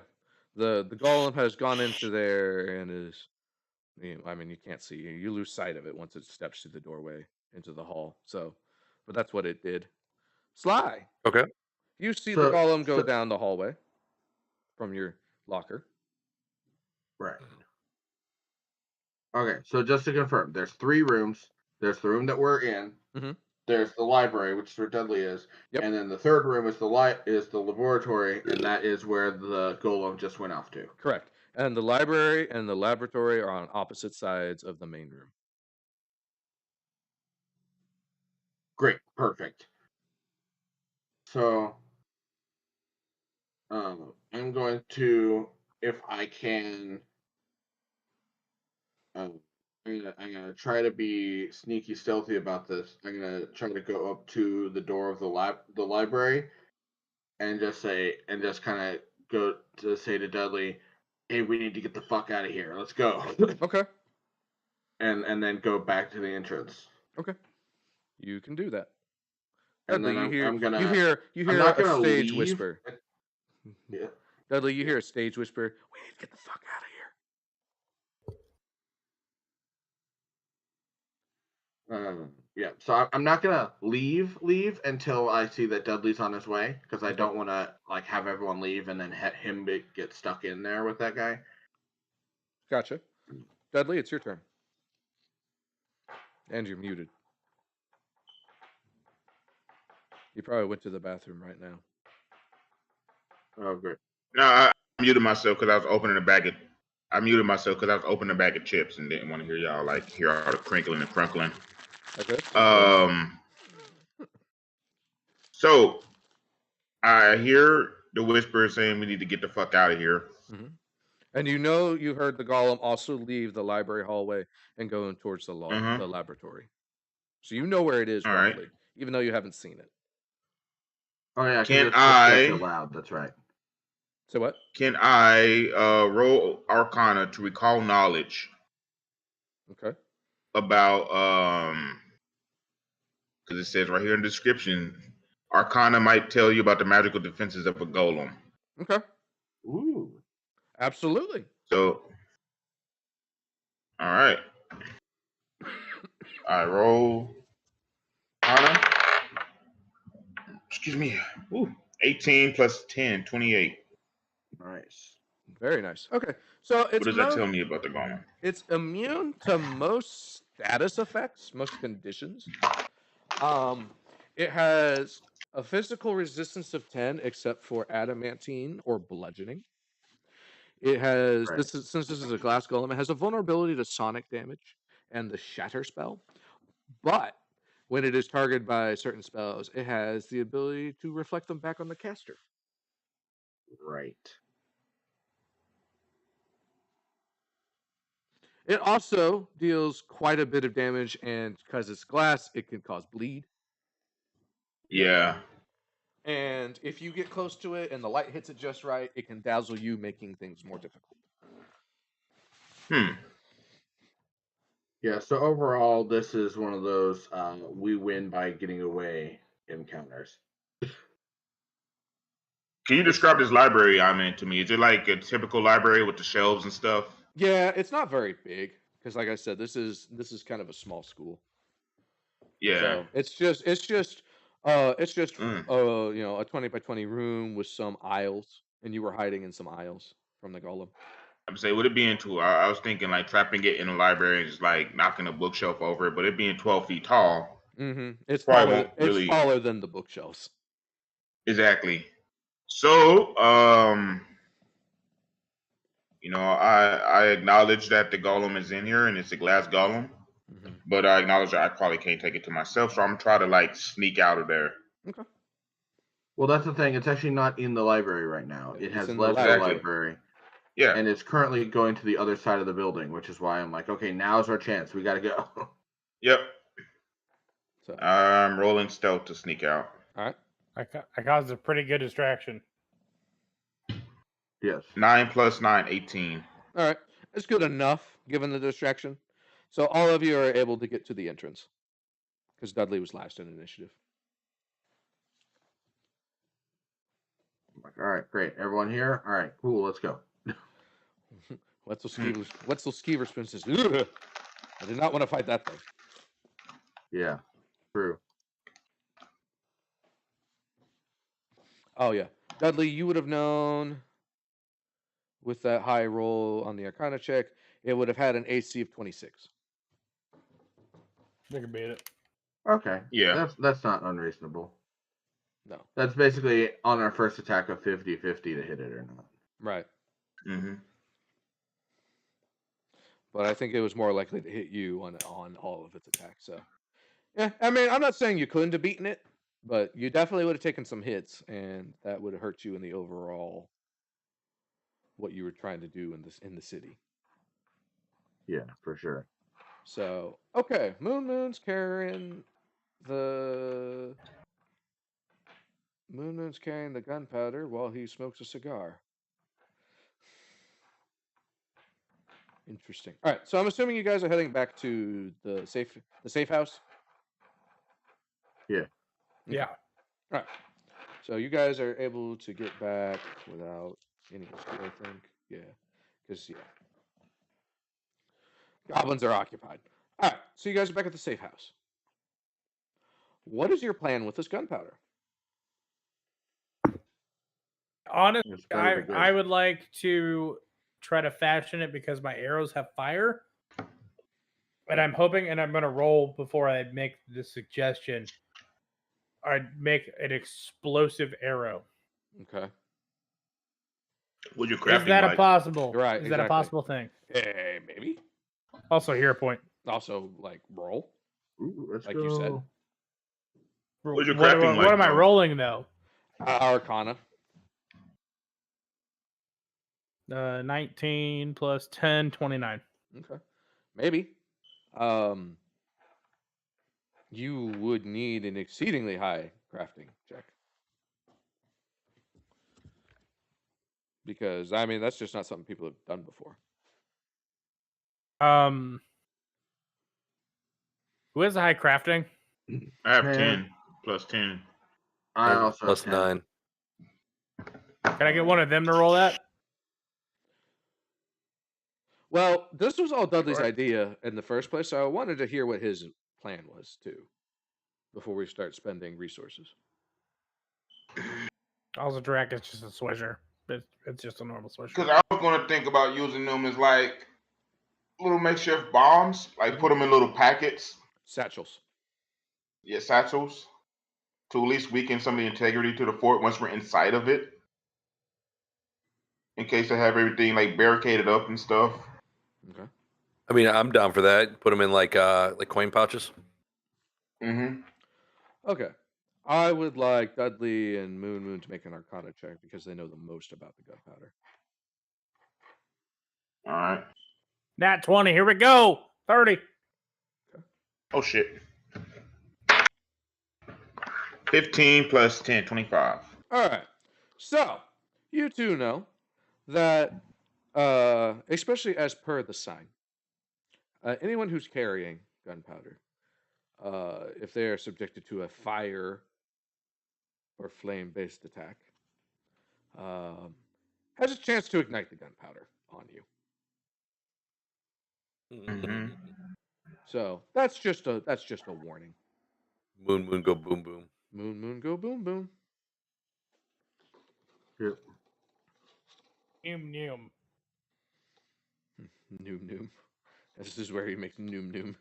the golem has gone into there and is. I mean, you can't see. You lose sight of it once it steps through the doorway into the hall. So, but that's what it did. Sly. Okay. You see the golem go down the hallway from your locker. Right. Okay, so just to confirm, there's 3 rooms. There's the room that we're in. Mm-hmm. There's the library, which is where Dudley is. Yep. And then the third room is the laboratory, and that is where the golem just went off to. Correct. And the library and the laboratory are on opposite sides of the main room. Great, perfect. So, I'm going to, if I can, I'm gonna try to be sneaky, stealthy about this. I'm gonna try to go up to the door of the library, and just kind of go to say to Dudley, "Hey, we need to get the fuck out of here. Let's go." Okay. And then go back to the entrance. Okay. You can do that. And Dudley, then you hear a stage whisper. Yeah. Dudley, you hear a stage whisper. We need to get the fuck out of here. Yeah. So I'm not gonna leave until I see that Dudley's on his way, because I don't want to like have everyone leave and then him get stuck in there with that guy. Gotcha. Dudley, it's your turn. And you're muted. You probably went to the bathroom right now. Oh, great. No, I muted myself because I was opening a bag of. I muted myself because I was opening a bag of chips and didn't want to hear y'all hear all the crinkling and crunkling. Okay. So I hear the whisper saying we need to get the fuck out of here. Mm-hmm. And you heard the golem also leave the library hallway and go in towards the laboratory. So you know where it is roughly, even though you haven't seen it. Oh yeah, can I? Loud. That's right. So what? Can I roll Arcana to recall knowledge? Okay. About because it says right here in the description, Arcana might tell you about the magical defenses of a golem. Okay. Ooh. Absolutely. So, all right. I roll Arcana. Excuse me. Ooh, 18 plus 10, 28. Nice. Very nice. Okay. So what does that tell me about the golem? It's immune to most status effects, most conditions. It has a physical resistance of 10, except for adamantine or bludgeoning. It has since this is a glass golem, it has a vulnerability to sonic damage and the shatter spell. But when it is targeted by certain spells, it has the ability to reflect them back on the caster. Right. It also deals quite a bit of damage, and because it's glass, it can cause bleed. Yeah. And if you get close to it and the light hits it just right, it can dazzle you, making things more difficult. Yeah, so overall, this is one of those we win by getting away encounters. Can you describe this library I'm in to me? Is it like a typical library with the shelves and stuff? Yeah, it's not very big because, like I said, this is kind of a small school. Yeah, so it's just a 20 by 20 room with some aisles, and you were hiding in some aisles from the golem. I'm saying, would it be into? I was thinking like trapping it in a library and just like knocking a bookshelf over it, but it being 12 feet tall. Mm-hmm. It's taller than the bookshelves. Exactly. So, I acknowledge that the golem is in here and it's a glass golem, but I acknowledge that I probably can't take it to myself, so I'm gonna try to like sneak out of there. Okay. Well, that's the thing. It's actually not in the library right now. It has left the library. Yeah. And it's currently going to the other side of the building, which is why I'm like, okay, now's our chance. We got to go. Yep. So I'm rolling stealth to sneak out. All right. I caused a pretty good distraction. Yes. 9 plus 9, 18. All right, it's good enough given the distraction. So all of you are able to get to the entrance because Dudley was last in initiative. All right, great. Everyone here? All right, cool. Let's go. Wetzel Skeever says, "Ugh, I did not want to fight that thing." Yeah, true. Oh yeah, Dudley, you would have known with that high roll on the Arcana check, it would have had an AC of 26. They can beat it. Okay. Yeah. That's not unreasonable. No. That's basically on our first attack of 50-50 to hit it or not. Right. Mm-hmm. But I think it was more likely to hit you on all of its attacks. So, yeah, I mean, I'm not saying you couldn't have beaten it, but you definitely would have taken some hits, and that would have hurt you in the overall what you were trying to do in the city. Yeah, for sure. So, okay, Moon's carrying the gunpowder while he smokes a cigar. Interesting. All right, so I'm assuming you guys are heading back to the safe house. Yeah. Okay. Yeah. All right. So you guys are able to get back without any issue, I think. Yeah, because goblins are occupied. All right. So you guys are back at the safe house. What is your plan with this gunpowder? Honestly, It's better to I would like to try to fashion it because my arrows have fire. And I'm hoping, and I'm going to roll before I make the suggestion. I'd make an explosive arrow. Okay. Would you crafting Is that like? a possible? Right, Is that a exactly. possible thing? Maybe. Also, hero point. Also, like roll, Ooh, let's like go. you said. What's your What crafting like, am I bro? rolling though? Arcana. 19 plus 10, 29. Okay. Maybe. You would need an exceedingly high crafting check. Because I mean that's just not something people have done before. Who has a high crafting? I have 10. 10 plus 10. I And also plus have 10. 9. Can I get one of them to roll that? Well, this was all Dudley's idea in the first place, so I wanted to hear what his plan was too, before we start spending resources. Also, Drac is just a swisher. It's just a normal swisher. Because I was going to think about using them as like little makeshift bombs, like put them in little packets. Satchels. Yeah, satchels. To at least weaken some of the integrity to the fort once we're inside of it. In case they have everything like barricaded up and stuff. Okay. I mean, I'm down for that. Put them in like coin pouches. Mm-hmm. Okay. I would like Dudley and Moon to make an Arcana check because they know the most about the gunpowder. All right. Nat 20. Here we go. 30. Okay. Oh shit. 15 plus 10, 25. All right. So you two know that, especially as per the sign, anyone who's carrying gunpowder, if they are subjected to a fire or flame-based attack, has a chance to ignite the gunpowder on you. Mm-hmm. So that's just a warning. Moon go boom boom. Moon go boom boom. Yep. Noom. Noom. This is where he makes noom.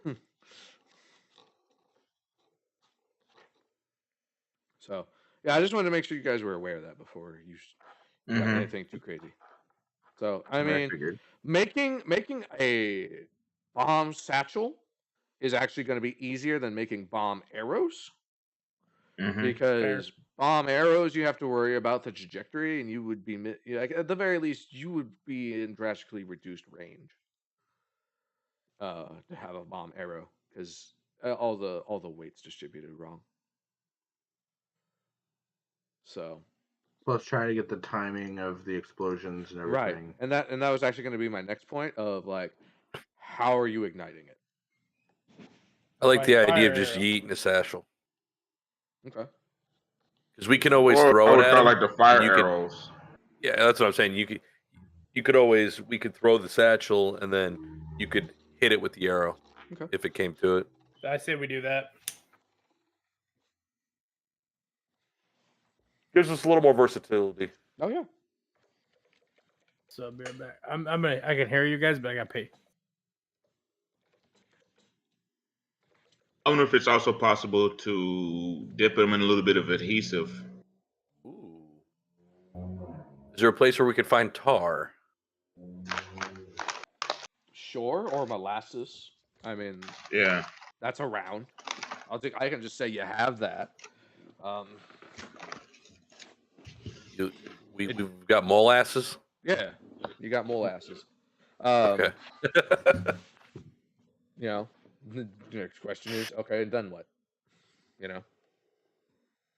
So yeah, I just wanted to make sure you guys were aware of that before you got anything too crazy. So I mean, making a bomb satchel is actually going to be easier than making bomb arrows. Because bomb arrows, you have to worry about the trajectory, and you would be like at the very least, you would be in drastically reduced range to have a bomb arrow because all the weight's distributed wrong. So, Plus, trying to get the timing of the explosions and everything. Right, and that was actually going to be my next point of like, how are you igniting it? I like the idea of just yeeting a satchel. Okay. Because we can always Or throw I it would at try him. like the fire You could- arrows. Yeah, that's what I'm saying. We could throw the satchel and then you could hit it with the arrow if it came to it. I say we do that. Gives us a little more versatility. Oh yeah. So I'll be right back. I can hear you guys, but I got to pee. I wonder if it's also possible to dip them in a little bit of adhesive. Ooh. Is there a place where we could find tar? Sure, or molasses. I mean, Yeah. that's around. I can just say you have that. We've got molasses. Yeah, you got molasses. Okay. You know, the next question is, okay, then what? You know.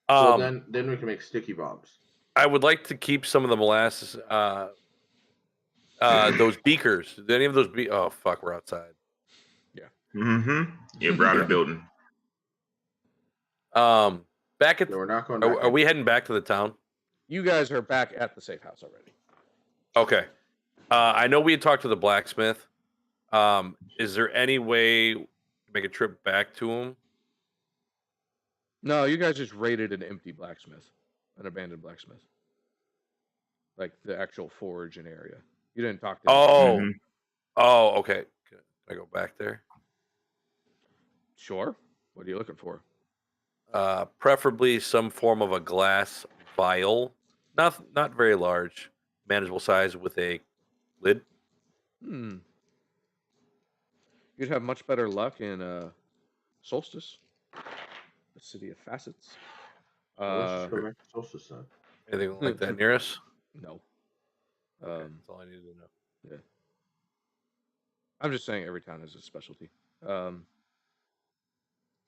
So then we can make sticky bombs. I would like to keep some of the molasses. Those beakers. Do any of those be? Oh fuck, we're outside. Yeah. Mm-hmm. Yeah, Browner building. Back at. So we're not going. Back Are we heading back to the town? You guys are back at the safe house already. Okay. I know we had talked to the blacksmith. Is there any way to make a trip back to him? No, you guys just raided an empty blacksmith, an abandoned blacksmith, like the actual forge and area. You didn't talk to him. Oh, okay. Can I go back there? Sure. What are you looking for? Preferably some form of a glass vial, not very large, manageable size with a lid. You'd have much better luck in Solstice, the city of facets. Let's just go back to Solstice then. Anything like that near us? No. Okay, that's all I needed to know. Yeah. I'm just saying every town has a specialty.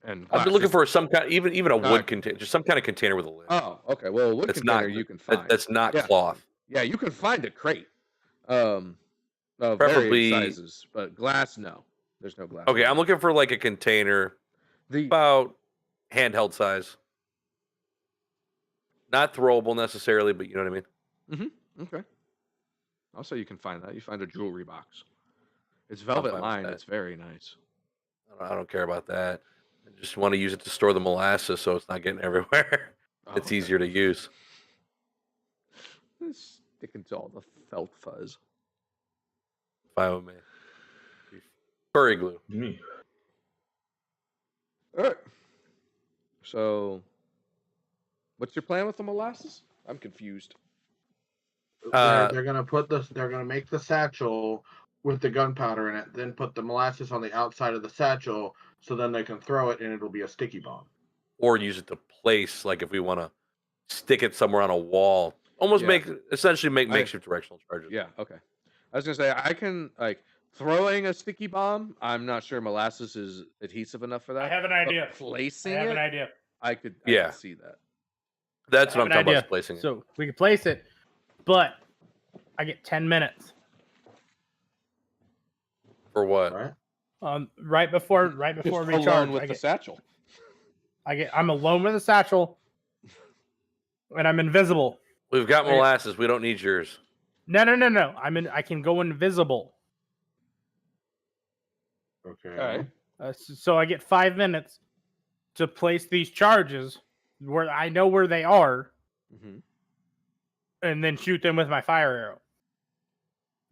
And I've been looking for some kind, even a wood container, just some kind of container with a lid. Oh, okay. Well, a wood That's container not, you can find. That's not cloth. Yeah, you can find a crate. Of Preferably varying sizes, but glass, no. There's no glass. Okay, I'm looking for like a container, about handheld size. Not throwable necessarily, but you know what I mean. Okay. Also, you can find that. You find a jewelry box. It's velvet lined. It's very nice. I don't care about that. I just want to use it to store the molasses so it's not getting everywhere. It's easier to use. Sticking to all the felt fuzz. Fine with me. Furry glue. All right. So, what's your plan with the molasses? I'm confused. They're gonna put this. They're gonna make the satchel with the gunpowder in it, then put the molasses on the outside of the satchel, so then they can throw it and it'll be a sticky bomb. Or use it to place, like if we want to stick it somewhere on a wall. Almost essentially make makeshift directional charges. Yeah. Okay. I was gonna say I can throwing a sticky bomb. I'm not sure molasses is adhesive enough for that. I have an idea. Placing I have an idea. I could see that. That's what I'm talking about. Placing it. So we could place it, but I get 10 minutes. For what? Right before recharge. Alone with the satchel. I'm alone with the satchel, and I'm invisible. We've got molasses. We don't need yours. No. I can go invisible. Okay. So I get 5 minutes to place these charges where I know where they are, and then shoot them with my fire arrow.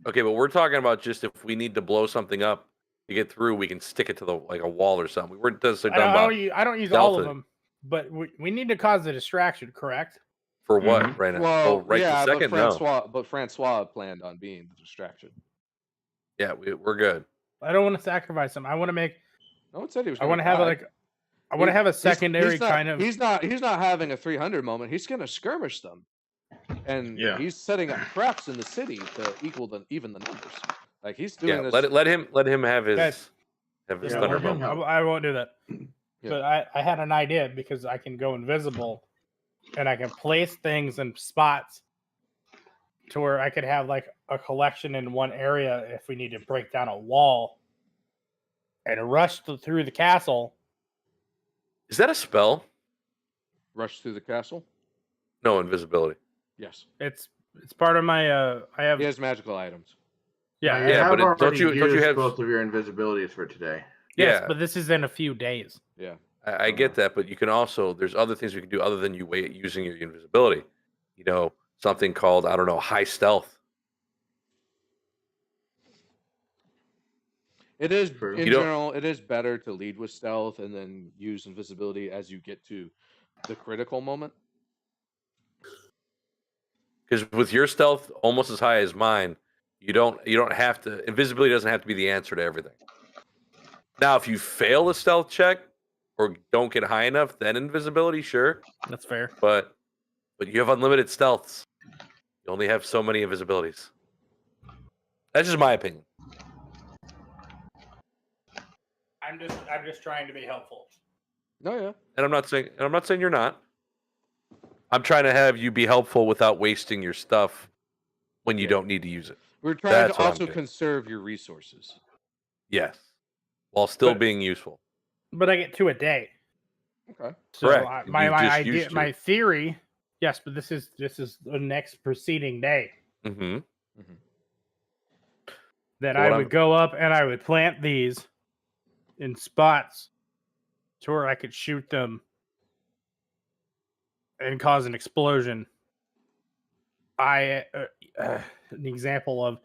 Okay, but we're talking about just if we need to blow something up to get through, we can stick it to a wall or something. I don't use all of them, but we need to cause a distraction, correct? For what right now? Well, this second, but Francois planned on being the distraction. Yeah, we're good. I don't want to sacrifice him. I want to make. No one said he was. I want to have I want to have a secondary kind of. He's not having a 300 moment. He's going to skirmish them, and he's setting up traps in the city to even the numbers. Like he's doing this. Let him have his. Have his I won't do that. But I had an idea because I can go invisible and I can place things in spots to where I could have like a collection in one area if we need to break down a wall and rush through the castle. Is that a spell? Rush through the castle? No, invisibility. Yes. It's part of my I have He has magical items. yeah, you have but don't already you used have both of your invisibilities for today? yes, Yeah. but this is in a few days. Yeah. I get that, but you can also there's other things you can do other than using your invisibility. You know, something called, I don't know, high stealth. It is True. in general. It is better to lead with stealth and then use invisibility as you get to the critical moment. Because with your stealth almost as high as mine, you don't have to. Invisibility doesn't have to be the answer to everything. Now, if you fail a stealth check or don't get high enough, then invisibility, sure, That's fair. but you have unlimited stealths. You only have so many invisibilities. That's just my opinion. I'm just trying to be helpful. No, yeah. And I'm not saying you're not. I'm trying to have you be helpful without wasting your stuff when you don't need to use it. We're trying to also conserve your resources. Yes. While still being useful. But I get 2 a day. Okay. So correct. my idea, my theory, yes, but this is the next preceding day. Mm-hmm. That I would go up and I would plant these in spots to where I could shoot them and cause an explosion. An example of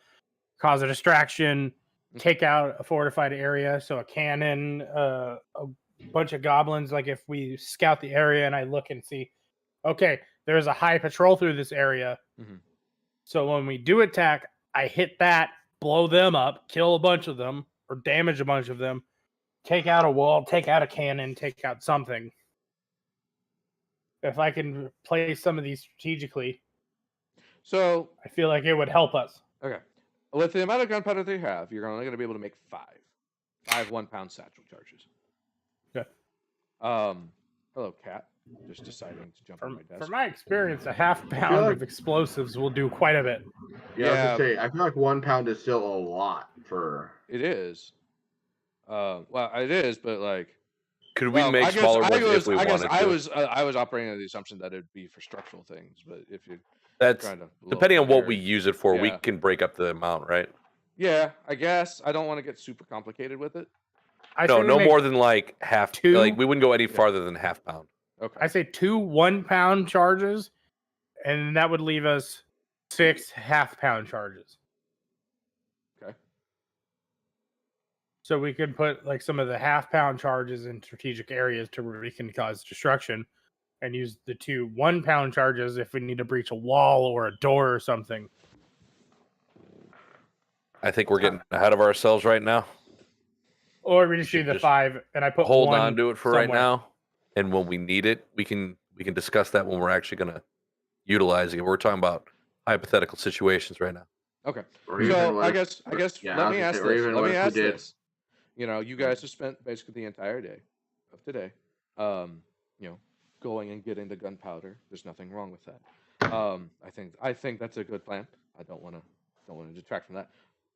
cause a distraction, take out a fortified area, so a cannon, a bunch of goblins. Like if we scout the area and I look and see, okay, there's a high patrol through this area. Mm-hmm. So when we do attack, I hit that, blow them up, kill a bunch of them, or damage a bunch of them, take out a wall, take out a cannon, take out something. If I can play some of these strategically, so I feel like it would help us. Okay. With the amount of gunpowder they have, you're only going to be able to make 5 1-pound satchel charges. Okay. Hello, Cat. Just deciding to jump on my desk. From my experience, a half pound of explosives will do quite a bit. Yeah, I was gonna say, I feel like 1 pound is still a lot for. It is. Well, it is, but like. Could we make smaller ones if we wanted to? I was operating on the assumption that it'd be for structural things, but if you're trying to depending on what we use it for, we can break up the amount, right? Yeah, I guess. I don't want to get super complicated with it. No more than like half. 2. Like we wouldn't go any farther than half pound. Okay. I say 2 1-pound charges, and that would leave us 6 half-pound charges. Okay. So we could put like some of the half-pound charges in strategic areas to where we can cause destruction, and use the 2 1-pound charges if we need to breach a wall or a door or something. I think we're getting ahead of ourselves right now. Or we just do the 5, and I put hold 1 on to it for somewhere. right now, and when we need it, we can discuss that when we're actually going to utilize it. We're talking about hypothetical situations right now. Okay. So I guess let me ask this. You know, you guys have spent basically the entire day of today, going and getting the gunpowder. There's nothing wrong with that. I think that's a good plan. I don't want to detract from that.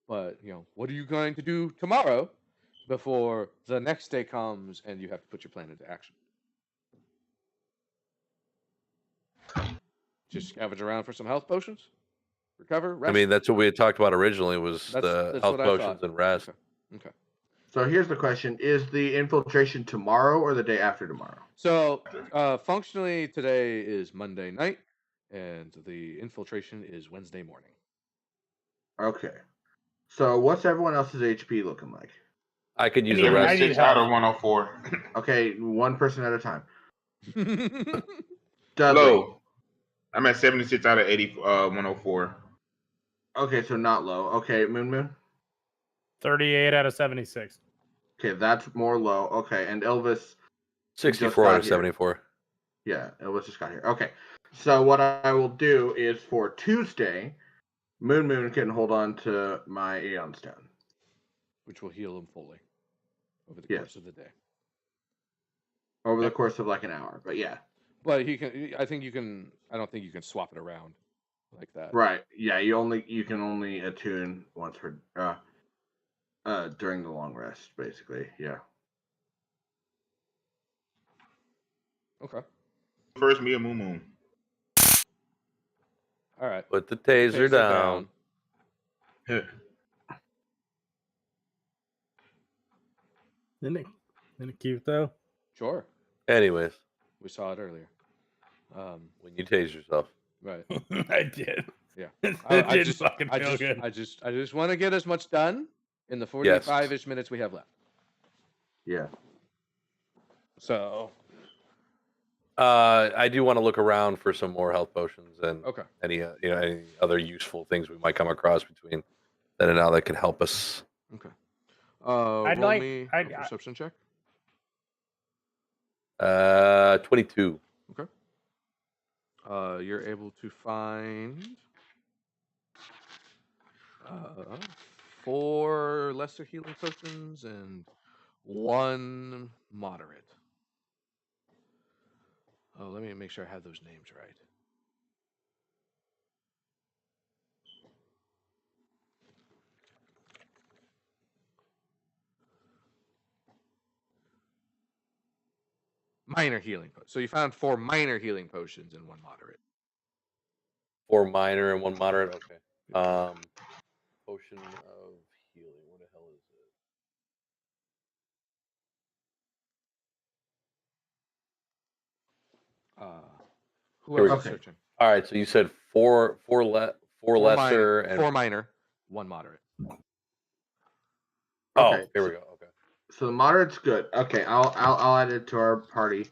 But what are you going to do tomorrow before the next day comes and you have to put your plan into action? Just scavenge around for some health potions, recover, rest. I mean, that's what we had talked about originally. Was the health potions and rest. Okay. So here's the question: is the infiltration tomorrow or the day after tomorrow? So functionally, today is Monday night, and the infiltration is Wednesday morning. Okay. So what's everyone else's HP looking like? I could use a rest. 6 out of 104. Okay, one person at a time. Low. I'm at 76 out of 104. Okay, so not low. Okay, Moon. 38 out of 76. Okay, that's more low. Okay, and Elvis. 64 out of 74. Yeah, Elvis just got here. Okay, so what I will do is for Tuesday, Moon can hold on to my Aeon Stone, which will heal him fully over the course of the day. Over the course of like an hour, but yeah. But he can. I think you can. I don't think you can swap it around like that. Right. Yeah. You can only attune once per during the long rest, basically. Yeah. Okay. First, me a Moo Moo. All right. Put the taser down. Isn't it cute though? Sure. Anyways, We saw it earlier. when you tase yourself. Right. I did. Yeah. It did fucking feel good. I just want to get as much done in the 45-ish minutes we have left. Yeah. So. I do want to look around for some more health potions and Okay. any any other useful things we might come across between then and now that can help us. Okay. I'd roll like- me I'd- a perception check. 22. Okay. You're able to find 4 lesser healing potions and 1 moderate. Oh, let me make sure I have those names right. Minor healing potions. So you found 4 minor healing potions and 1 moderate. 4 minor and 1 moderate. Okay. Potion of healing. What the hell is it? Who Here we else go. is searching? All right. So you said four lesser and 4 minor, 1 moderate. Oh, Okay, here we go. Okay. So the moderate's good. Okay, I'll add it to our party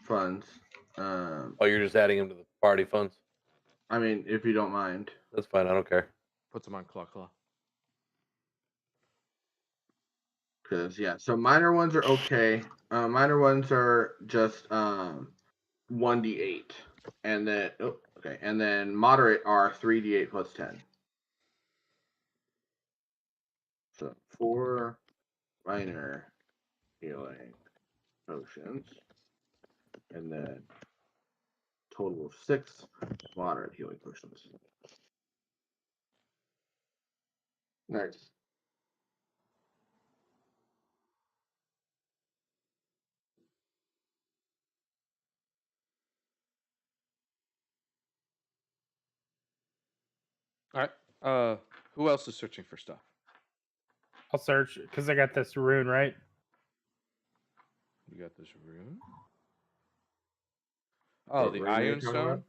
funds. Oh, you're just adding them to the party funds? I mean, if you don't mind. That's fine. I don't care. Puts them on Claw. Because yeah, so minor ones are okay. Minor ones are just 1d8, and then and then moderate are 3d8 plus 10. So 4 minor healing potions, and then total of 6 moderate healing potions. Nice. All right. Who else is searching for stuff? I'll search because I got this rune right. You got this rune. Oh, What the rune are you Iron talking Stone. about?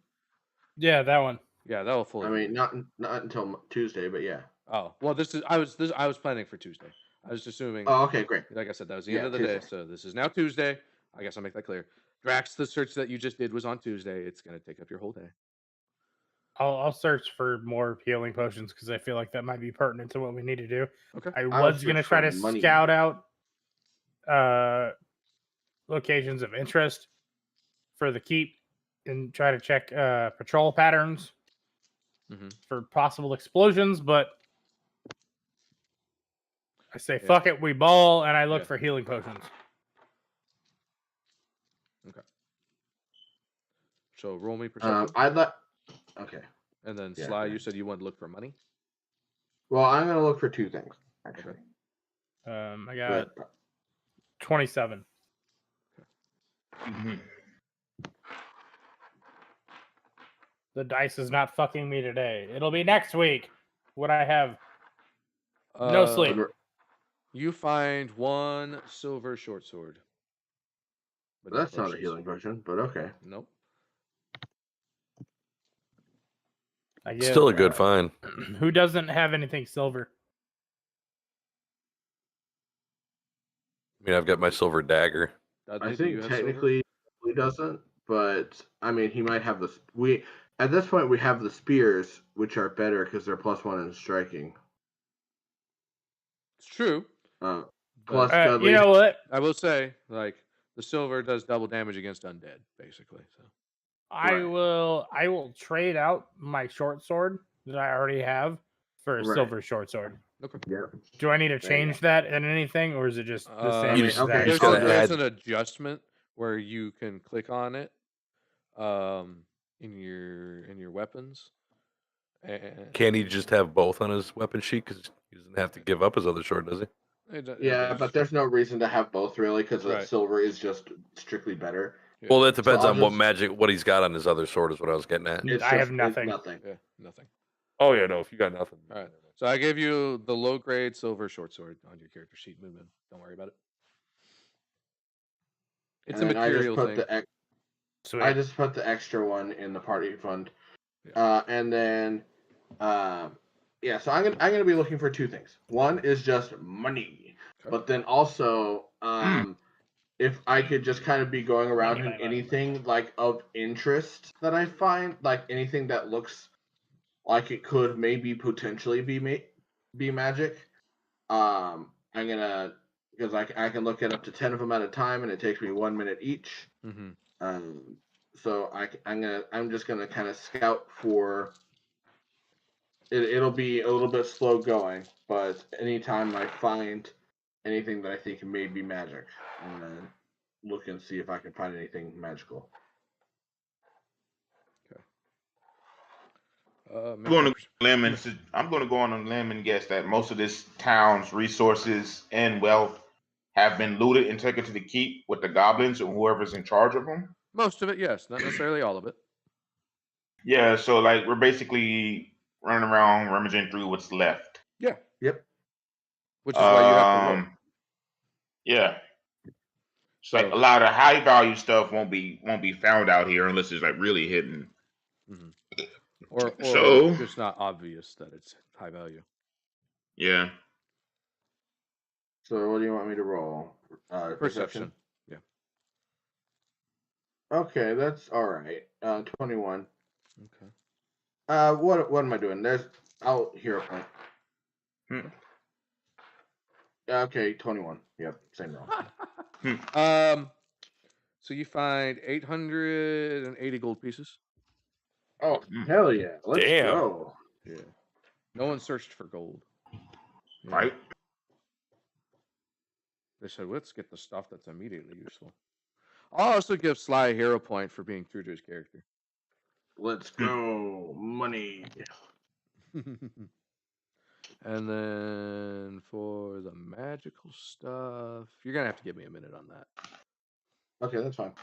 Yeah, that one. Yeah, that will fully. I mean, not until Tuesday, but yeah. Oh well, I was planning for Tuesday. I was assuming. Oh, okay, great. Like I said, that was the end Yeah, of the Tuesday. day, so this is now Tuesday. I guess I'll make that clear. Drax, the search that you just did was on Tuesday. It's gonna take up your whole day. I'll search for more healing potions because I feel like that might be pertinent to what we need to do. Okay. I I'll was gonna search try for to money. scout out locations of interest for the keep and try to check patrol patterns for possible explosions, but I say fuck it, we ball, and I look for healing potions. Okay. So roll me perception. Okay. And then Yeah, Sly, okay. you said you want to look for money. Well, I'm gonna look for 2 things actually. I got 27. The dice is not fucking me today. It'll be next week when I have no sleep. You find 1 silver short sword. But That's not a healing potion, but okay. Nope. I get, Still a good find. Who doesn't have anything silver? I mean, I've got my silver dagger. I think technically he doesn't, but I mean he might have the at this point we have the spears, which are better because they're +1 in striking. It's true. Plus deadly. You know what? I will say, like, the silver does double damage against undead, basically. So I will trade out my short sword that I already have for a silver short sword. Okay. Yeah. Do I need to change that in anything, or is it just the same? You just- as that? There's, gotta there's add- an adjustment where you can click on it in your weapons. And Can he just have both on his weapon sheet? Because he doesn't have to give up his other sword, does he? Yeah, but there's no reason to have both really, because Right. silver is just strictly better. Yeah. Well, that depends So on what he's got on his other sword. Is what I was getting at. It's I have just- nothing. Nothing. Yeah, nothing. Oh yeah, no. If you got nothing, All right. So I gave you the low grade silver short sword on your character sheet. Movement. Don't worry about it. It's And a then I just material put thing. Sweet. I just put the extra one in the party fund. Yeah. And then so I'm gonna be looking for two things. One is just money, Okay. but then also if I could just kind of be going around Money. and anything like of interest that I find, like anything that looks like it could maybe potentially be magic. I'm gonna, because I can look at up to 10 of them at a time, and it takes me 1 minute each. Mm-hmm. So I'm just gonna kind of scout for. It'll be a little bit slow going, but anytime I find anything that I think may be magic, I'm gonna look and see if I can find anything magical. I'm going to go on a limb and guess that most of this town's resources and wealth have been looted and taken to the keep with the goblins and whoever's in charge of them. Most of it, yes, not necessarily all of it. Yeah, so like we're basically running around rummaging through what's left. Yeah. Yep. Which is why you have to roll. Yeah. So like a lot of high value stuff won't be found out here unless it's like really hidden. Mm-hmm. Or so it's not obvious that it's high value. Yeah. So what do you want me to roll? Perception. Yeah. Okay, that's all right. 21. Okay. What am I doing? I'll hero point. Okay, 21. Yep, same roll. So you find 880 gold pieces. Oh, hell yeah. Let's go. Yeah. No one searched for gold. Yeah. Right. They said, let's get the stuff that's immediately useful. I'll also give Sly a hero point for being true to his character. Let's go. Money. And then for the magical stuff, you're going to have to give me a minute on that. Okay, that's fine.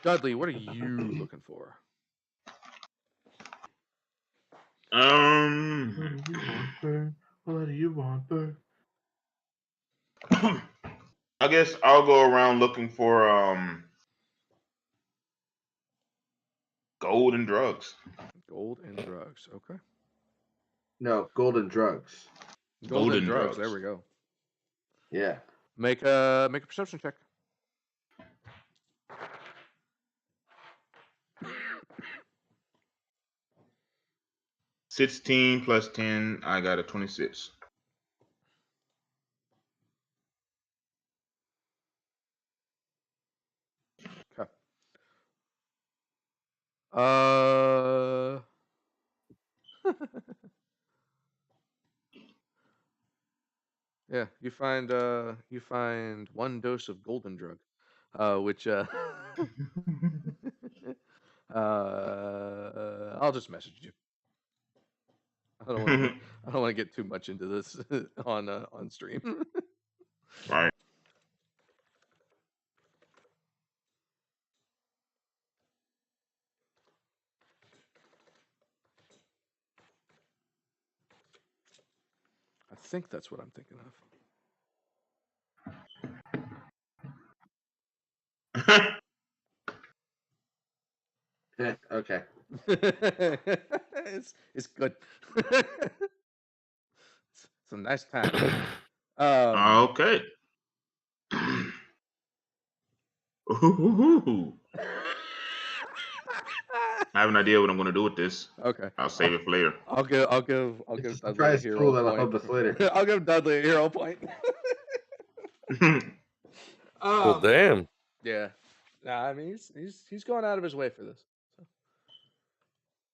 Dudley, what are you looking for? What do you want, Bird? I guess I'll go around looking for gold and drugs. Gold and drugs. Okay. No, golden drugs. Golden drugs. There we go. Yeah. Make a perception check. $16 plus 10. I got a 26. Okay. Yeah, you find one dose of golden drug, which I'll just message you. I don't want to get too much into this on stream. Right. I think that's what I'm thinking Yeah, okay. It's good. It's a nice time. Okay. Ooh. I have an idea what I'm going to do with this. Okay. I'll save it for later. I'll give Dudley a hero point. Later. I'll give Dudley a hero point. Well, damn. Yeah. Nah, I mean he's going out of his way for this.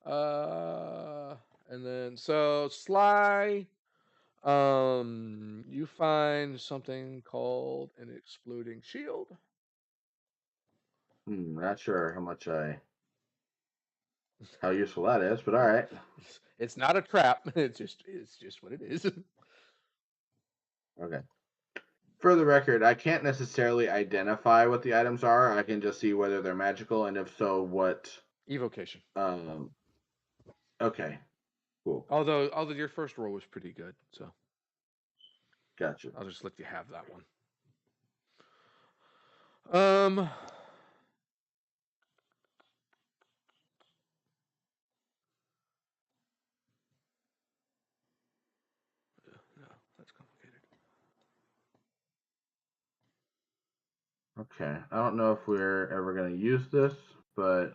So. And then so Sly, you find something called an exploding shield. Not sure how useful that is, but all right. It's not a trap. It's just what it is. Okay. For the record, I can't necessarily identify what the items are. I can just see whether they're magical, and if so, what. Evocation. Okay. Cool. Although your first roll was pretty good, so. Gotcha. I'll just let you have that one. No, that's complicated. Okay. I don't know if we're ever going to use this, but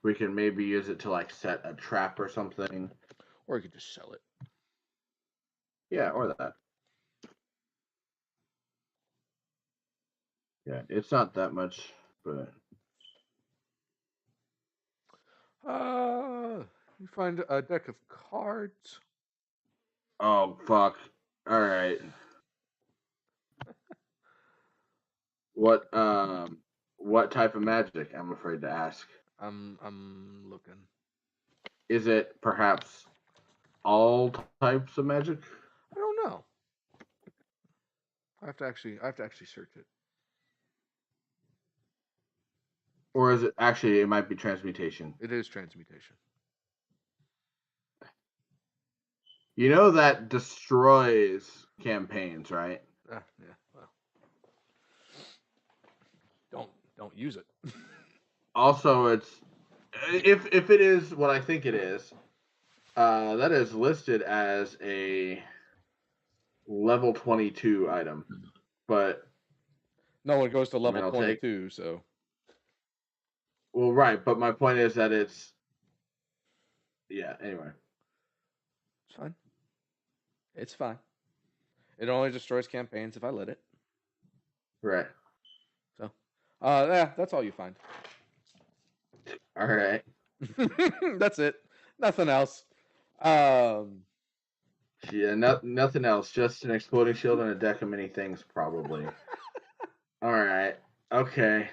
we can maybe use it to like set a trap or something. Or you could just sell it. Yeah, or that. Yeah, it's not that much, but. You find a deck of cards. Oh fuck! All right. What type of magic? I'm afraid to ask. I'm looking. Is it perhaps all types of magic? I don't know. I have to actually search it. Or is it actually? It might be transmutation. It is transmutation. You know that destroys campaigns, right? Yeah. Well, don't use it. Also, it's if it is what I think it is, that is listed as a level 22 item, but no, it goes to level I'll 22. So. Well, right, but my point is that it's. Yeah. Anyway. It's fine. It's fine. It only destroys campaigns if I let it. Right. So, yeah, that's all you find. All right. That's it. Nothing else. Yeah, nothing else. Just an exploding shield and a deck of many things, probably. All right. Okay.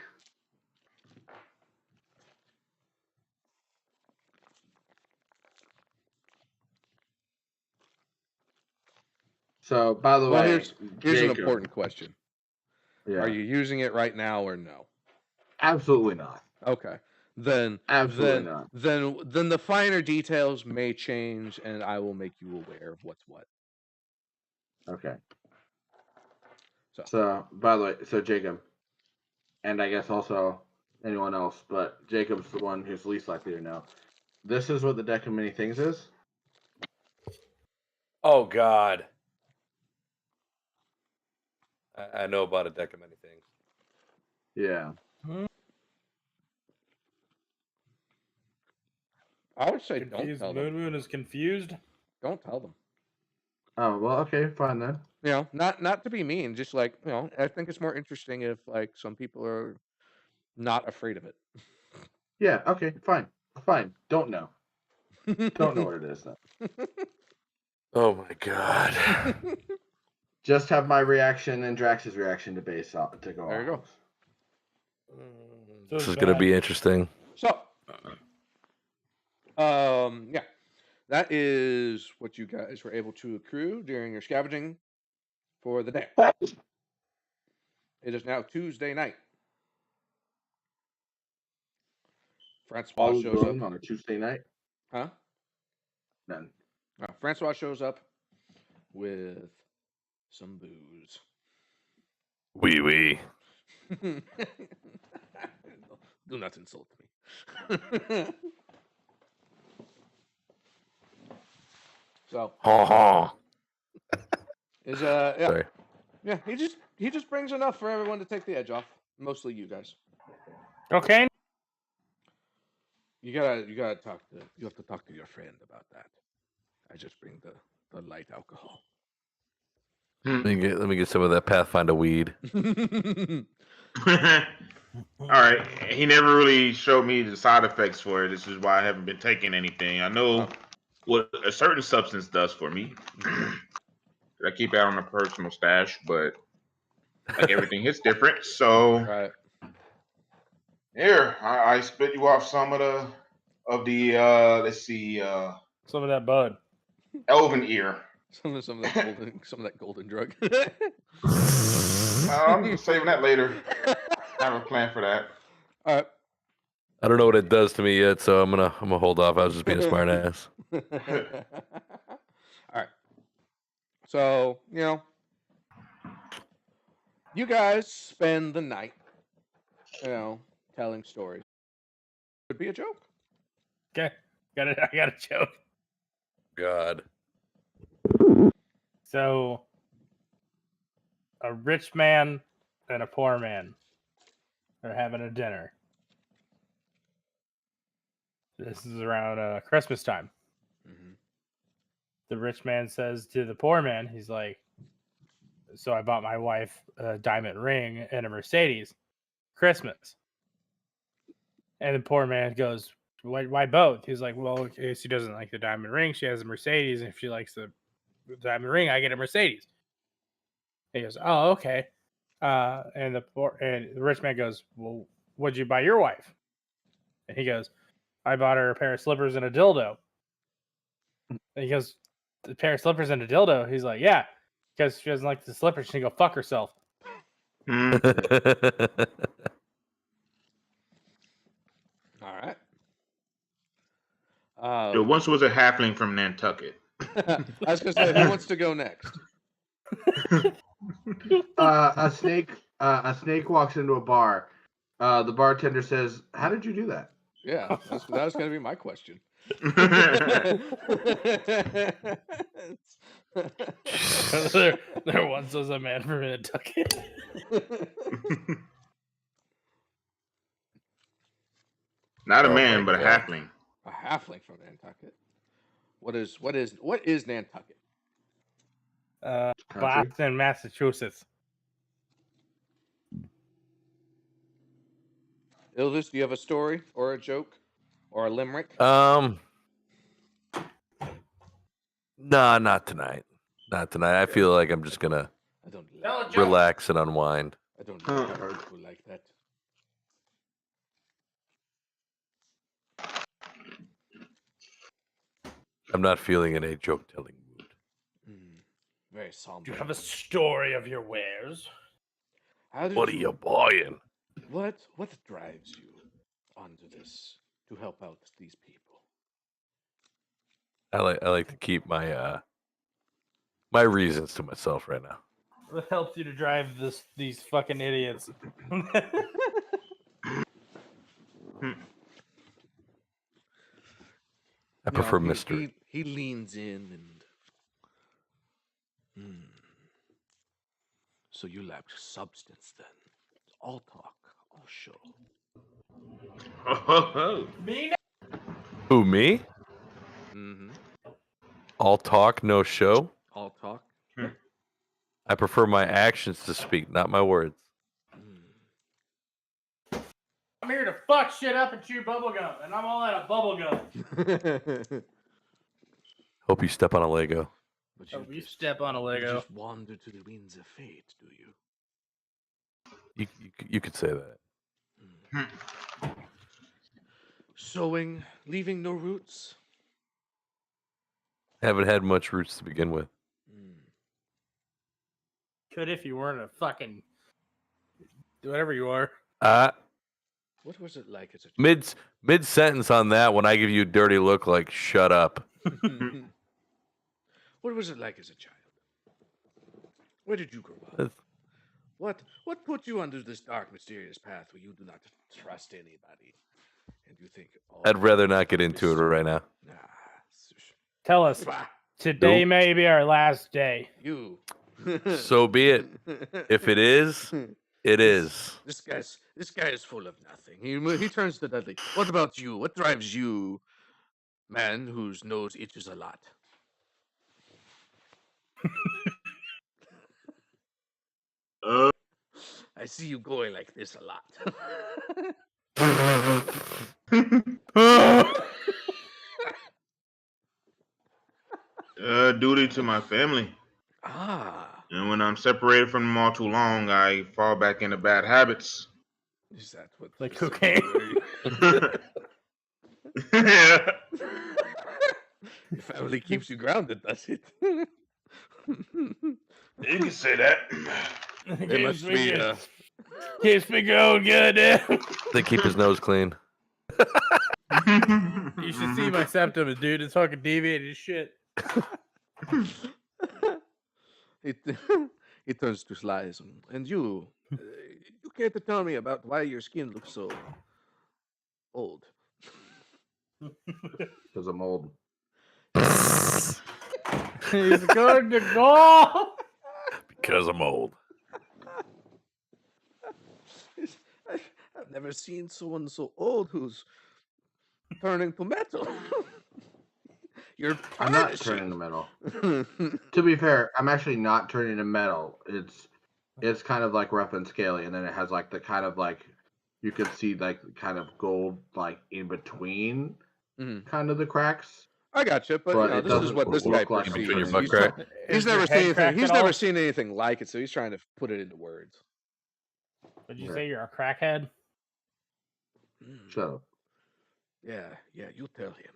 So, by the way, here's Jacob, an important question. Yeah. Are you using it right now or no? Absolutely not. Okay. Then Absolutely not. Then the finer details may change, and I will make you aware of what's what. Okay. So, by the way, Jacob, and I guess also anyone else, but Jacob's the one who's least likely to know. This is what the deck of many things is. Oh God. I know about a deck of many things. Yeah. I would say don't tell them. Moon is confused. Don't tell them. Oh well, okay, fine then. You know, not to be mean, just like, you know, I think it's more interesting if like some people are not afraid of it. Yeah. Okay. Fine. Don't know. Don't know what it is though. Oh my God. Just have my reaction and Drax's reaction to base off to go. There you go. This is gonna be interesting. So, yeah, that is what you guys were able to accrue during your scavenging for the day. It is now Tuesday night. Francois shows up on a Tuesday night. Huh? None. Francois shows up with some booze. Wee. Do not insult me. So, is yeah. Sorry. Yeah, he just brings enough for everyone to take the edge off. Mostly you guys. Okay. You have to talk to your friend about that. I just bring the light alcohol. Let me get some of that Pathfinder weed. All right. He never really showed me the side effects for it. This is why I haven't been taking anything. I know what a certain substance does for me. I keep it on a personal stash, but like everything hits different. So Right. Here, I spit you off some of the let's see, Some of that bud. elven ear. Some of that golden drug. I'm saving that later. I have a plan for that. All right. I don't know what it does to me yet, so I'm gonna hold off. I was just being a smart ass. All right. So, you guys spend the night, telling stories. Could be a joke. Okay. I got a joke. God. So, a rich man and a poor man are having a dinner. This is around Christmas time. Mm-hmm. The rich man says to the poor man, he's like, so I bought my wife a diamond ring and a Mercedes Christmas. And the poor man goes, why both? He's like, well, if she doesn't like the diamond ring, she has a Mercedes. And if she likes the diamond ring, I get a Mercedes. He goes, oh, okay. And the rich man goes, well, what'd you buy your wife? And he goes, I bought her a pair of slippers and a dildo. And he goes, a pair of slippers and a dildo? He's like, yeah, because she doesn't like the slippers. She can go fuck herself. All right. There once was a halfling from Nantucket. I was going to say, who wants to go next? A snake walks into a bar. The bartender says, "How did you do that?" Yeah, that was going to be my question. there once was a man from Nantucket. Not a man, but a halfling. A halfling from Nantucket. What is Nantucket? Boston, Massachusetts. Ildis, do you have a story or a joke or a limerick? Nah, not tonight. Not tonight. I feel like I'm just gonna relax and unwind. I don't like people like that. I'm not feeling in a joke-telling mood. Very somber. Do you have a story of your wares? What are you buying? What drives you onto this to help out these people? I like to keep my my reasons to myself right now. What helps you to drive these fucking idiots? I prefer mystery. He leans in and. So you lack substance then. All talk, all show. Me? Who, me? Mm-hmm. All talk, no show? All talk. I prefer my actions to speak, not my words. I'm here to fuck shit up and chew bubblegum, and I'm all out of bubblegum. Hope you step on a Lego. But you step on a Lego. You just wander to the winds of fate, do you? You could say that. Sowing, leaving no roots. Haven't had much roots to begin with. Could if you weren't a fucking whatever you are. What was it like as a mid sentence on that when I give you a dirty look like shut up. What was it like as a child? Where did you grow up? What put you under this dark, mysterious path where you do not trust anybody? And you think I'd rather not get into it right now. Tell us. Today may be our last day. You. So be it. If it is, it is. This guy is full of nothing. He turns to Dudley. What about you? What drives you, man whose nose itches a lot? I see you going like this a lot. Duty to my family. And when I'm separated from them all too long, I fall back into bad habits. Is that what? Like you're cocaine? Yeah. Your family keeps you grounded, does it? You can say that. It must be. Keeps me going, goddamn. They keep his nose clean. You should see my septum, dude. It's fucking deviated as shit. He turns to Slice, and you care to tell me about why your skin looks so old? Because I'm old. He's going to go. Because I'm old. I've never seen someone so old who's turning to metal. I'm not turning to metal. To be fair, I'm actually not turning to metal. It's kind of like rough and scaly, and then it has like the kind of like you could see like kind of gold like in between, kind of the cracks. I got you, but this is what this guy like perceives. between your butt crack. He's never seen anything. He's never seen anything like it, so he's trying to put it into words. Would you say you're a crackhead? Shut up. Yeah, you tell him.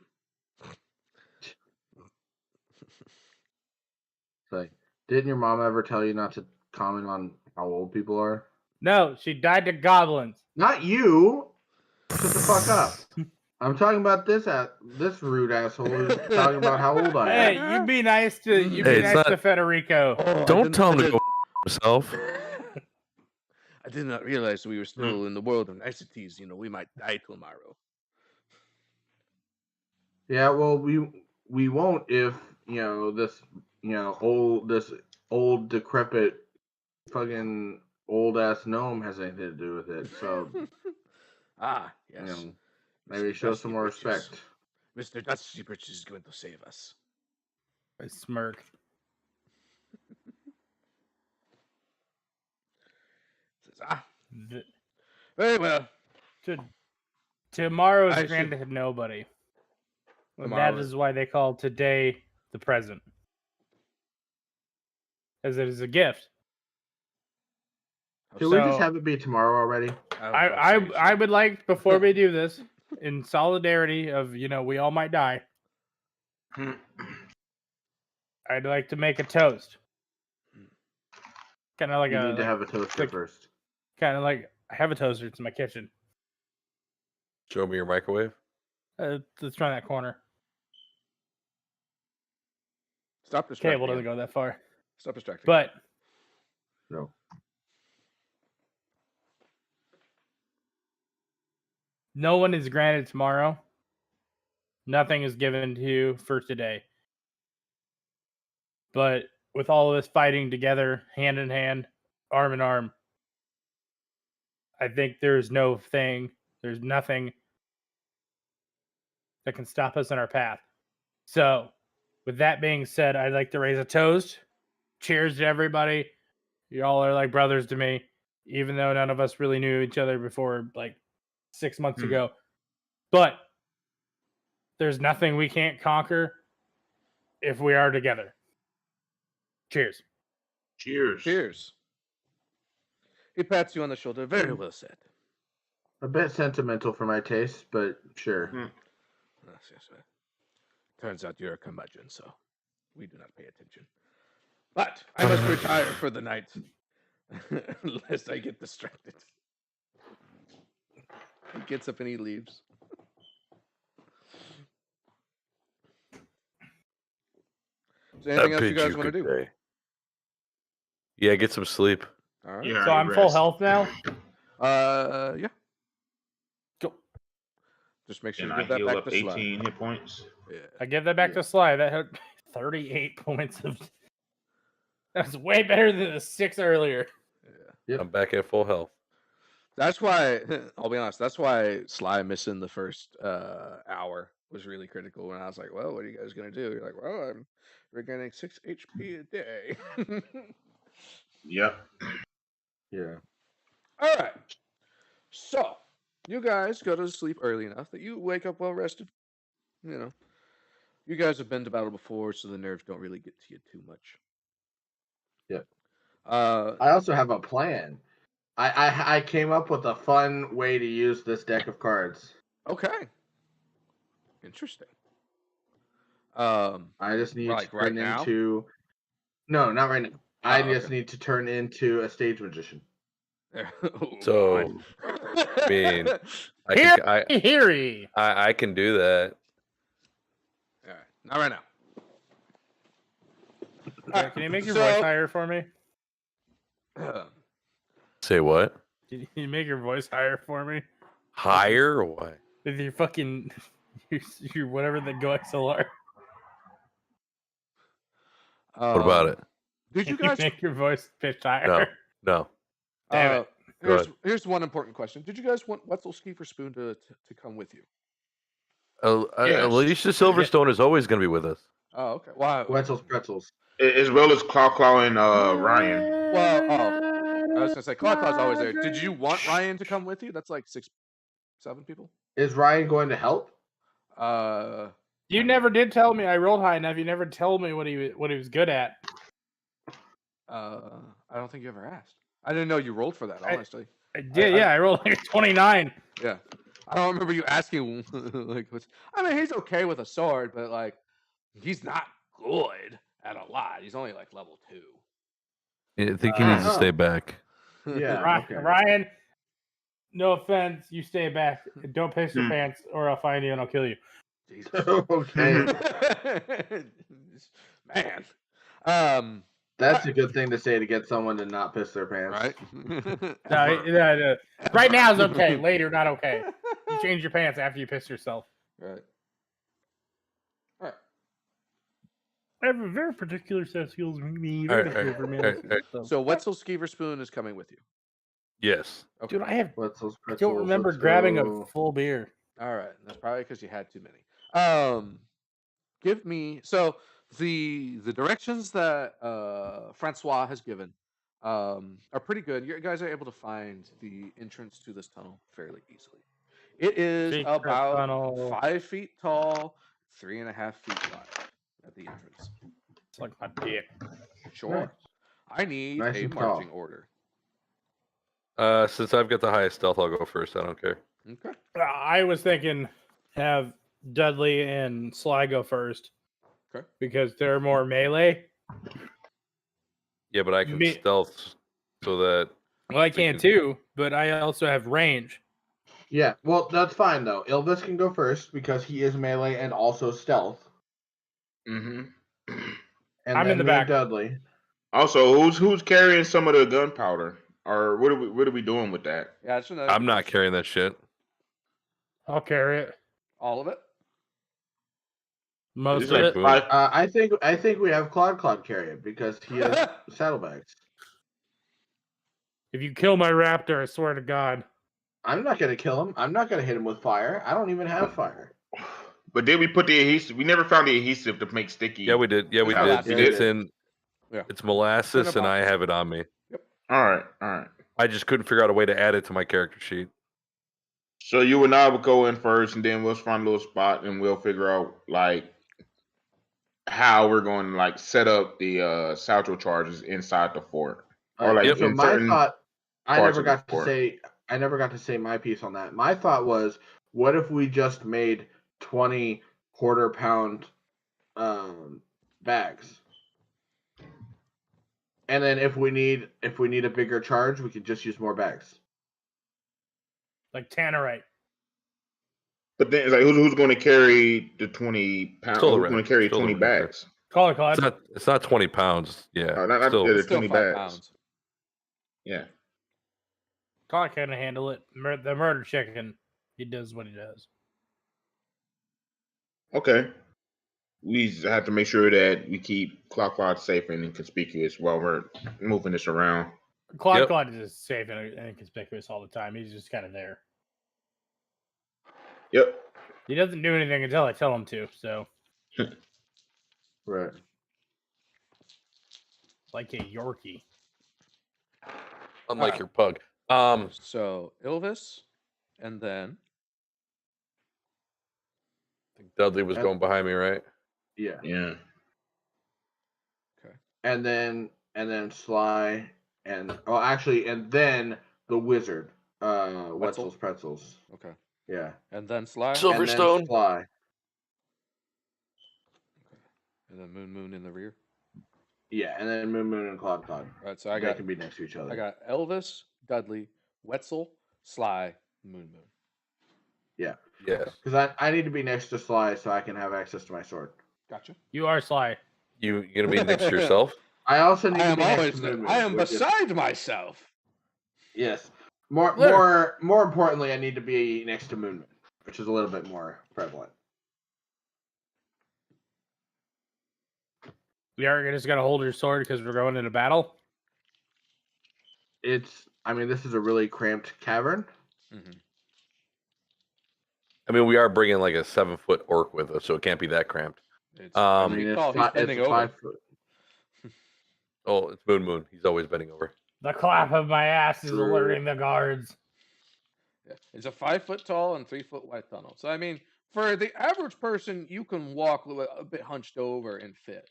Like, didn't your mom ever tell you not to comment on how old people are? No, she died to goblins. Not you. Shut the fuck up. I'm talking about this rude asshole who's talking about how old I am. Hey, you be nice to Federico. Oh, Don't tell him to go himself. I did not realize we were still in the world of niceties. We might die tomorrow. Yeah, well, we won't if this old decrepit fucking old ass gnome has anything to do with it. So yes, maybe show some more respect. Mr. Dusty Bridges is going to save us. I smirk. Very well. Tomorrow is granted to nobody. And that is why they call today the present. As it is a gift. Can we just have it be tomorrow already? I would like, before we do this, in solidarity of, we all might die, I'd like to make a toast. Kind of like you need to have a toaster first. Kind of like, I have a toaster. It's in my kitchen. Show me your microwave. Let's try that corner. Stop distracting. Cable doesn't go that far. Stop distracting. But no. No one is granted tomorrow. Nothing is given to you for today. But with all of us fighting together, hand in hand, arm in arm, I think there's nothing that can stop us in our path. So, with that being said, I'd like to raise a toast. Cheers to everybody. Y'all are like brothers to me, even though none of us really knew each other before like 6 months ago. But there's nothing we can't conquer if we are together. Cheers. Cheers. Cheers. He pats you on the shoulder. Very well said. A bit sentimental for my taste, but sure. Yes. Turns out you're a curmudgeon, so we do not pay attention. But I must retire for the night, lest I get distracted. He gets up and he leaves. Is there anything else you guys want to do? Day. Yeah, get some sleep. All right. Yeah, So I'm full health now? Yeah. Cool. Just make sure And you I give that heal back up to Sly. 18 hit points. Yeah. I give that back to Sly. That had 38 points of... That's way better than the 6 earlier. Yeah. I'm back at full health. That's why, I'll be honest, that's why Sly missing the first hour was really critical. When I was like, well, what are you guys going to do? You're like, well, I'm regaining 6 HP a day. Yep. Yeah. All right. So, you guys go to sleep early enough that you wake up well rested. You guys have been to battle before, so the nerves don't really get to you too much. Yeah. I also have a plan. I came up with a fun way to use this deck of cards. Okay. Interesting. I just need like to right turn now? into. No, not right now. I just okay. need to turn into a stage magician. So, I mean, I Here, can, here. I can do that. All right. Not right now. Okay, can you make your voice higher for me? Say what? Can you make your voice higher for me? Higher or what? With your fucking, your whatever the Go XLR. What about it? Did you Can guys make your voice pitched higher? No. Damn it. Here's one important question. Did you guys want Wetzel Ski Spoon to come with you? Yes. Alicia Silverstone is always going to be with us. Oh, okay. Wow. Wetzel's Pretzels. As well as Claw and Ryan. Well, I was gonna say Claw's always there. Did you want Ryan to come with you? That's like 6, 7 people. Is Ryan going to help? You never did tell me I rolled high enough. You never told me what he was good at. I don't think you ever asked. I didn't know you rolled for that. Honestly, I did. I rolled like a 29. Yeah, I don't remember you asking. Like, I mean, he's okay with a sword, but like, he's not good at a lot. He's only like level 2. I think he needs to stay back. Yeah, Ryan. No offense, you stay back. Don't piss your pants, or I'll find you and I'll kill you. Jesus. Okay. Man. That's a good thing to say to get someone to not piss their pants. Right? No. Right now is okay. Later, not okay. You change your pants after you piss yourself. Right. I have a very particular set of skills. So Wetzel Skeever Spoon is coming with you. Yes. Okay. Dude, I Pretzels, don't remember grabbing a full beer. All right. That's probably because you had too many. Give me the directions that Francois has given are pretty good. You guys are able to find the entrance to this tunnel fairly easily. It is about 5 feet tall, 3.5 feet wide at the entrance. It's like my dick. Sure. Nice. I need Nice a and marching tall. order. Since I've got the highest stealth, I'll go first. I don't care. Okay. I was thinking have Dudley and Sly go first. Okay. Because they're more melee. Yeah, but I can stealth so that. Well, I can too, but I also have range. Yeah, well, that's fine though. Ilvis can go first because he is melee and also stealth. Mm-hmm. And I'm then in the me back. and Dudley. Also, who's carrying some of the gunpowder, or what are we doing with that? Yeah, I'm not carrying that shit. I'll carry it. All of it. Most It's of like it. five- I think we have Claude carry it because he has saddlebags. If you kill my raptor, I swear to God. I'm not gonna kill him. I'm not gonna hit him with fire. I don't even have fire. But did we put the adhesive? We never found the adhesive to make sticky. Yeah, we did. Yeah, we Yeah, did. we It's did. in. Yeah. It's molasses, and I have it on me. All right. I just couldn't figure out a way to add it to my character sheet. So you and I would go in first, and then we'll find a little spot, and we'll figure out like how we're going to like set up the satchel charges inside the fort, or like So in my certain thought, I parts never of the got to fort. say. I never got to say my piece on that. My thought was, what if we just made 20 quarter-pound bags, and then if we need a bigger charge, we could just use more bags. Like Tannerite. But then it's like who's going to carry the 20 pounds? Still Who's going to carry 20 bags? Call it, Claude. It's not 20 pounds. Yeah. Not still, the It's still 20 5 bags. pounds. Yeah. Claude can handle it. The murder chicken, he does what he does. Okay. We just have to make sure that we keep Claude safe and inconspicuous while we're moving this around. Claude is just safe and inconspicuous all the time. He's just kind of there. Yep. He doesn't do anything until I tell him to, so. Right. Like a Yorkie. Unlike your pug. So Ilvis, and then I think Dudley was going behind me, right? Yeah. Yeah. And then Sly and then the wizard, Wetzel's Pretzels. Okay. Yeah. And then Sly. Silverstone. And then Sly. And then Moon in the rear. Yeah, and then Moon and Claude. All right, so They can be next to each other. I got Elvis, Dudley, Wetzel, Sly, Moon. Yeah. Yes. Because I need to be next to Sly so I can have access to my sword. Gotcha. You are Sly. You gonna be next to yourself? I also need I to am be next always. to Moon. I am beside myself. Yes. More importantly, I need to be next to Moon, which is a little bit more prevalent. You are just gonna hold your sword because we're going into battle. This is a really cramped cavern. Mm-hmm. I mean, we are bringing like a 7-foot orc with us, so it can't be that cramped. It's, It's bending over. 5 foot. Oh, it's Moon. He's always bending over. The clap of my ass is True. alerting the guards. Yeah. It's a 5 foot tall and 3 foot wide tunnel. So I mean, for the average person, you can walk a bit hunched over and fit.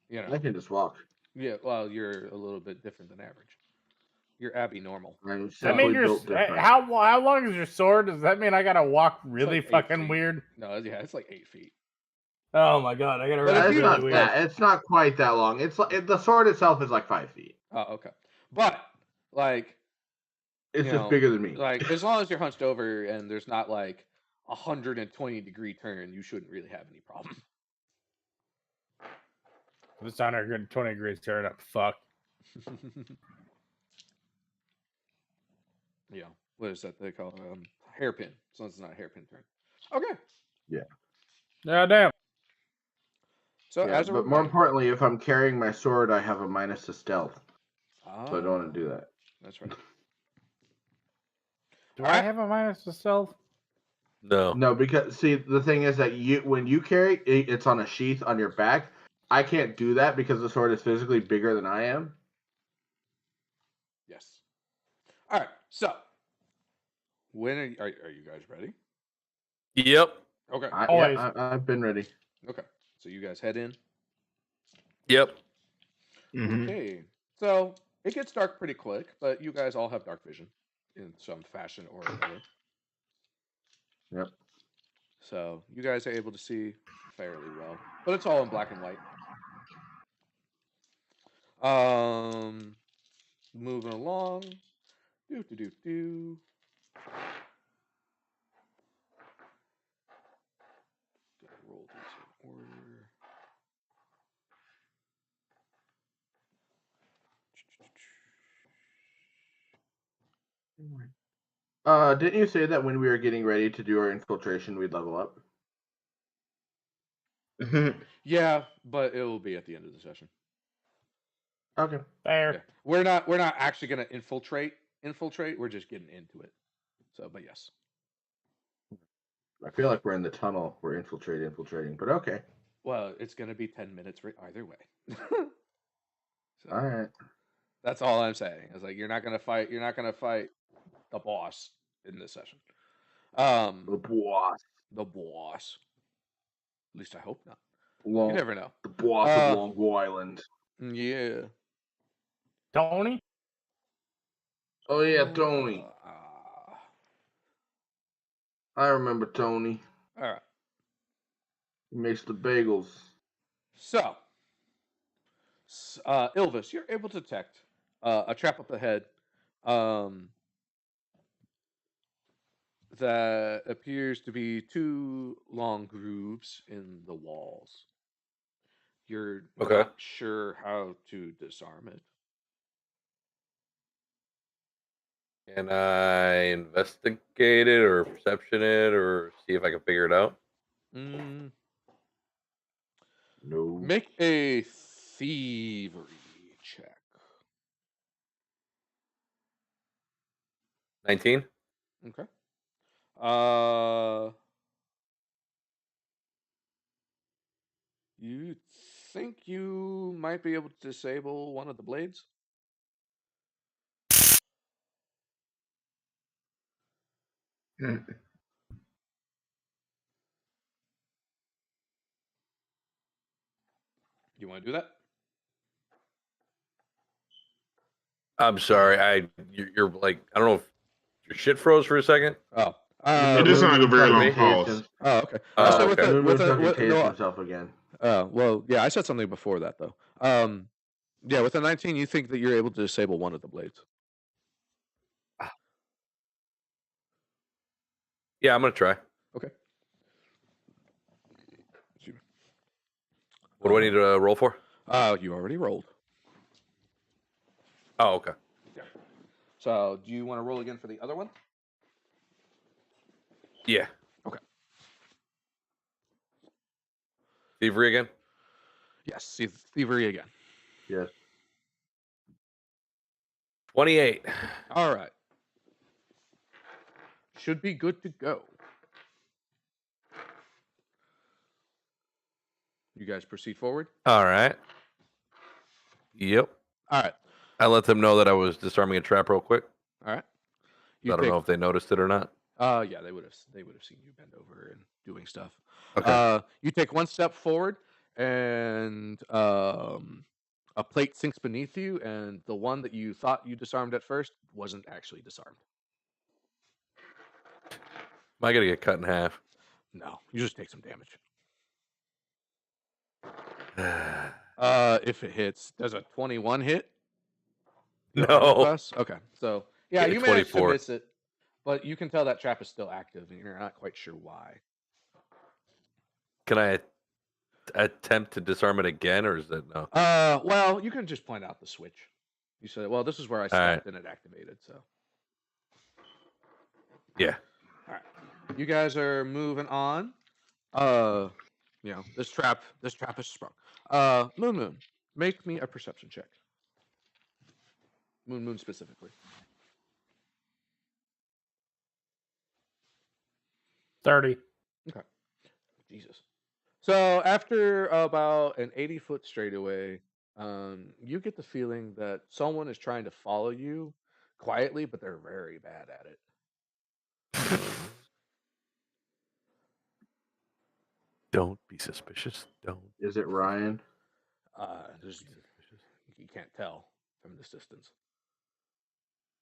You know. I can just walk. Yeah. Well, you're a little bit different than average. You're Abby normal. I mean, how long is your sword? Does that mean I gotta walk really like 8 fucking feet. weird? No, yeah, it's like 8 feet. Oh my god, I gotta But run if It's you- really not weird. that. It's not quite that long. It's like the sword itself is like 5 feet. Oh, okay. But like, It's you just know, bigger than me. like as long as you're hunched over and there's not like 120-degree turn, you shouldn't really have any problem. If it's on a good 20 degrees turn, I'm fucked. Yeah. What is that they call it? Hairpin. So it's not a hairpin turn. Okay. Yeah. Yeah, damn. So Yeah, as a but more importantly, if I'm carrying my sword, I have a minus to stealth. So I don't want to do that. That's right. Do I have a minus to stealth? No. No, because see, the thing is that when you carry it's on a sheath on your back. I can't do that because the sword is physically bigger than I am. Yes. All right. So when are you guys ready? Yep. Okay. I've been ready. Okay. So you guys head in. Yep. Mm-hmm. Okay. So it gets dark pretty quick, but you guys all have dark vision in some fashion or another. Yep. So you guys are able to see fairly well, but it's all in black and white. Moving along. Do. Gotta roll these in order. Didn't you say that when we were getting ready to do our infiltration, we'd level up? Yeah, but it will be at the end of the session. Okay. Fair. Yeah. We're not actually gonna infiltrate. We're just getting into it. So, but yes. I feel like we're in the tunnel. We're infiltrating, but okay. Well, it's gonna be 10 minutes either way. So, all right. That's all I'm saying. It's like you're not gonna fight the boss in this session. The boss. The boss. At least I hope not. You never know. The boss of Longo Island. Yeah. Tony? Oh yeah, Tony. I remember Tony. All right. He makes the bagels. So, Ilvis, you're able to detect a trap up ahead that appears to be 2 long grooves in the walls. You're not sure how to disarm it. Can I investigate it or perception it or see if I can figure it out? No. Make a thievery check. 19. Okay. You think you might be able to disable one of the blades? You want to do that? I'm sorry. You're like, I don't know if your shit froze for a second. Oh. It does sound like a very long pause. Oh, okay. Oh, so okay. with tased himself again. Well, yeah, I said something before that though. Yeah, with a 19, you think that you're able to disable one of the blades. Yeah, I'm gonna try. Okay. What do I need to roll for? You already rolled. Oh, okay. Yeah. So, do you want to roll again for the other one? Yeah. Okay. Thievery again? Yes, thievery again. Yes. 28. All right. Should be good to go. You guys proceed forward? All right. Yep. All right. I let them know that I was disarming a trap real quick. All right. I don't know if they noticed it or not. Yeah, they would have seen you bend over and doing stuff. Okay. You take one step forward, and a plate sinks beneath you, and the one that you thought you disarmed at first wasn't actually disarmed. Am I gonna get cut in half? No, you just take some damage. If it hits, does a 21 hit? No. Okay, so yeah, Yeah, you managed to 24. miss it, but you can tell that trap is still active, and you're not quite sure why. Can I attempt to disarm it again, or is that no? Well, you can just point out the switch. You said, "Well, this is where I stepped and it activated." So, yeah. All right, you guys are moving on. This trap is sprung. Moon, make me a perception check. Moon specifically. 30. Okay. Jesus. So after about an 80-foot straightaway, you get the feeling that someone is trying to follow you quietly, but they're very bad at it. Don't be suspicious. Don't. Is it Ryan? You can't tell from this distance.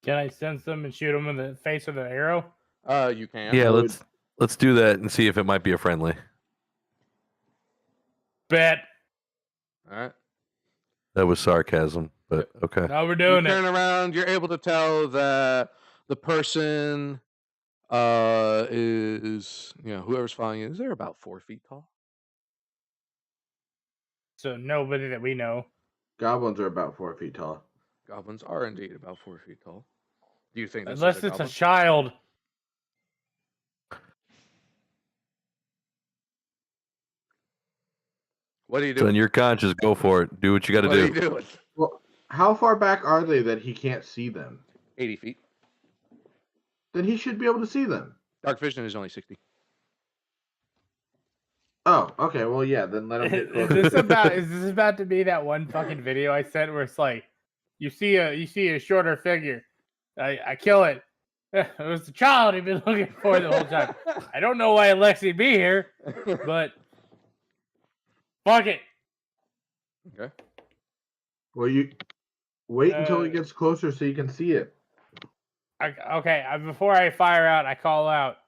Can I sense them and shoot them in the face with an arrow? You can. Yeah, let's do that and see if it might be a friendly. Bet. All right. That was sarcasm, but okay. Now we're doing you turn around. You're able to tell that the person is, whoever's following you, they're about 4 feet tall. So nobody that we know. Goblins are about 4 feet tall. Goblins are indeed about 4 feet tall. Do you think this unless is a it's goblin? a child? What are you doing? So in your conscience, go for it. Do what you got to do. What are you doing? Well, how far back are they that he can't see them? 80 feet. Then he should be able to see them. Dark vision is only 60. Oh, okay. Well, yeah. Then let him get closer. Is this about to be that one fucking video I sent where it's like, you see a shorter figure, I kill it. It was the child he'd been looking for the whole time. I don't know why Alexi'd be here, but fuck it. Okay. Well, you wait until he gets closer so you can see it. Before I fire out, I call out,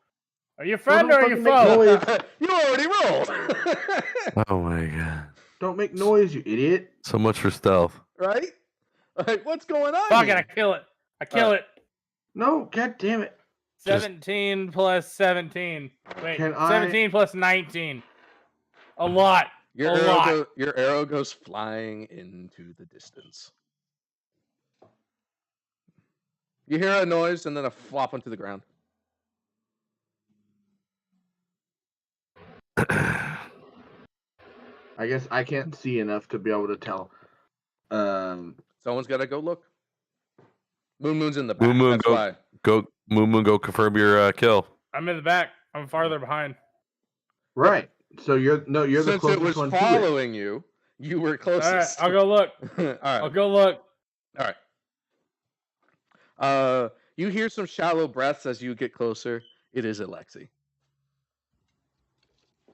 are you a friend or are you foe? You already rolled. Oh my god. Don't make noise, you idiot. So much for stealth. Right? Like, what's going on? Fuck here? it, I kill it. I kill it. No, god damn it. 17 plus 17. Wait, Can 17 plus 19. A lot. Your arrow goes flying into the distance. You hear a noise and then a flop onto the ground. I guess I can't see enough to be able to tell. Someone's got to go look. Moon's in the back. Moon, That's why. go confirm your kill. I'm in the back. I'm farther behind. Right. So you're the Since closest it was one following you, you were closest. All right, I'll go look. All right. I'll go look. All right. You hear some shallow breaths as you get closer. It is Alexi.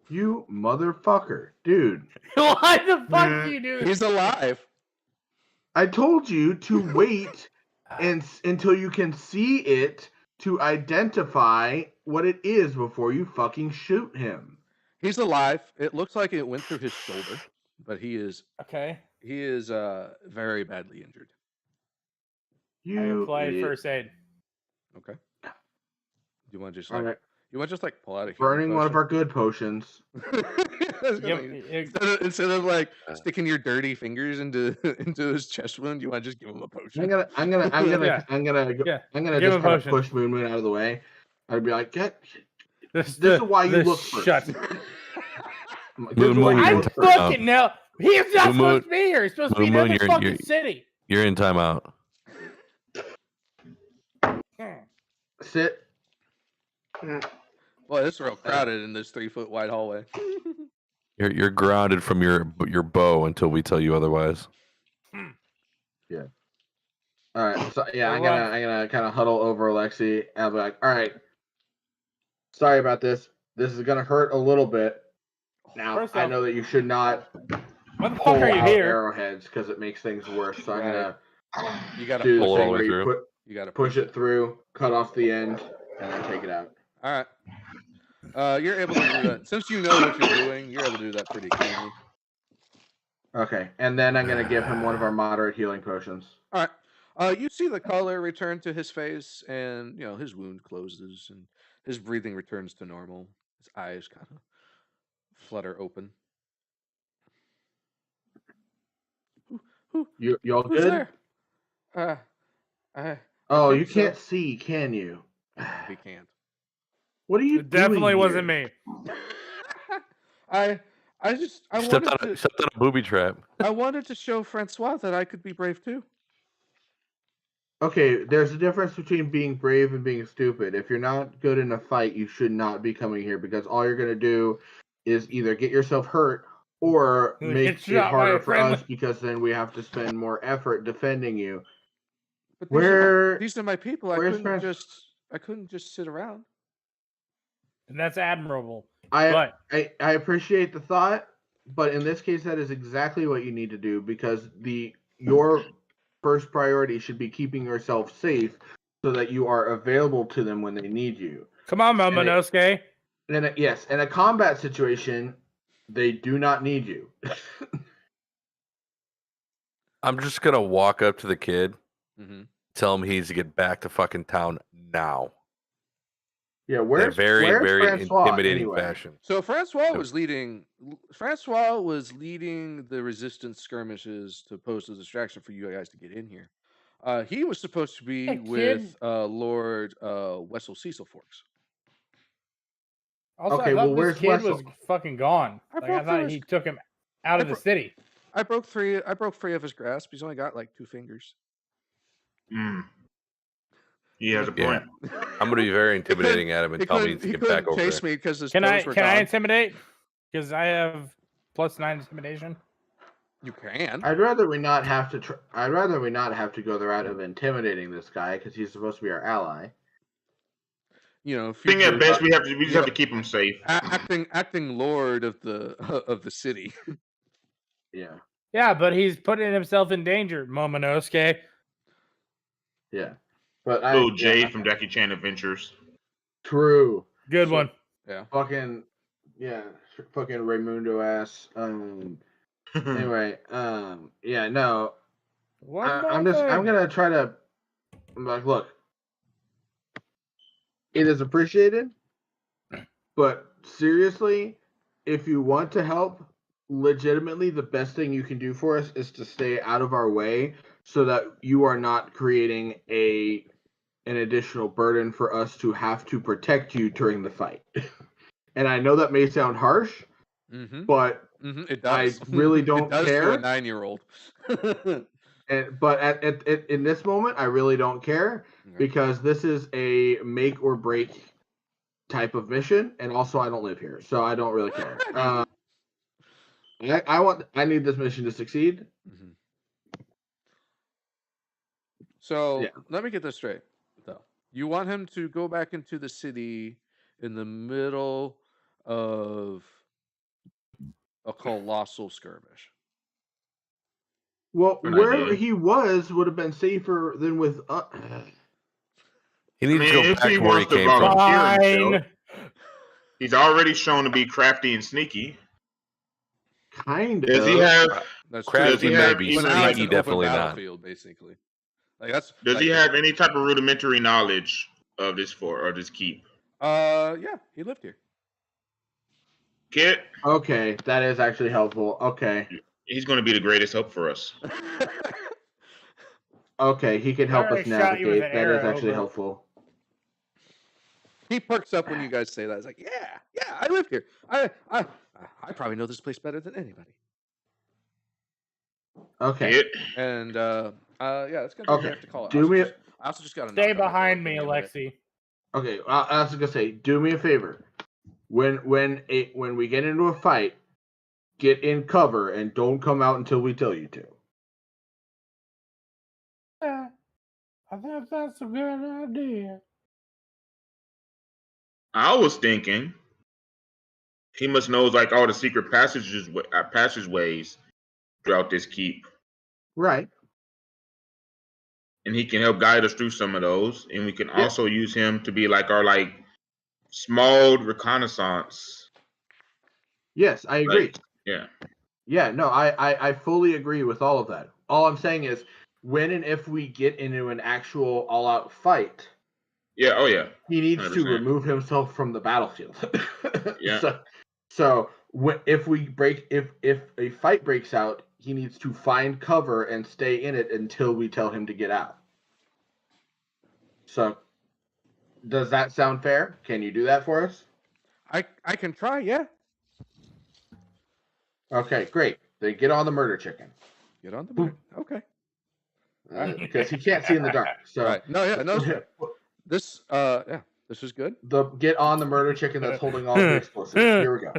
You motherfucker, dude. Why the fuck do you do this? He's alive. I told you to wait until you can see it to identify what it is before you fucking shoot him. He's alive. It looks like it went through his shoulder, but he is Okay. very badly injured. I apply first aid. Okay. Do you want to just All like right. you want to just like pull out a Burning one of our good potions. Instead of like sticking your dirty fingers into his chest wound, you want to just give him a potion. I'm gonna just kind of push Moon out of the way. I'd be like, this is why you look first. I'm fucking now. He's not supposed to be here. He's supposed to be in the fucking city. You're in timeout. Sit. Well, it's real crowded in this 3-foot wide hallway. You're grounded from your bow until we tell you otherwise. Yeah. All right. So yeah, I'm gonna kind of huddle over Alexi and I'll be like, all right. Sorry about this. This is gonna hurt a little bit. Now I know that you should not pull out arrowheads because it makes things worse. So I'm gonna do the thing where you gotta push it through, cut off the end, and then take it out. All right. You're able to do that. Since you know what you're doing, you're able to do that pretty cleanly. Okay, and then I'm going to give him one of our moderate healing potions. All right. You see the color return to his face, and his wound closes, and his breathing returns to normal. His eyes kind of flutter open. You all good? There? You can't see, can you? We can't. What are you doing? It definitely wasn't me. I stepped on a booby trap. I wanted to show Francois that I could be brave too. Okay, there's a difference between being brave and being stupid. If you're not good in a fight, you should not be coming here because all you're going to do is either get yourself hurt or make it harder for us because then we have to spend more effort defending you. But these are my people. I couldn't just sit around. And that's admirable. I appreciate the thought, but in this case, that is exactly what you need to do because your first priority should be keeping yourself safe so that you are available to them when they need you. Come on, Momonosuke. Yes, in a combat situation, they do not need you. I'm just gonna walk up to the kid, tell him he needs to get back to fucking town now. Yeah, where's very Francois, intimidating fashion. So Francois was leading the resistance skirmishes to pose a distraction for you guys to get in here. He was supposed to be with Lord Wessel Cecil Forks. Also, I thought this kid was fucking gone. I thought he took him out of the city. I broke three of his grasp. He's only got like 2 fingers. He has a point. Yeah. I'm going to be very intimidating at him and tell me to get back over chase there. Me because his can toes were I gone. intimidate? Because I have +9 intimidation. You can. I'd rather we not have to. I'd rather we not have to go the route of intimidating this guy because he's supposed to be our ally. I think at best we just have to keep him safe. Acting lord of the city. Yeah. Yeah, but he's putting himself in danger, Momonosuke. Yeah. But Jay from Jackie Chan Adventures. True. Good one. Yeah. Fucking Raimundo ass. Anyway, yeah, no. I'm gonna try to. I'm like, look. It is appreciated, but seriously, if you want to help, legitimately, the best thing you can do for us is to stay out of our way so that you are not creating an additional burden for us to have to protect you during the fight. And I know that may sound harsh, but it does. I really don't it does care. To a 9-year-old. But in this moment, I really don't care because this is a make or break type of mission, and also I don't live here, so I don't really care. I need this mission to succeed. So let me get this straight, though. You want him to go back into the city in the middle of a colossal skirmish. Well, An wherever idea. he was would have been safer than with. He needs to go if back he to where he wants to came from. volunteer himself, he's already shown to be crafty and sneaky. Kind of. Does he have? That's Crafty Does he have maybe, even, When out sneaky in open definitely not. battlefield, basically. Like that's. Does like, he have any type of rudimentary knowledge of this fort or this keep? Yeah, he lived here. Kit, Okay, that is actually helpful. Okay. he's going to be the greatest help for us. Okay, he can help I us shot you with navigate. an That is arrow, actually but- helpful. He perks up when you guys say that. He's like, yeah, I live here. I probably know this place better than anybody. Okay. Kit, And yeah, that's gonna be Okay. we have to call it. Do me. I also just got to Stay behind me, Alexi. Okay, I was gonna say, do me a favor. When we get into a fight, get in cover and don't come out until we tell you to. Yeah, I think that's a good idea. I was thinking he must know like all the secret passageways throughout this keep, Right. and he can help guide us through some of those. And we can also use him to be like our small reconnaissance. Yes, I agree. Yeah. Yeah, no, I fully agree with all of that. All I'm saying is, when and if we get into an actual all-out fight, Yeah. Oh yeah. he needs 100%. to remove himself from the battlefield. Yeah. So if a fight breaks out, he needs to find cover and stay in it until we tell him to get out. So, does that sound fair? Can you do that for us? I can try. Yeah. Okay, great. Then get on the murder chicken. Get on the board. Okay. Because he can't see in the dark. So Right. No. Yeah. No. This. Yeah. This is good. Get on the murder chicken that's holding all the explosives. Here we go.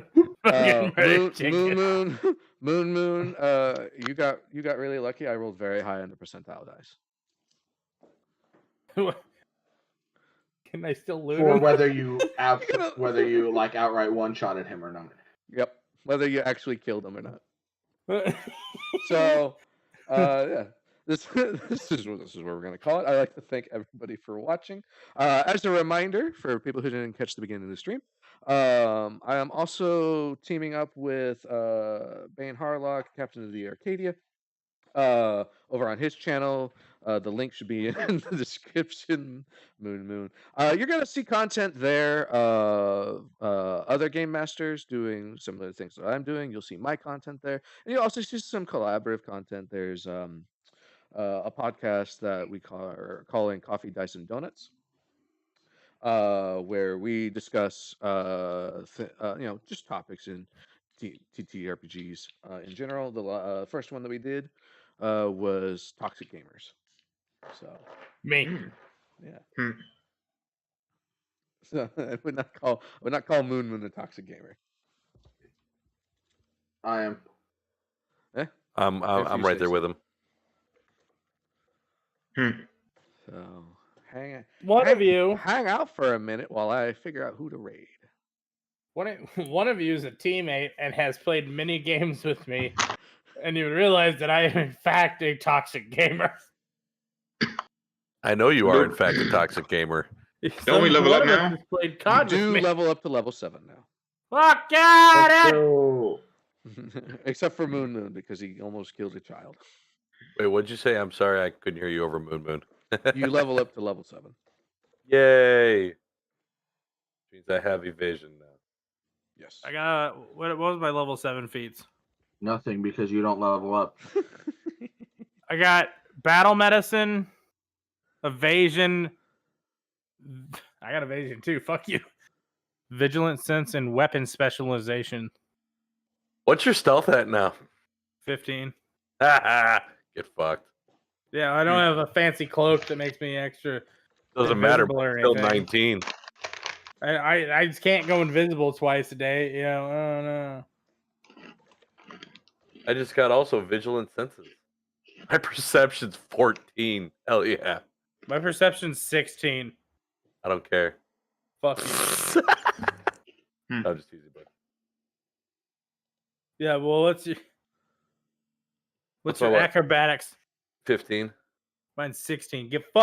Moon. You got really lucky. I rolled very high on the percentile dice. Can I still loot For him? whether you outright one shot at him or not. Yep. Whether you actually killed him or not. So, yeah. This is what we're going to call it. I'd like to thank everybody for watching. As a reminder, for people who didn't catch the beginning of the stream, I am also teaming up with Bane Harlock, Captain of the Arcadia, over on his channel. The link should be in the description. Moon. You're going to see content there of other game masters doing similar things that I'm doing. You'll see my content there. And you'll also see some collaborative content. There's a podcast that we are calling Coffee, Dice, and Donuts, where we discuss just topics in TTRPGs in general. The first one that we did was Toxic Gamers. So me, yeah. So I would not call Moon a toxic gamer. I am. I'm right there with him. So hang out for a minute while I figure out who to raid. One of you is a teammate and has played many games with me, and you realize that I am in fact a toxic gamer. I know you are in fact a toxic gamer. Don't we level up now? Played COD You do with me. level up to level 7 now. Fuck yeah! So, Except for Moon because he almost killed a child. Wait, what'd you say? I'm sorry, I couldn't hear you over Moon. You level up to level 7. Yay! Means I have evasion now. Yes. I got what was my level 7 feats? nothing because you don't level up. I got battle medicine, evasion. I got evasion too. Fuck you. Vigilant sense and weapon specialization. What's your stealth at now? 15. Get fucked. Yeah, I don't have a fancy cloak that makes me extra. Doesn't matter. invisible or Still anything. 19. I just can't go invisible twice a day. You know, oh no. I just got also vigilant senses. My perception's 14. Hell yeah. My perception's 16. I don't care. Fuck you. I'm just teasing, but Yeah, well, What's your acrobatics? 15. Mine's 16. Get fucked.